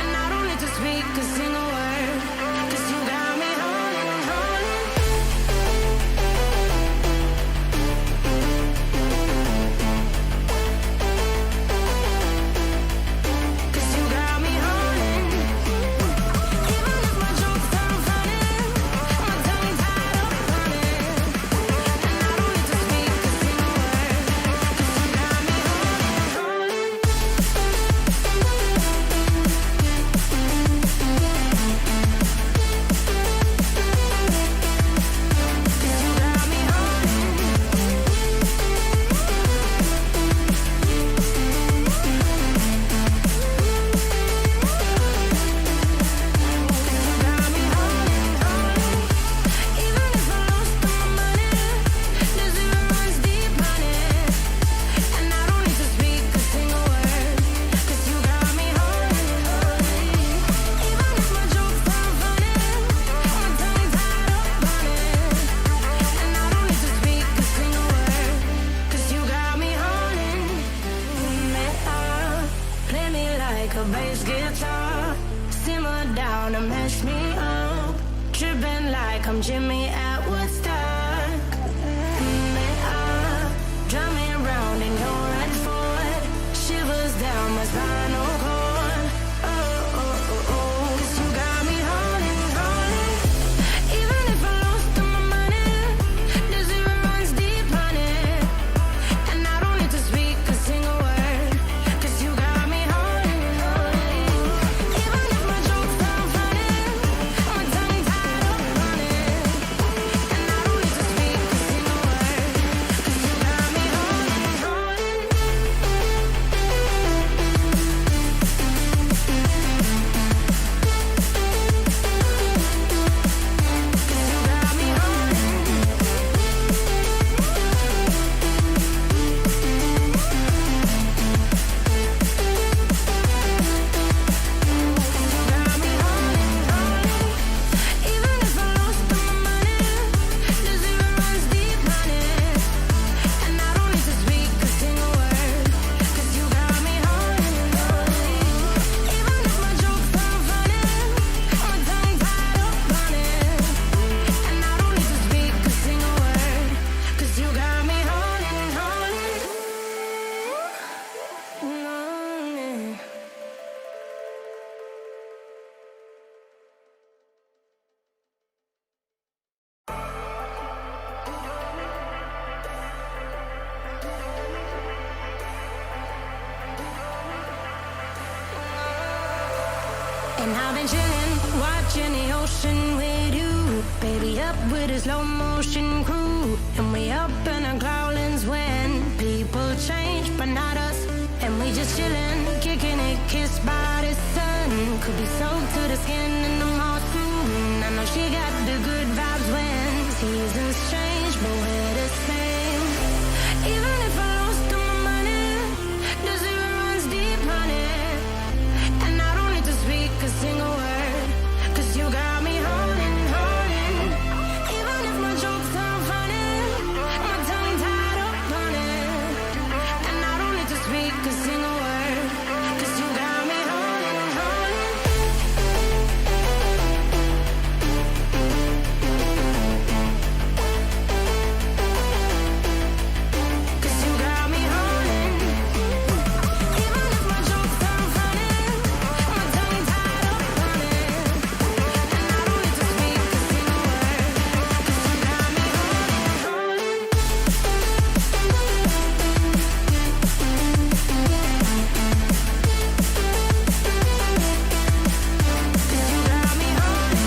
And I don't need to speak a single word. 'Cause you got me holding, holding. 'Cause you got me holding. Even if my jokes sound funny, my tongue tied up on it. And I don't need to speak a single word. 'Cause you got me holding, holding. 'Cause you got me holding, holding. Even if I lost all my money, the zero runs deep on it. And I don't need to speak a single word. 'Cause you got me holding, holding. Even if my jokes sound funny, my tongue tied up on it. And I don't need to speak a single word. 'Cause you got me holding me up. Play me like a bass guitar. Simmer down and mess me up. Tripping like I'm Jimmy at Woodstock. Me up. Drive me around in your red Ford. Shivers down my spinal cord. Oh, oh, oh, oh. 'Cause you got me holding, holding. Even if I lost all my money, the zero runs deep on it. And I don't need to speak a single word. 'Cause you got me holding, holding. Even if my jokes sound funny, my tongue tied up on it. And I And I've been chilling, watching the ocean with you. Baby, up with a slow motion crew. And we up in our growlings when people change, but not us. And we just chilling, kicking it, kissed by the sun. Could be soaked to the skin in the moss. I know she got the good vibes when seasons change, but we're the same. Even if I lost all my money, the zero runs deep, honey. And I don't need to speak a single word, 'cause you got me holding, holding. Even if my jokes sound funny, my tongue tied up on it. And I don't need to speak a single word, 'cause you got me holding, holding. 'Cause you got me holding. Even if my jokes sound funny, my tongue tied up on it. And I don't need to speak a single word, 'cause you got me holding, holding. 'Cause you got me holding.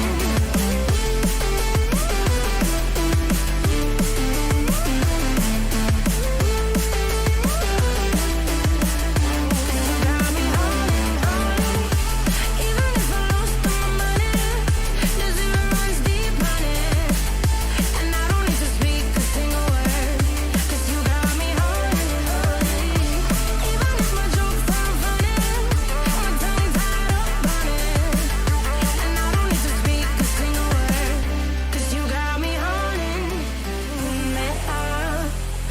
Got me holding, holding. Even if I lost all my money, the zero runs deep, honey. And I don't need to speak a single word, 'cause you got me holding, holding. Even if my jokes sound funny, my tongue tied up on it. And I don't need to speak a single word, 'cause you got me holding.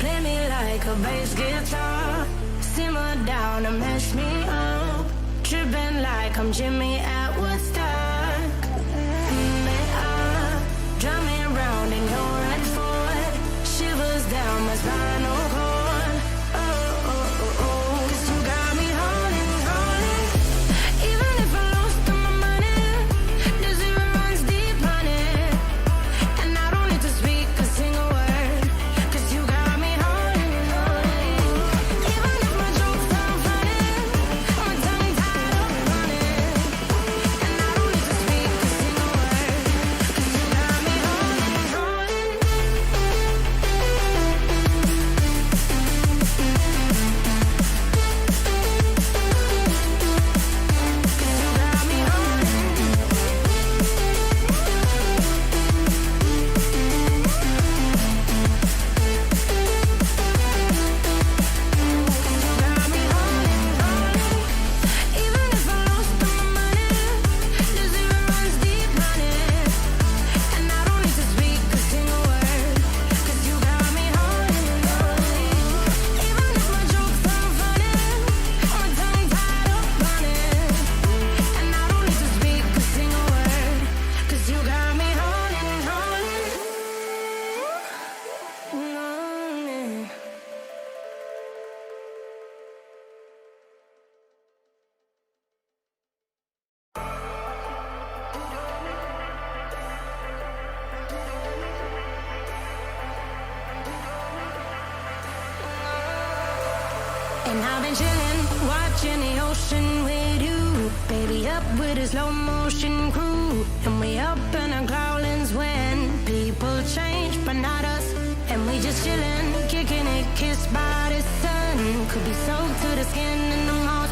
Play me like a bass guitar, simmer down and mess me up, tripping like I'm Jimmy at Woodstock. Drive me around in your red Ford, shivers down my spinal cord. Oh, oh, oh, oh. 'Cause you got me holding, holding. Even if I lost all my money, the zero runs deep, honey. And I don't need to speak a single word, 'cause you got me holding, holding. Even if my jokes sound funny, my tongue tied up on it. And I don't need to speak a single word, 'cause you got me holding, holding. 'Cause you got me holding. Got me holding, holding. Even if I lost all my money, the zero runs deep, honey. And I don't need to speak a single word, 'cause you got me holding, holding. Even if my jokes sound funny, my tongue tied up on it. And I don't need to speak a single word, 'cause you got me holding, holding. And I've been chilling, watching the ocean with you. Baby, up with a slow motion crew. And we up in our growlings when people change, but not us. And we just chilling, kicking it, kissed by the sun. Could be soaked to the skin in the moss.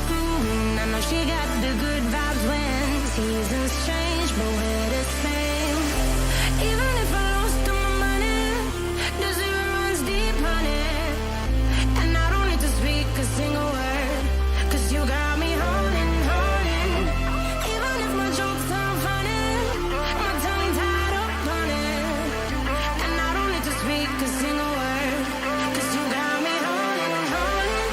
I know she got the good vibes when seasons change, but we're the same. Even if I lost all my money, the zero runs deep, honey. And I don't need to speak a single word, 'cause you got me holding, holding. Even if my jokes sound funny, my tongue tied up on it. And I don't need to speak a single word, 'cause you got me holding, holding.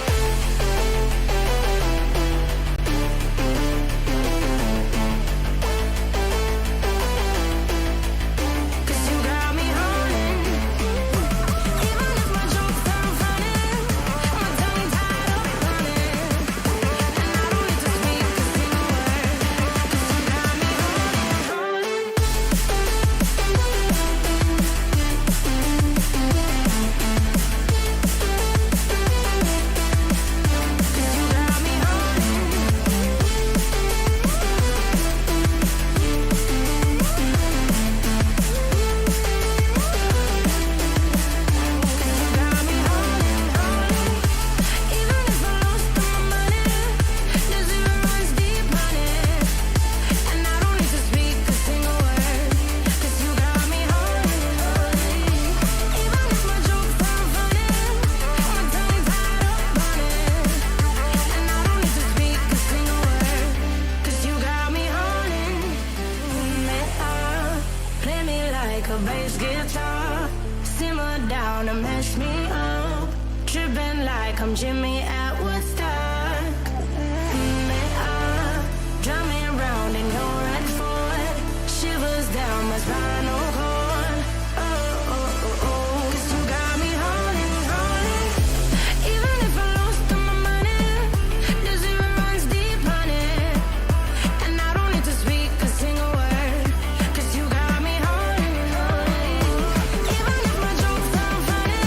down to mess me up. Tripping like I'm Jimmy at Woodstock. Drive me around in your red Ford. Shivers down my spinal cord. Oh, oh, oh, oh. 'Cause you got me holding, holding. Even if I lost all my money, the zero runs deep, honey. And I don't need to speak a single word. 'Cause you got me holding, holding. Even if my jokes sound funny,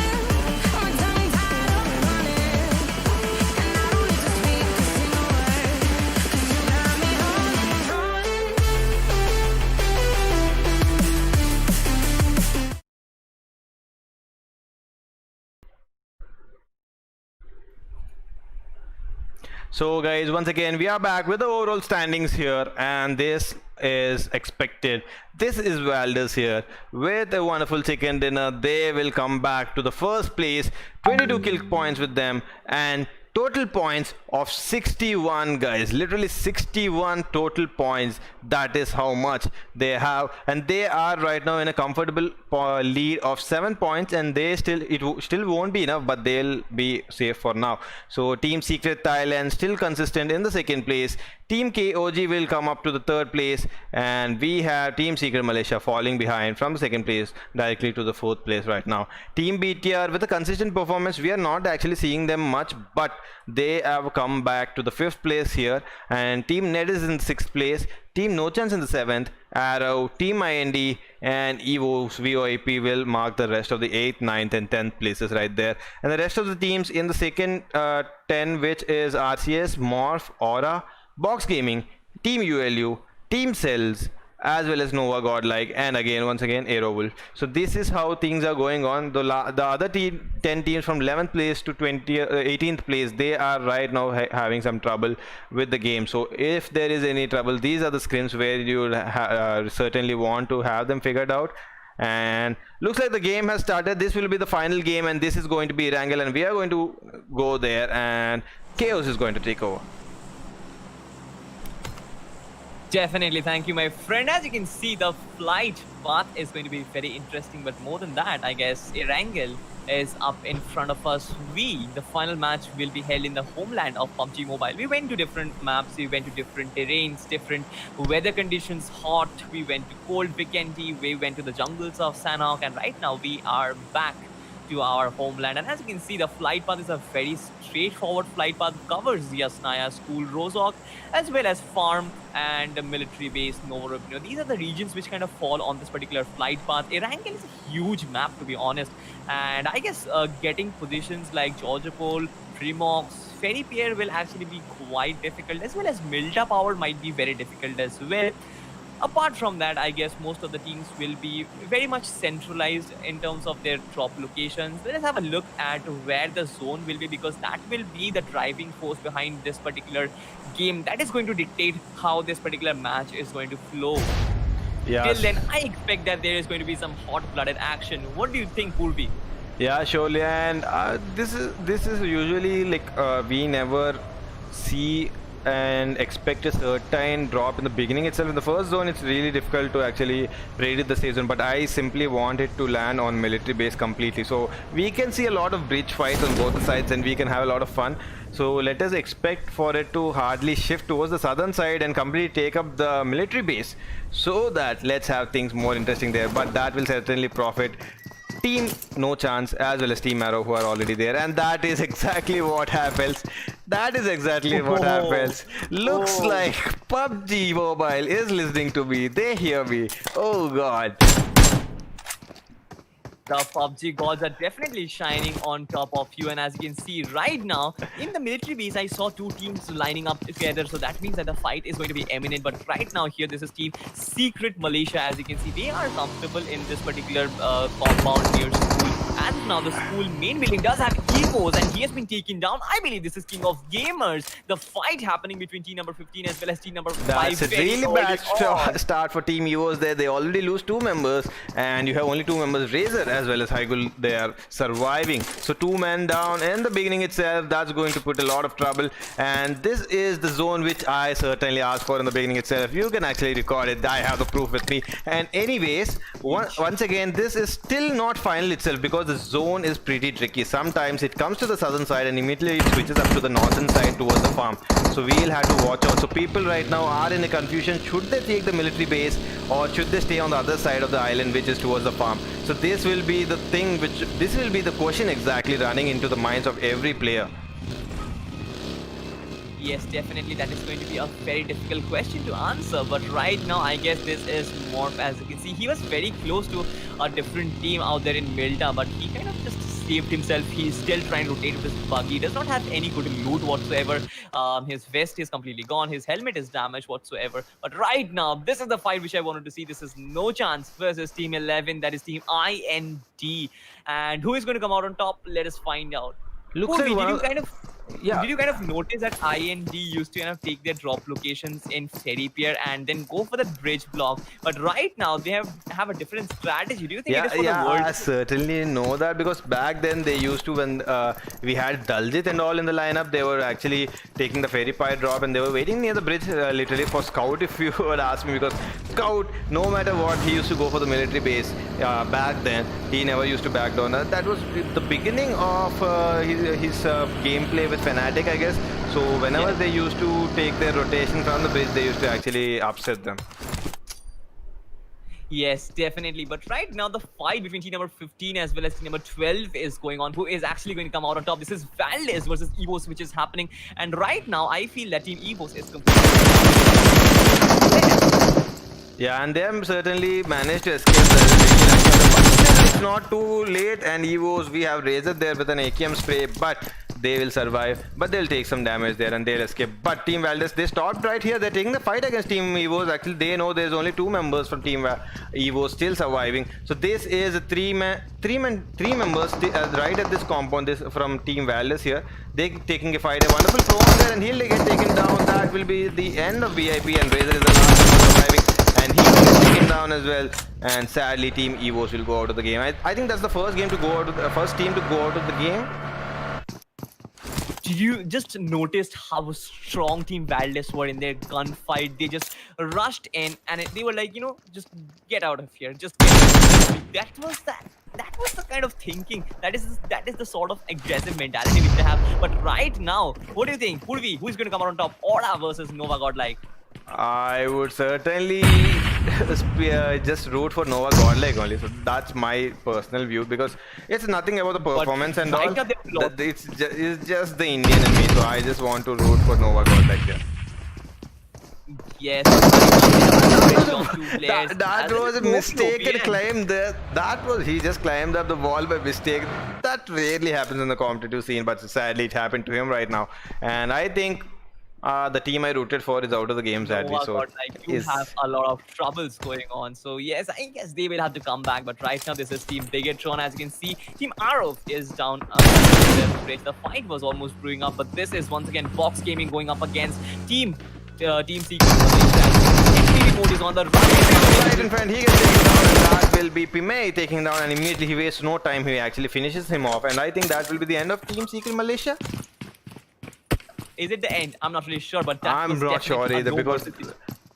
my tongue tied up on it. And I don't need to speak a single word. 'Cause you got me holding, holding. So guys, once again we are back with the overall standings here, and this is expected. This is Valdez here with a wonderful chicken dinner. They will come back to the first place, 22 kill points with them, and total points of 61, guys. Literally 61 total points. That is how much they have, and they are right now in a comfortable lead of 7 points, and they still still won't be enough, but they'll be safe for now. So Team Secret Thailand still consistent in the second place. Team KOG will come up to the third place, and we have Team Secret Malaysia falling behind from the second place directly to the fourth place right now. Team BTR with a consistent performance. We are not actually seeing them much, but they have come back to the fifth place here, and Team Ned is in sixth place. Team No Chance in the seventh. Arrow, Team IND, and Evo's VOIP will mark the rest of the 8th, 9th, and 10th places right there. And the rest of the teams in the second 10, which is RCS, Morph, Aura, Box Gaming, Team ULU, Team Celtz, as well as NovaGodl, and again once again Erangel. So this is how things are going on. The other 10 teams from 11th place to 18th place, they are right now having some trouble with the game. So if there is any trouble, these are the scrims where you certainly want to have them figured out. And looks like the game has started. This will be the final game, and this is going to be Erangel, and we are going to go there, and Chaos is going to take over. Definitely, thank you, my friend. As you can see, the flight path is going to be very interesting, but more than that, I guess Erangel is up in front of us. The final match will be held in the homeland of PUBG Mobile. We went to different maps, we went to different terrains, different weather conditions, hot, we went to cold Vikendi, we went to the jungles of Sanhok, and right now we are back to our homeland. And as you can see, the flight path is a very straightforward flight path. Covers Yasnaya, School, Rozok, as well as farm and the military base Nova. These are the regions which kind of fall on this particular flight path. Erangel is a huge map, to be honest, and I guess getting positions like Georgopol, Primox, Ferry Pier will actually be quite difficult, as well as Milta Power might be very difficult as well. Apart from that, I guess most of the teams will be very much centralized in terms of their drop locations. Let's have a look at where the zone will be, because that will be the driving force behind this particular game. That is going to dictate how this particular match is going to flow. Yeah. Till then, I expect that there is going to be some hot-blooded action. What do you think, Purvi? Yeah, surely, and this is usually like we never see and expect a certain drop in the beginning itself. In the first zone, it's really difficult to actually predict the safe zone, but I simply want it to land on military base completely, so we can see a lot of bridge fights on both the sides, and we can have a lot of fun. So let us expect for it to hardly shift towards the southern side and completely take up the military base, so that let's have things more interesting there. But that will certainly profit Team No Chance as well as Team Arrow, who are already there, and that is exactly what happens. That is exactly what happens. Looks like PUBG Mobile is listening to me. They hear me. Oh god. The PUBG gods are definitely shining on top of you, and as you can see right now in the military base, I saw two teams lining up together, so that means that the fight is going to be imminent. But right now here, this is Team Secret Malaysia. As you can see, they are comfortable in this particular compound near school. As of now, the school main building does have Evos, and he has been taken down. I believe this is King of Gamers. The fight happening between team number 15 as well as team number 5. That's a really bad start for Team Evos there. They already lose 2 members, and you have only 2 members, Razor as well as Hygul. They are surviving. So 2 men down in the beginning itself. That's going to put a lot of trouble, and this is the zone which I certainly asked for in the beginning itself. You can actually record it. I have the proof with me. And anyways, once again, this is still not final itself, because the zone is pretty tricky. Sometimes it comes to the southern side and immediately it switches up to the northern side towards the farm. So we'll have to watch out. So people right now are in a confusion. Should they take the military base or should they stay on the other side of the island, which is towards the farm? So this will be the thing this will be the question exactly running into the minds of every player. Yes, definitely that is going to be a very difficult question to answer, but right now I guess this is Morph. As you can see, he was very close to a different team out there in Milta, but he kind of just saved himself. He's still trying to rotate with his buggy. He does not have any good loot whatsoever. His vest is completely gone, his helmet is damaged whatsoever, but right now this is the fight which I wanted to see. This is No Chance versus Team 11, that is Team IND, and who is going to come out on top? Let us find out. Looks like Did you kind of notice that IND used to kind of take their drop locations in Ferry Pier and then go for the bridge block? But right now they have a different strategy. Do you think it is for the world? I certainly know that, because back then they used to, when we had Daljit and all in the lineup, they were actually taking the Ferry Pier drop and they were waiting near the bridge literally for Scout, if you would ask me, because Scout, no matter what, he used to go for the military base. Back then he never used to back down. That was the beginning of his gameplay with Fnatic, I guess. So whenever they used to take their rotation from the bridge, they used to actually upset them. Yes, definitely. But right now the fight between team number 15 as well as team number 12 is going on. Who is actually going to come out on top? This is Valdez versus Evos, which is happening. And right now I feel that team Evos is completely... Yeah, and they have certainly managed to escape the but still it's not too late, and Evos, we have Razor there with an AKM spray, but they will survive, but they'll take some damage there and they'll escape. But Team Valdez, they stopped right here. They're taking the fight against Team Evos. Actually, they know there's only 2 members from Team Evos still surviving. So this is a three members right at this compound. This from Team Valdez here. They're taking a fight. A wonderful throw on there, and he'll get taken down. That will be the end of VIP, and Razor is the last one surviving, and he will get taken down as well. And sadly, Team Evos will go out of the game. I think that's the first game to go out of the first team to go out of the game. Did you just notice how strong Team Valdez were in their gunfight? They just rushed in and they were like, you know, just get out of here. Just get out of here. That was the kind of thinking. That is the sort of aggressive mentality which they have. But right now, what do you think? Who's going to come out on top? Aura versus NovaGodl. I would certainly just root for NovaGodl only. So that's my personal view, because it's nothing about the performance and all. It's just the Indian in me. So I just want to root for NovaGodl here. Yes. that was a mistaken climb there. He just climbed up the wall by mistake. That rarely happens in the competitive scene, but sadly it happened to him right now. And I think the team I rooted for is out of the game, sadly. So you have a lot of troubles going on. So yes, I guess they will have to come back. But right now, this is Team Bigetron. As you can see, Team Arrow is down. The fight was almost brewing up, but this is once again Box Gaming going up against Team Secret. Mode is on the right in front. He gets taken down, and that will be Pimei taking down, and immediately he wastes no time. He actually finishes him off, and I think that will be the end of Team Secret Malaysia. Is it the end? I'm not really sure, but I'm not sure either, because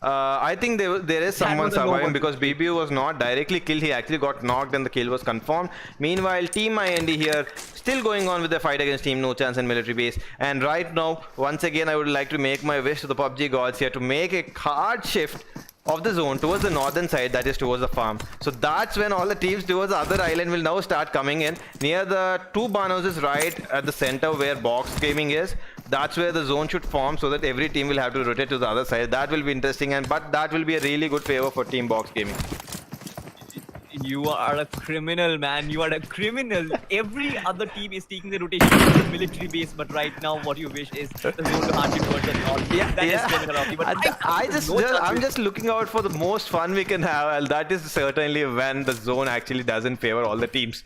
I think there is someone surviving, because BBU was not directly killed. He actually got knocked and the kill was confirmed. Meanwhile, Team IND here still going on with the fight against Team No Chance and Military Base. And right now, once again, I would like to make my wish to the PUBG gods here to make a hard shift of the zone towards the northern side, that is towards the farm. So that's when all the teams towards the other island will now start coming in. Near the 2 barn houses right at the center where Box Gaming is, that's where the zone should form, so that every team will have to rotate to the other side. That will be interesting, but that will be a really good favor for Team Box Gaming. You are a criminal, man. You are a criminal. Every other team is taking the rotation to the military base, but right now, what you wish is the zone to hard towards the north. That is criminal of you. But I'm just looking out for the most fun we can have, and that is certainly when the zone actually doesn't favor all the teams.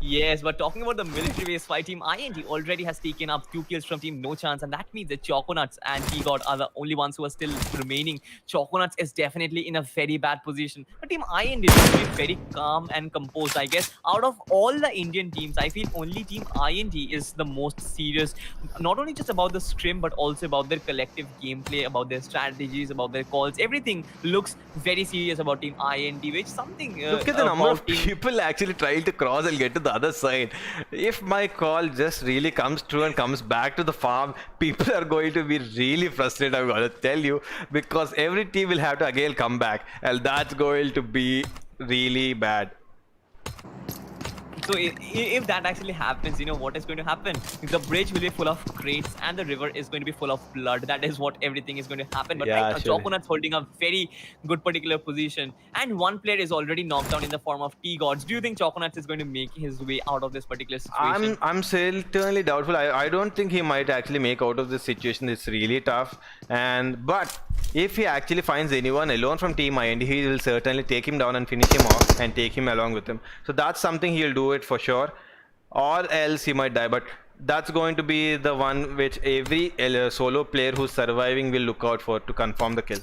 Yes, but talking about the military base fight, team IND already has taken up 2 kills from team No Chance, and that means that Choconuts and T-God are the only ones who are still remaining. Choconuts is definitely in a very bad position, but team IND is really very calm and composed. I guess out of all the Indian teams, I feel only team IND is the most serious, not only just about the scrim, but also about their collective gameplay, about their strategies, about their calls. Everything looks very serious about team IND, which something Look at the number about of team people actually trying to cross and get to the other side. If my call just really comes true and comes back to the farm, people are going to be really frustrated, I'm going to tell you, because every team will have to again come back, and that's going to be really bad. So if that actually happens, you know what is going to happen? The bridge will be full of crates and the river is going to be full of blood. That is what everything is going to happen. But Yeah, right now, surely. Choconut's holding a very good particular position. And one player is already knocked down in the form of T-Gods. Do you think Choconuts is going to make his way out of this particular situation? I'm certainly doubtful. I don't think he might actually make out of this situation. It's really tough. But if he actually finds anyone alone from Team IND, he will certainly take him down and finish him off and take him along with him. So that's something he'll do it for sure. Or else he might die. But that's going to be the one which every solo player who's surviving will look out for to confirm the kill.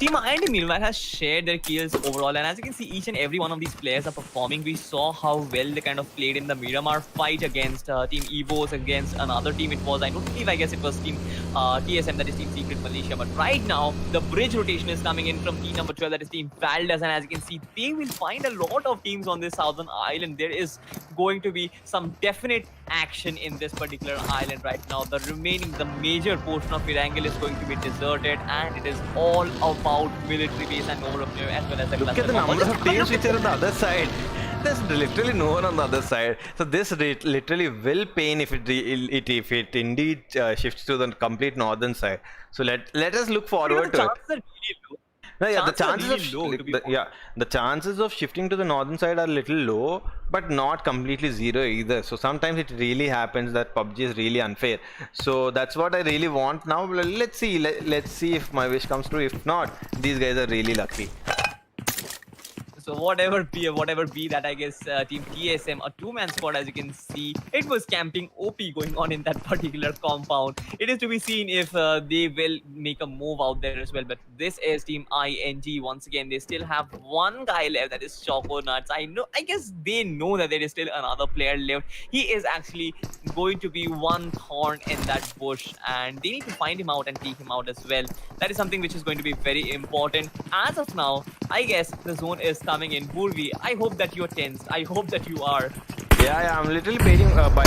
Team IND meanwhile has shared their kills overall, and as you can see, each and every one of these players are performing. We saw how well they kind of played in the Miramar fight against Team Evos, against another team. It was, I don't believe, I guess it was Team TSM, that is Team Secret Malaysia. But right now, the bridge rotation is coming in from team number 12, that is Team Valdas, and as you can see, they will find a lot of teams on this southern island. There is going to be some definite action in this particular island right now. The major portion of Erangel is going to be deserted, and it is all about military base and overview as well as the Look at cluster the bomb. number of teams which are on the other side. There's literally no one on the other side. So this literally will pain if it indeed shifts to the complete northern side. So let us look forward to it. Chances are really low. No, yeah, the Chances are chances really of low, to be the chances of shifting to the northern side are little low, but not completely zero either. So sometimes it really happens that PUBG is really unfair. So that's what I really want now. Let's see. Let's see if my wish comes true. If not, these guys are really lucky. So whatever be that, I guess Team TSM, a two-man squad, as you can see, it was camping OP going on in that particular compound. It is to be seen if they will make a move out there as well. But this is Team ING once again. They still have one guy left, that is Choconuts. I guess they know that there is still another player left. He is actually going to be one thorn in that bush, and they need to find him out and take him out as well. That is something which is going to be very important. As of now, I guess the zone is coming in. Burvi, I hope that you're tensed. I hope that you are. Yeah, I'm literally waiting by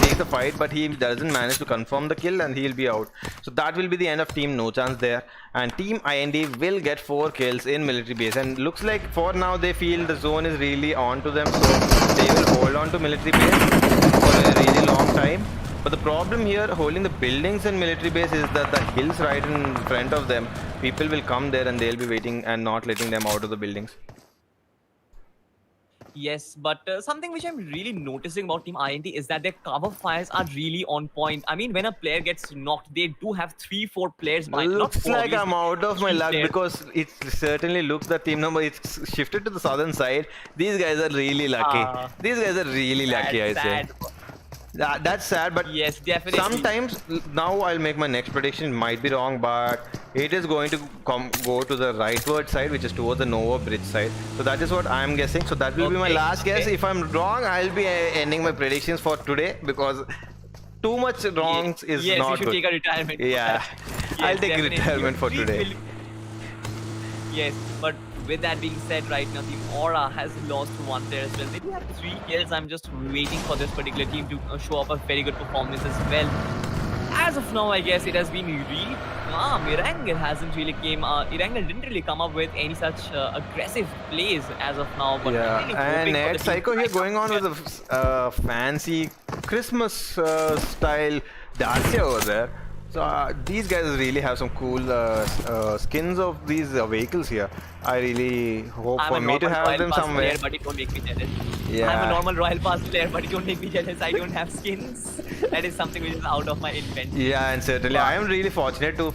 take the fight, but he doesn't manage to confirm the kill and he'll be out. So that will be the end of Team No Chance there, and Team IND will get 4 kills in military base, and looks like for now they feel the zone is really on to them, so they will hold on to military base for a really long time. But the problem here holding the buildings in military base is that the hills right in front of them, people will come there and they'll be waiting and not letting them out of the buildings. Yes, but something which I'm really noticing about Team IND is that their cover fires are really on point. I mean, when a player gets knocked, they do have 3-4 players. Looks like I'm out of my luck, players. because it certainly looks that team number it's shifted to the southern side. These guys are really lucky. These guys are really lucky, I say. That's sad, but yes, definitely. sometimes now I'll make my next prediction. It might be wrong, but it is going to go to the rightward side, which is towards the Nova Bridge side. So that is what I'm guessing. So that will be my last guess. If I'm wrong, I'll be ending my predictions for today, because too much wrongs is yes, not you should good. take a retirement. Yeah, I'll take a retirement for today. Yes, but with that being said, right now Team Aura has lost 1 player as well. They do have 3 kills. I'm just waiting for this particular team to show up a very good performance as well. As of now, I guess it has been really Erangel hasn't really Erangel didn't really come up with any such aggressive plays as of now. But Yeah, really and hoping for the Psycho team here to going on with a fancy Christmas style Dacia over there. So these guys really have some cool skins of these vehicles here. I really hope I'm for a me to normal have Royal them Pass somewhere. player, but it don't make me jealous. Yeah. I'm a normal Royal Pass player, but it don't make me jealous. I don't have skins. That is something which is out of my inventory. Yeah, and certainly I am really fortunate to,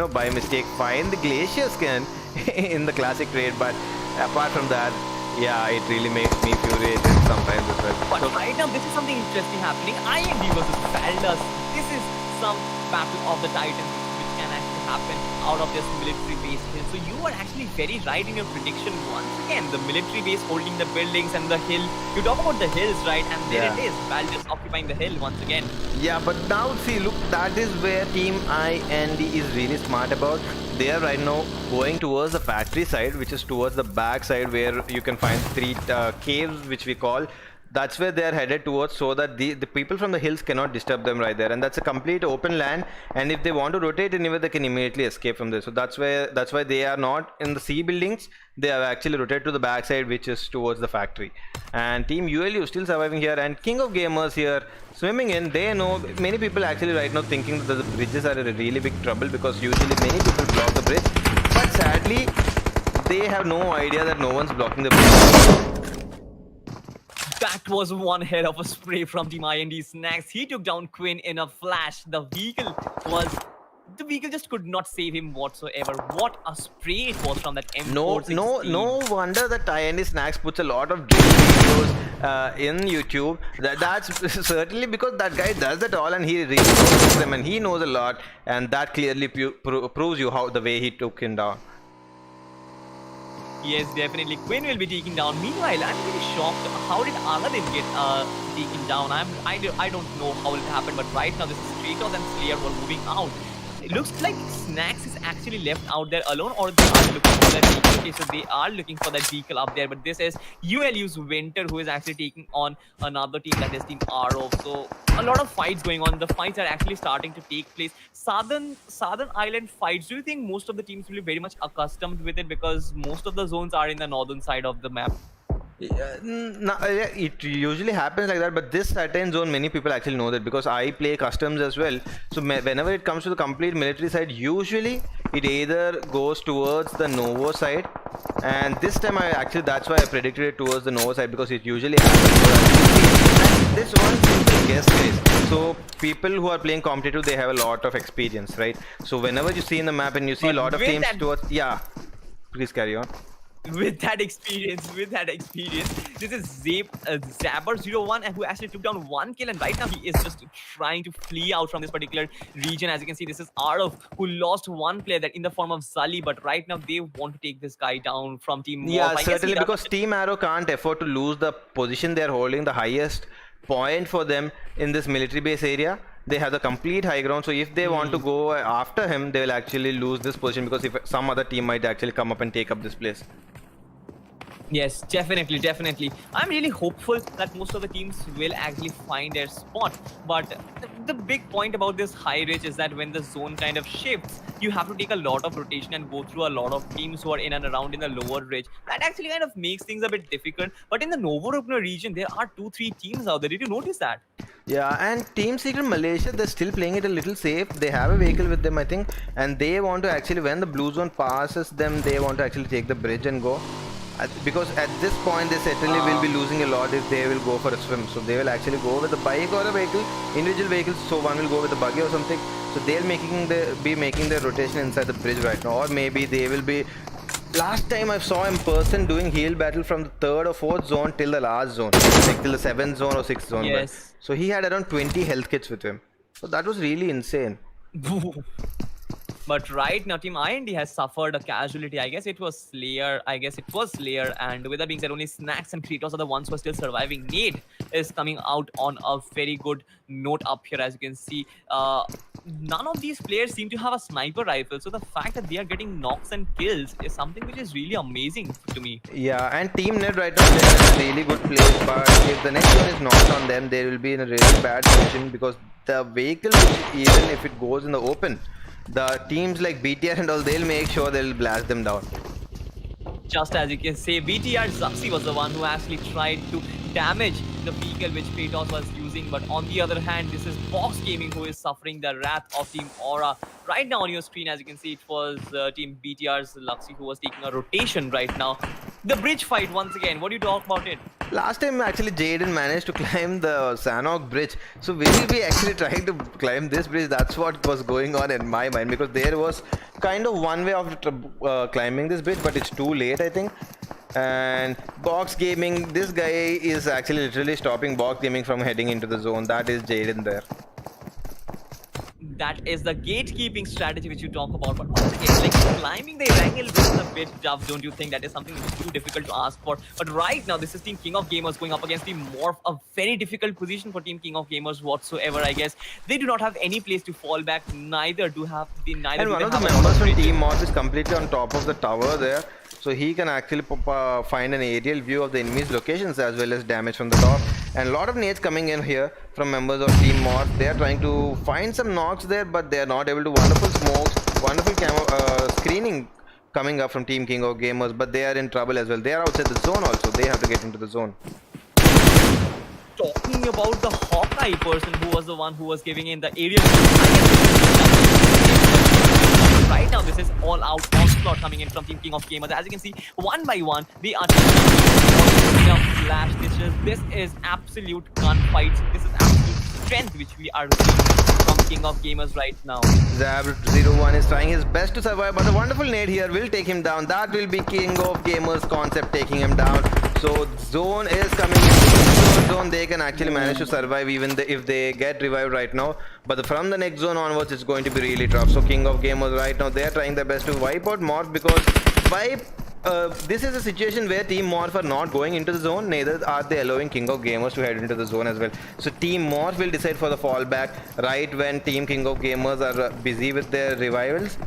by mistake, find the Glacier skin in the classic trade. But apart from that, Yeah, it really makes me furiated sometimes as well. But So, right now, this is something interesting happening. IND versus Feldas. This is some battle of the Titans which can actually happen out of this military base hill. So you are actually very right in your prediction. Once again, the military base holding the buildings and the hill. You talk about the hills, right? And there Yeah. it is. Feldas occupying the hill once again. yeah, but now see, look, that is where Team IND is really smart about. They are right now going towards the factory side, which is towards the back side where you can find three caves, which we call. That's where they are headed towards, so that the people from the hills cannot disturb them right there, and that's a complete open land. And if they want to rotate anywhere, they can immediately escape from there. So that's why they are not in the C buildings. They have actually rotated to the back side, which is towards the factory. And Team ULU still surviving here, and King of Gamers here swimming in. They know many people actually right now thinking that the bridges are in really big trouble because usually many people block the bridge, but sadly they have no idea that no one's blocking the bridge. That was one hell of a spray from Team IND Snacks. He took down Quinn in a flash. The vehicle just could not save him whatsoever. What a spray it was from that M416. No wonder that IND Snacks puts a lot of drill videos in YouTube. That's certainly because that guy does it all, and he really knows them, and he knows a lot, and that clearly proves you how the way he took him down. Yes, definitely. Quinn will be taken down. Meanwhile, I'm really shocked. How did Aladdin get taken down? I don't know how it happened, but right now this is Kratos and Slayer who are moving out. It looks like Snacks is actually left out there alone, or they are looking for that vehicle. Okay, so they are looking for that vehicle up there, but this is ULU's Winter who is actually taking on another team, that is Team RO. So a lot of fights going on. The fights are actually starting to take place. Southern Island fights. Do you think most of the teams will be very much accustomed with it because most of the zones are in the northern side of the map? It usually happens like that, but this certain zone many people actually know that because I play customs as well. So whenever it comes to the complete military side, usually it either goes towards the Novo side, and this time that's why I predicted it towards the Novo side, because it usually happens. And this one simple guess is, so people who are playing competitive, they have a lot of experience, right? So whenever you see in the map and you see a lot of teams towards, yeah, please carry on. With that experience, this is Zabber01 who actually took down one kill, and right now he is just trying to flee out from this particular region. As you can see, this is Arov who lost one player that in the form of Zali, but right now they want to take this guy down from Team Yeah, Wolf. certainly, because Team Arrow can't afford to lose the position they're holding, the highest point for them in this military base area. They have the complete high ground, so if they want to go after him, they will actually lose this position, because if some other team might actually come up and take up this place. Yes, definitely. I'm really hopeful that most of the teams will actually find their spot. But the big point about this high ridge is that when the zone kind of shifts, you have to take a lot of rotation and go through a lot of teams who are in and around in the lower ridge. That actually kind of makes things a bit difficult. But in the NovaGodl region, there are 2-3 teams out there. Did you notice that? Yeah, and Team Secret Malaysia, they're still playing it a little safe. They have a vehicle with them, I think, and they want to actually, when the blue zone passes them, they want to actually take the bridge and go. Because at this point they certainly will be losing a lot if they will go for a swim. So they will actually go with a bike or a vehicle, individual vehicles. So one will go with a buggy or something. So they'll be making their rotation inside the bridge right now, or maybe they will be. Last time I saw him person doing heal battle from the 3rd or 4th zone till the last zone, like till the 7th zone or 6th zone. Yes. So he had around 20 health kits with him. So that was really insane. But right now, Team IND has suffered a casualty. I guess it was Slayer. And with that being said, only Snacks and Kratos are the ones who are still surviving. Nate is coming out on a very good note up here, as you can see. None of these players seem to have a sniper rifle. So the fact that they are getting knocks and kills is something which is really amazing to me. Yeah, and Team Net right now, they are in a really good place. But if the next one is not on them, they will be in a really bad position, because the vehicle, even if it goes in the open, the teams like BTR and all, they'll make sure they'll blast them down. Just as you can say, BTR Zaxi was the one who actually tried to damage the vehicle which Kratos was using. But on the other hand, this is Box Gaming who is suffering the wrath of Team Aura. Right now on your screen, as you can see, it was Team BTR's Luxy who was taking a rotation right now. The bridge fight once again. What do you talk about it? Last time actually Jaden managed to climb the Sanhok bridge. So will we be actually trying to climb this bridge? That's what was going on in my mind, because there was kind of one way of climbing this bridge, but it's too late, I think. And Box Gaming, this guy is actually literally stopping Box Gaming from heading into the zone. That is Jaden there. That is the gatekeeping strategy which you talk about. But once again, like climbing the Erangel is a bit tough, don't you think? That is something which is too difficult to ask for. But right now, this is Team King of Gamers going up against Team Morph, a very difficult position for Team King of Gamers whatsoever, I guess. They do not have any place to fall back, neither do have the neither. And do one they of the have a members from bridge. Team Morph is completely on top of the tower there. So he can actually find an aerial view of the enemy's locations as well as damage from the top. And a lot of nades coming in here from members of Team Morph. They are trying to find some knocks there, but they are not able to. Wonderful smokes, wonderful screening coming up from Team King of Gamers, but they are in trouble as well. They are outside the zone also. They have to get into the zone. Talking about the Hawkeye person who was the one who was giving in the aerial. Right now, this is all out onslaught coming in from Team King of Gamers. As you can see, one by one, they are flash stitches. This is absolute gunfights. This is absolute strength which we are seeing from King of Gamers right now. Zab01 is trying his best to survive, but a wonderful nade here will take him down. That will be King of Gamers concept taking him down. So zone is coming into the zone. They can actually manage to survive even if they get revived right now. But from the next zone onwards, it's going to be really tough. So King of Gamers right now, they are trying their best to wipe out Morph because this is a situation where Team Morph are not going into the zone, neither are they allowing King of Gamers to head into the zone as well. So Team Morph will decide for the fallback right when Team King of Gamers are busy with their revivals.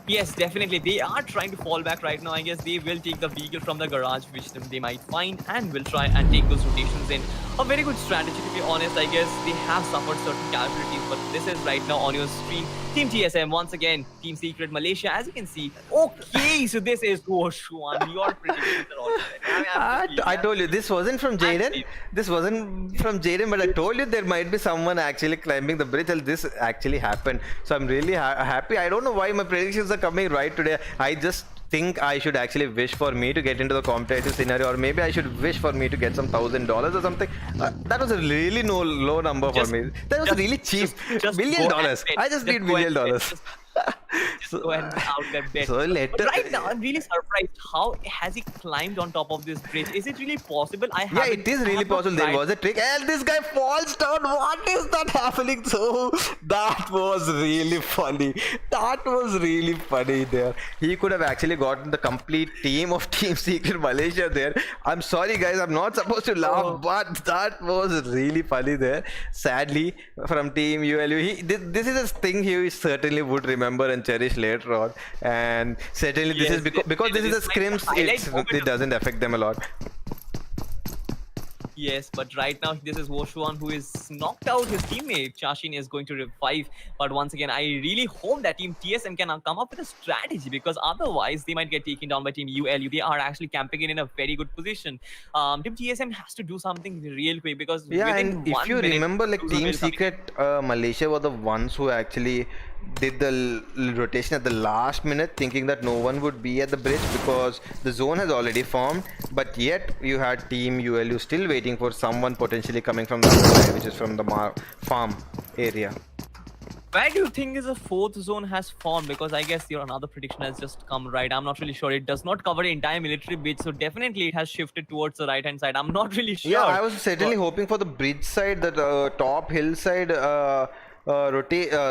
Yes, definitely. They are trying to fall back right now. I guess they will take the vehicle from the garage, which they might find, and will try and take those rotations in. A very good strategy, to be honest. I guess they have suffered certain casualties, but this is right now on your screen. Team TSM, once again, Team Secret Malaysia, as you can see. Okay, so this is Woshuan. Your predictions are all correct. I told you, this wasn't from Jaden. This wasn't from Jaden, but I told you there might be someone actually climbing the bridge, and this actually happened. So I'm really happy. I don't know why my predictions are coming right today. I just think I should actually wish for me to get into the competitive scenario, or maybe I should wish for me to get some $1,000 or something. That was a really low number for me. That was really cheap. Just $1 million. I just need $1 million. Just go ahead and out that bit. So But right now, I'm really surprised. How has he climbed on top of this bridge? Is it really possible? Yeah, it is really possible. There was a trick, and this guy falls down. What is that happening? So that was really funny. That was really funny there. He could have actually gotten the complete team of Team Secret Malaysia there. I'm sorry, guys. I'm not supposed to laugh, but that was really funny there. Sadly, from Team ULU, this is a thing he certainly would remember and cherish later on, and certainly this is because this is a scrims, it doesn't affect them a lot. Yes, but right now this is Woshuan who is knocked out. His teammate Chashin is going to revive, but once again I really hope that Team TSM can come up with a strategy, because otherwise they might get taken down by Team ULU. They are actually camping in a very good position. Team TSM has to do something real quick, because and if you remember, like Team Secret Malaysia were the ones who actually did the rotation at the last minute, thinking that no one would be at the bridge because the zone has already formed, but yet you had Team ULU still waiting for someone potentially coming from the other side, which is from the farm area. Where do you think is the fourth zone has formed? Because I guess your another prediction has just come right. I'm not really sure. It does not cover the entire military bridge, so definitely it has shifted towards the right hand side. I'm not really sure. Yeah, I was certainly hoping for the bridge side, the top hillside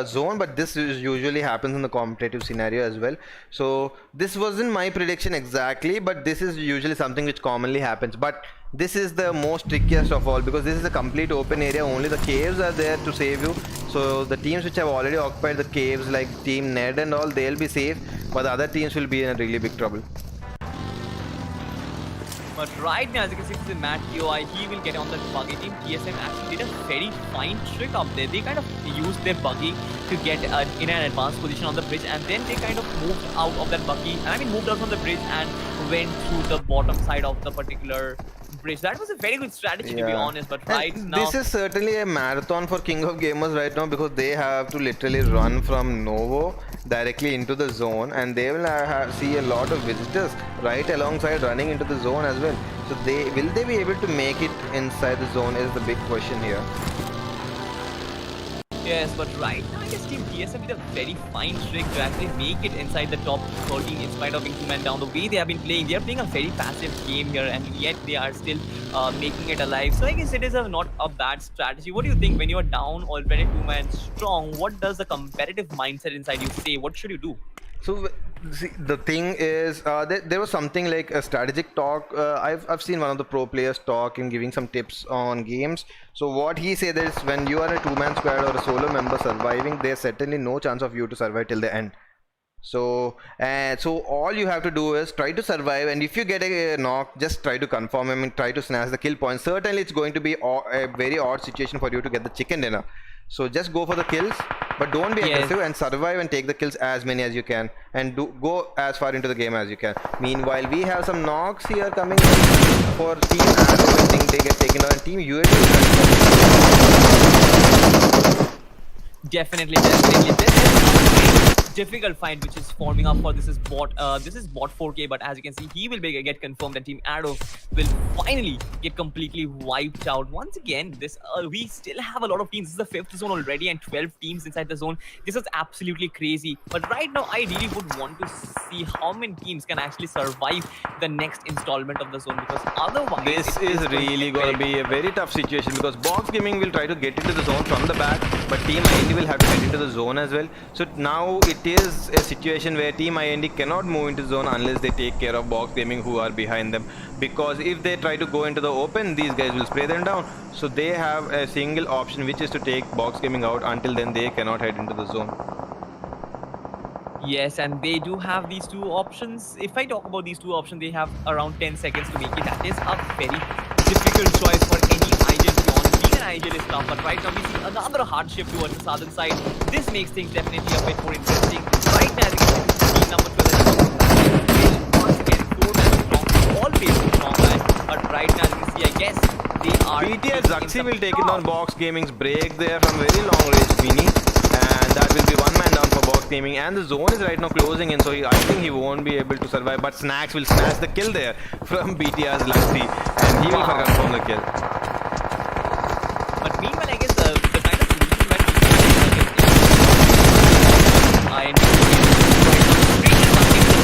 zone, but this usually happens in the competitive scenario as well. So this wasn't my prediction exactly, but this is usually something which commonly happens. But this is the most trickiest of all, because this is a complete open area. Only the caves are there to save you. So the teams which have already occupied the caves, like Team Ned and all, they'll be safe, but the other teams will be in a really big trouble. But right now, as you can see, this is Matt UI. He will get on that buggy. Team TSM actually did a very fine trick up there. They kind of used their buggy to get in an advanced position on the bridge, and then they kind of moved out of that buggy. Moved out from the bridge and went through the bottom side of the particular bridge. That was a very good strategy, to be honest. But right now, this is certainly a marathon for King of Gamers right now, because they have to literally run from Novo directly into the zone, and they will see a lot of visitors right alongside running into the zone as well. So will they be able to make it inside the zone is the big question here. Yes, but right now I guess Team TSM with a very fine trick to actually make it inside the top 13 in spite of being 2-man down. The way they have been playing, they are playing a very passive game here, and yet they are still making it alive. So I guess it is not a bad strategy. What do you think when you are down already 2-man strong? What does the competitive mindset inside you say? What should you do? So see, the thing is, there was something like a strategic talk. I've seen one of the pro players talk and giving some tips on games. So what he said is, when you are a 2-man squad or a solo member surviving, there's certainly no chance of you to survive till the end. So all you have to do is try to survive, and if you get a knock, just try to confirm him and try to snatch the kill point. Certainly it's going to be a very odd situation for you to get the chicken dinner. So just go for the kills, but don't be aggressive and survive and take the kills as many as you can, and go as far into the game as you can. Meanwhile, we have some knocks here coming in for Team Arrow. I think they get taken on. Team UAT. Definitely. This is a difficult fight which is forming up for this is bot 4K, but as you can see, he will get confirmed that Team Arrow will finally get completely wiped out. Once again, this we still have a lot of teams. This is the 5th zone already and 12 teams inside the zone. This is absolutely crazy. But right now, I really would want to see how many teams can actually survive the next installment of the zone, because otherwise this is really going to be a very tough situation, because Box Gaming will try to get into the zone from the back, but Team IND will have to get into the zone as well. So now it is a situation where Team IND cannot move into zone unless they take care of Box Gaming, who are behind them, because if they try to go into the open, these guys will spray them down. So they have a single option, which is to take Box Gaming out. Until then, they cannot head into the zone. Yes, and they do have these two options. If I talk about these two options, they have around 10 seconds to make it. That is a very difficult choice for any IGL to be honest. Being an IGL is tough, but right now we see another hardship towards the southern side. This makes things definitely a bit more interesting. Right now, as you can see, team number 12 once again 4-man strong, all facing strong man. But right now, as you can see, I guess they are. BTR Zaxi will take it on Box Gaming's break there from very long range, Vinny. And that will be 1-man down for Box Gaming, and the zone is right now closing in, so I think he won't be able to survive, but Snacks will snatch the kill there from BTR's Luxy, and he will confirm the kill. But meanwhile, I guess the kind of solution that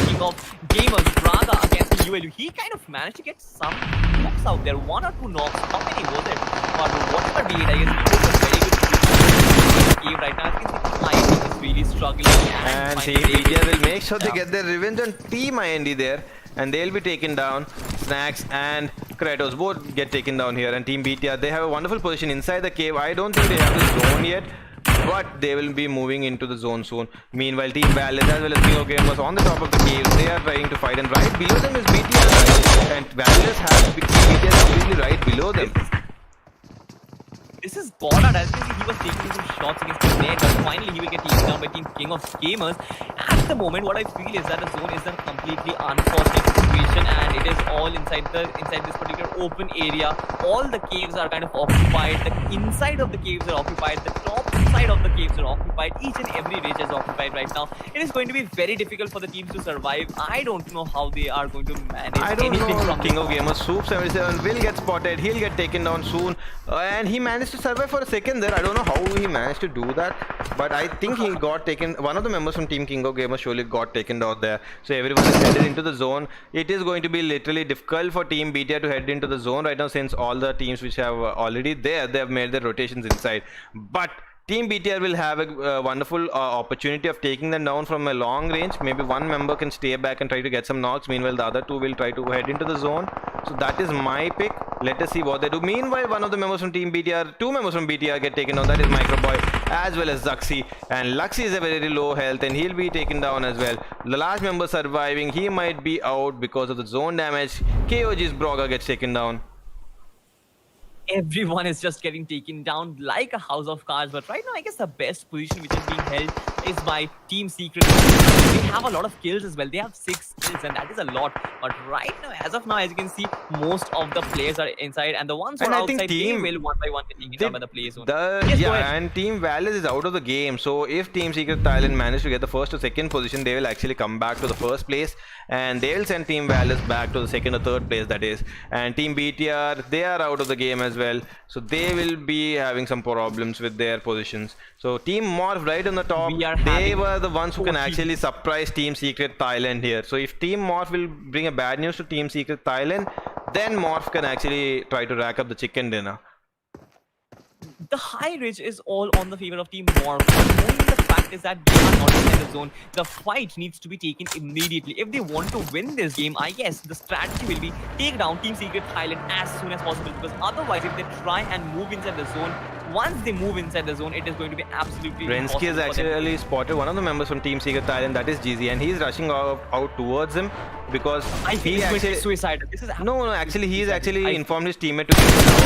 King of Gamers, Braga against the ULU, he kind of managed to get some knocks out there, 1 or 2 knocks. How many was it? But whatever be it, I guess he was a very good game right now. I think is really struggling, and Team BTR will make sure they get their revenge on Team IND there, and they'll be taken down. Snacks and Kratos both get taken down here, and Team BTR, they have a wonderful position inside the cave. I don't think they have the zone yet, but they will be moving into the zone soon. Meanwhile, Team Vallis as well as King of Gamers on the top of the cave, they are trying to fight, and right below them is BTR, and Vallis has BTR completely right below them. This is Godlike. As you can see, he was taking some shots against the net, but finally he will get taken down by Team King of Gamers. At the moment, what I feel is that the zone is a completely unfortunate situation, and it is all inside this particular open area. All the caves are kind of occupied. The inside of the caves are occupied. The top side of the caves are occupied. Each and every ridge is occupied right now. It is going to be very difficult for the teams to survive. I don't know how they are going to manage. I don't know. From King of Gamers, Soup77 will get spotted. He'll get taken down soon, and he managed to survive for a second there. I don't know how he managed to do that, but I think he got taken. One of the members from Team King of Gamers surely got taken out there. So everyone is headed into the zone. It is going to be literally difficult for Team BTR to head into the zone right now, since all the teams which have already there, they have made their rotations inside. But Team BTR will have a wonderful opportunity of taking them down from a long range. Maybe one member can stay back and try to get some knocks. Meanwhile, the other two will try to head into the zone. So that is my pick. Let us see what they do. Meanwhile, one of the members from Team BTR, 2 members from BTR get taken down. That is Microboy as well as Zaxi. And Luxy is a very low health, and he'll be taken down as well. The last member surviving, he might be out because of the zone damage. KOG's Braga gets taken down. Everyone is just getting taken down like a house of cards. But right now, I guess the best position which is being held is by Team Secret. They have a lot of kills as well. They have 6 kills, and that is a lot. But right now, as of now, as you can see, most of the players are inside, and the ones who are outside, they will one by one get taken down by the play zone. And Team Vallis is out of the game. So if Team Secret Thailand manage to get the first or second position, they will actually come back to the first place, and they will send Team Vallis back to the second or third place, that is. And Team BTR, they are out of the game as well. So they will be having some problems with their positions. So Team Morph right on the top, We are they having were the ones who can 14. actually surprise Team Secret Thailand here. So if Team Morph will bring a bad news to Team Secret Thailand, then Morph can actually try to rack up the chicken dinner. The high ridge is all on the favor of Team Morph. Only the fact is that they are not in the zone. The fight needs to be taken immediately. If they want to win this game, I guess the strategy will be take down Team Secret Thailand as soon as possible. Because otherwise, if they try and move inside the zone, once they move inside the zone, it is going to be absolutely Rensky has impossible for them. actually spotted one of the members from Team Secret Thailand, that is GZ, and he's rushing out towards him because I think he it's going to actually... be suicidal. This is No, actually, he's actually I- informed his teammate to get him down.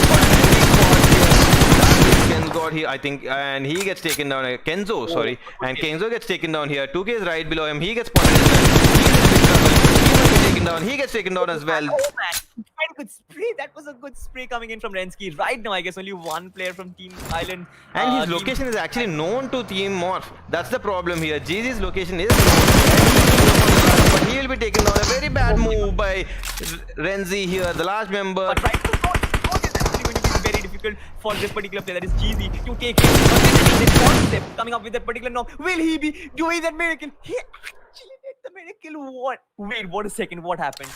Ken's got here, I think, and he gets taken down. Kenzo, sorry, and Kenzo gets taken down here. 2K is right below him. He gets spotted as well. He's in big trouble. He must be taken down. He gets taken down as well. Oh man, quite a good spray. That was a good spray coming in from Rensky. Right now, I guess only one player from Team Island. And his location is actually known to Team Morph. That's the problem here. GZ's location is known, but he will be taken down. A very bad move by Renzi here, the last member. But right now, it's actually going to be very difficult for this particular player, that is GZ, to take him. But this one step coming up with that particular knock. Will he be doing that miracle? He actually did the miracle. What? Wait, what a second. What happened?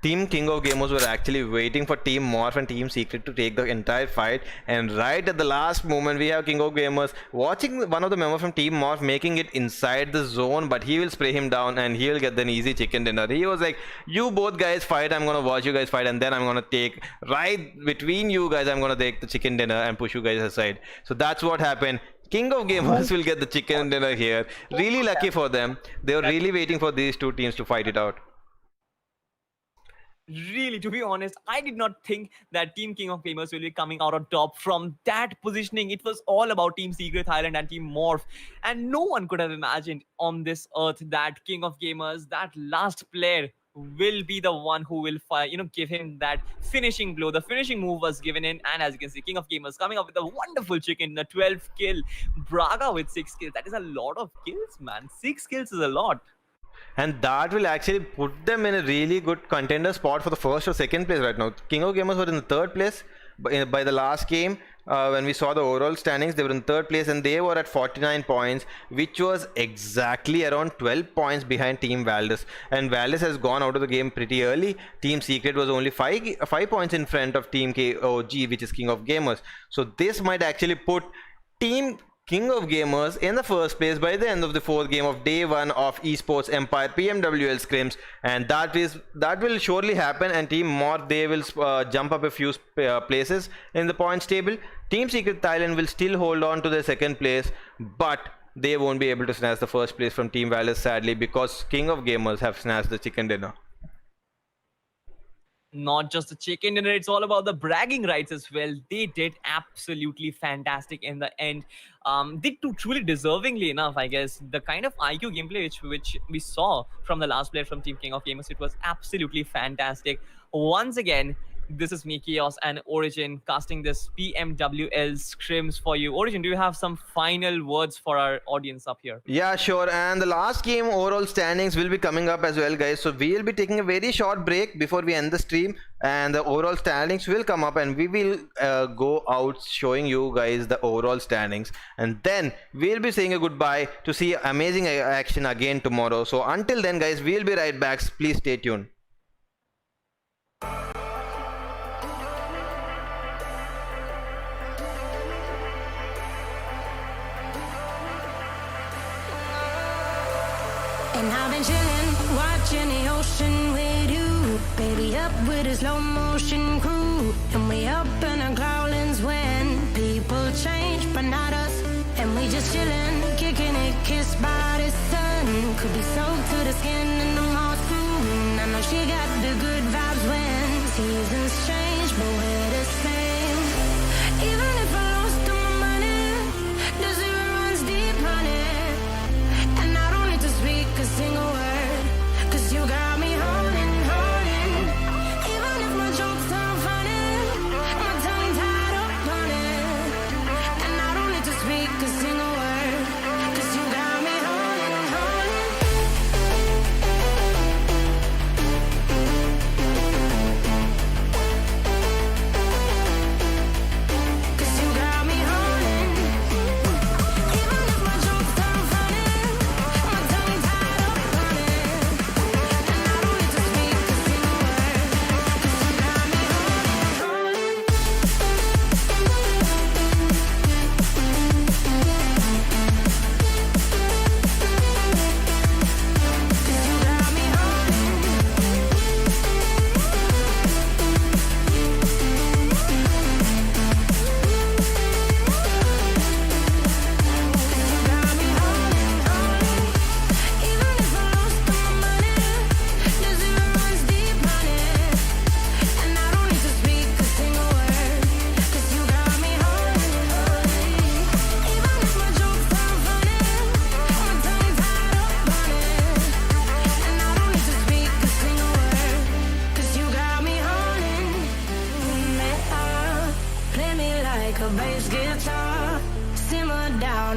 Team King of Gamers were actually waiting for Team Morph and Team Secret to take the entire fight, and right at the last moment we have King of Gamers watching one of the members from Team Morph making it inside the zone, but he will spray him down and he will get an easy chicken dinner. He was like, you both guys fight, I'm gonna watch you guys fight, and then I'm gonna take right between you guys, I'm gonna take the chicken dinner and push you guys aside. So that's what happened. King of Gamers will get the chicken dinner here. Really lucky for them. They were really waiting for these two teams to fight it out. Really, to be honest, I did not think that Team King of Gamers will be coming out on top from that positioning. It was all about Team Secret Thailand and Team Morph. And no one could have imagined on this earth that King of Gamers, that last player, will be the one who will give him that finishing blow. The finishing move was given in, and as you can see, King of Gamers coming up with a wonderful chicken, a 12th kill. Braga with 6 kills. That is a lot of kills, man. 6 kills is a lot. And that will actually put them in a really good contender spot for the first or second place right now. King of Gamers were in the third place by the last game. When we saw the overall standings, they were in third place and they were at 49 points, which was exactly around 12 points behind Team Valdez. And Valdez has gone out of the game pretty early. Team Secret was only 5 points in front of Team KOG, which is King of Gamers. So this might actually put Team King of Gamers in the first place by the end of the 4th game of day 1 of Esports Empire PMWL Scrims, and that will surely happen. And Team Morph, they will jump up a few places in the points table. Team Secret Thailand will still hold on to their second place, but they won't be able to snatch the first place from Team Valor, sadly, because King of Gamers have snatched the chicken dinner. Not just the chicken dinner, it's all about the bragging rights as well. They did absolutely fantastic in the end. They too truly deservingly enough, I guess. The kind of IQ gameplay which we saw from the last player from Team King of Gamers, it was absolutely fantastic. Once again, this is me, Chaos, and Origin casting this PMWL scrims for you. Origin, do you have some final words for our audience up here? Yeah, sure. And the last game overall standings will be coming up as well, guys. So we will be taking a very short break before we end the stream, and the overall standings will come up, and we will go out showing you guys the overall standings, and then we'll be saying a goodbye to see amazing action again tomorrow. So until then, guys, we'll be right back. Please stay tuned. And I've been chillin', watching the ocean with you. Baby, up with a slow motion crew. And we up in our growlings when people change, but not us. And we just chillin', kicking it, kissed by the sun. Could be soaked to the skin in the moss room. I know she got the good vibes when seasons change, but we're the same. Even if I lost all my money, the zero runs deep, honey. And I don't need to speak a single word, 'cause you got me holding, holding. Even if my jokes sound funny, my tongue tied up on it. And I don't need to speak a single word, 'cause you got me holding, holding.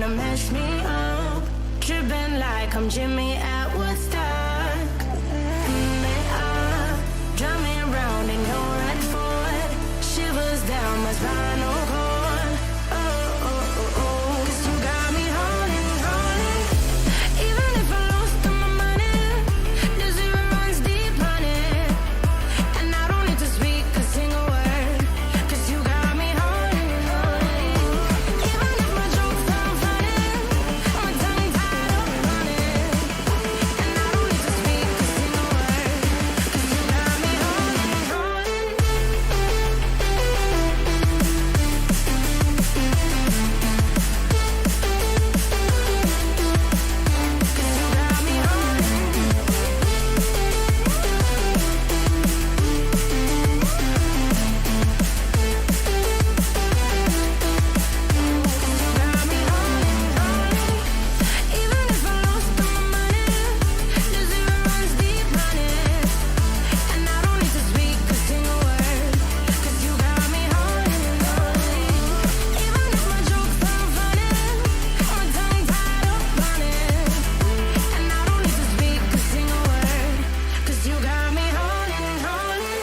down to mess me up. Tripping like I'm Jimmy at Woodstock. Drive me around in your red Ford. Shivers down my spinal cord. Oh, oh, oh, oh. 'Cause you got me holding, holding. Even if I lost all my money, the zero runs deep on it. And I don't need to speak a single word. 'Cause you got me holding, holding. Even if my jokes sound funny, my tongue tied up on it. And I don't need to speak a single word. 'Cause you got me holding, holding. Even if I lost all my money, the zero runs deep on it. And I don't need to speak a single word. 'Cause you got me holding, holding. Even if my jokes sound funny, my tongue tied up on it. And I don't need to speak a single word. 'Cause you got me holding, holding.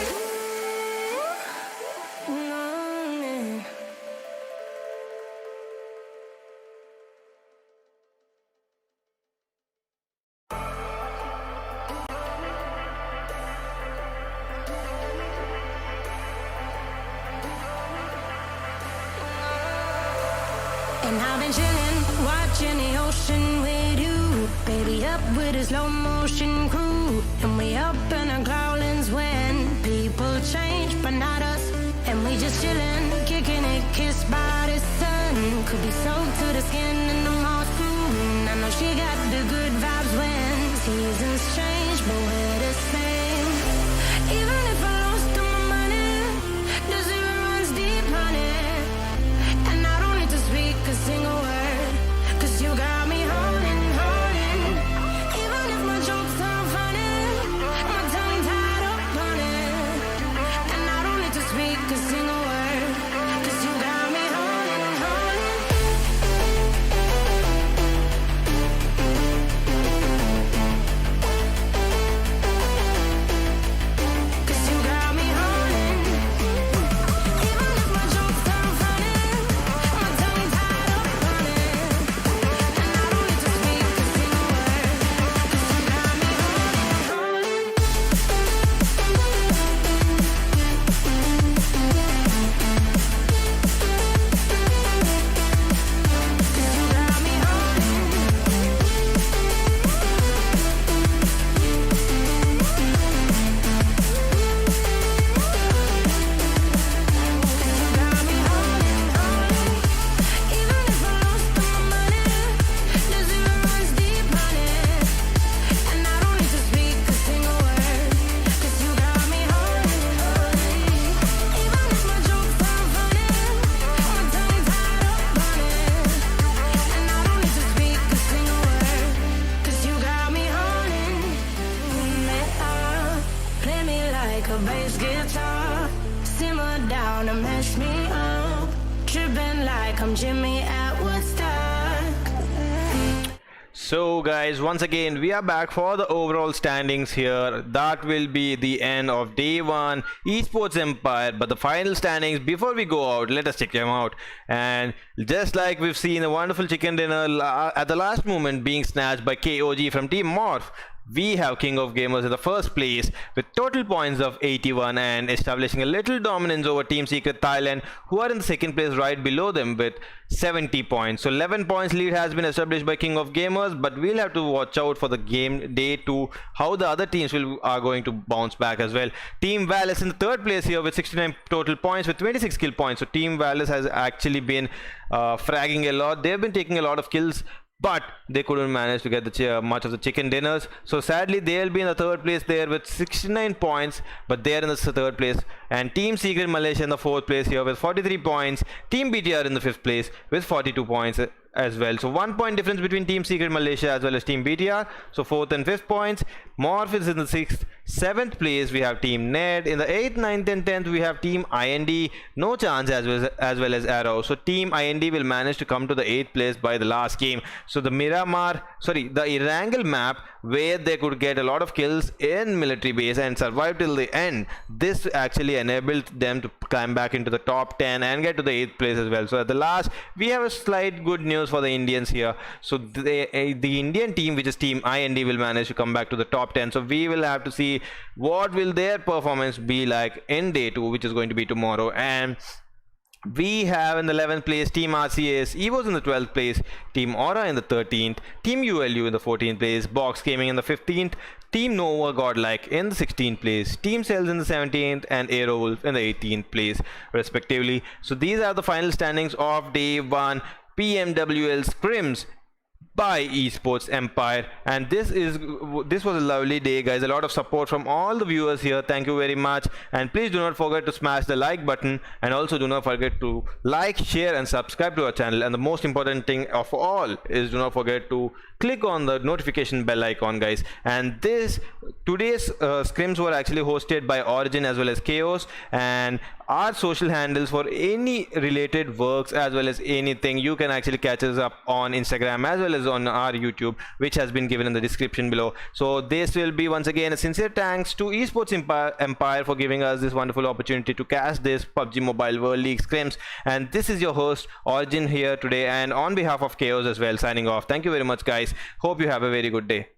And I've been chillin', watching the ocean with you. Baby, up with a slow motion crew. And we up in our clouds when people change, but not us. And we just chillin', kicking it, kissed by the sun. Could be soaked to the skin in the moss soon. I know she got the good vibes when seasons change, but we're the same. Even if I lost all my money, the zero runs deep on it. And I don't need to speak a single word. 'Cause you got me holding, holding. Even if my jokes sound funny, my tongue tied up on it. And I don't need to speak a single word. 'Cause you got me holding, holding. I'm Jimmy at Woodstock. So guys, once again we are back for the overall standings here. That will be the end of day one esports empire, but the final standings, before we go out, let us check them out. And just like we've seen a wonderful chicken dinner at the last moment being snatched by KOG from Team Morph, we have King of Gamers in the first place with total points of 81 and establishing a little dominance over Team Secret Thailand, who are in the second place right below them with 70 points. So 11 points lead has been established by King of Gamers, but we'll have to watch out for the game day 2 how the other teams are going to bounce back as well. Team Valis in the third place here with 69 total points with 26 kill points. So Team Valis has actually been fragging a lot. They've been taking a lot of kills, but they couldn't manage to get the much of the chicken dinners. So sadly they'll be in the third place there with 69 points, but they're in the third place. And Team Secret Malaysia in the fourth place here with 43 points. Team BTR in the fifth place with 42 points. as well. So 1 point difference between Team Secret Malaysia as well as Team BTR. So 4th and 5th points. Morph is in the 6th. 7th place we have Team Ned. In the 8th, 9th and 10th we have Team IND. No chance as well as Arrow. So Team IND will manage to come to the 8th place by the last game. So the the Erangel map, where they could get a lot of kills in military base and survive till the end, this actually enabled them to climb back into the top 10 and get to the 8th place as well. So at the last we have a slight good news for the Indians here. So the Indian team, which is Team IND, will manage to come back to the top 10. So we will have to see what will their performance be like in day 2, which is going to be tomorrow. And we have in the 11th place Team RCS, Evo's in the 12th place, Team Aura in the 13th, Team ULU in the 14th place, Box Gaming in the 15th, Team Nova Godlike in the 16th place, Team Celtz in the 17th, and Aerowolf in the 18th place respectively. So these are the final standings of day 1 PMWL scrims by Esports Empire. And this was a lovely day, guys. A lot of support from all the viewers here. Thank you very much. And please do not forget to smash the like button, and also do not forget to like, share and subscribe to our channel. And the most important thing of all is, do not forget to click on the notification bell icon, guys. And today's scrims were actually hosted by Origin as well as Chaos, and our social handles for any related works as well as anything, you can actually catch us up on Instagram as well as on our YouTube, which has been given in the description below. So this will be once again a sincere thanks to Esports Empire for giving us this wonderful opportunity to cast this PUBG Mobile World League scrims. And this is your host Origin here today, and on behalf of Chaos as well, signing off. Thank you very much, guys. Hope you have a very good day.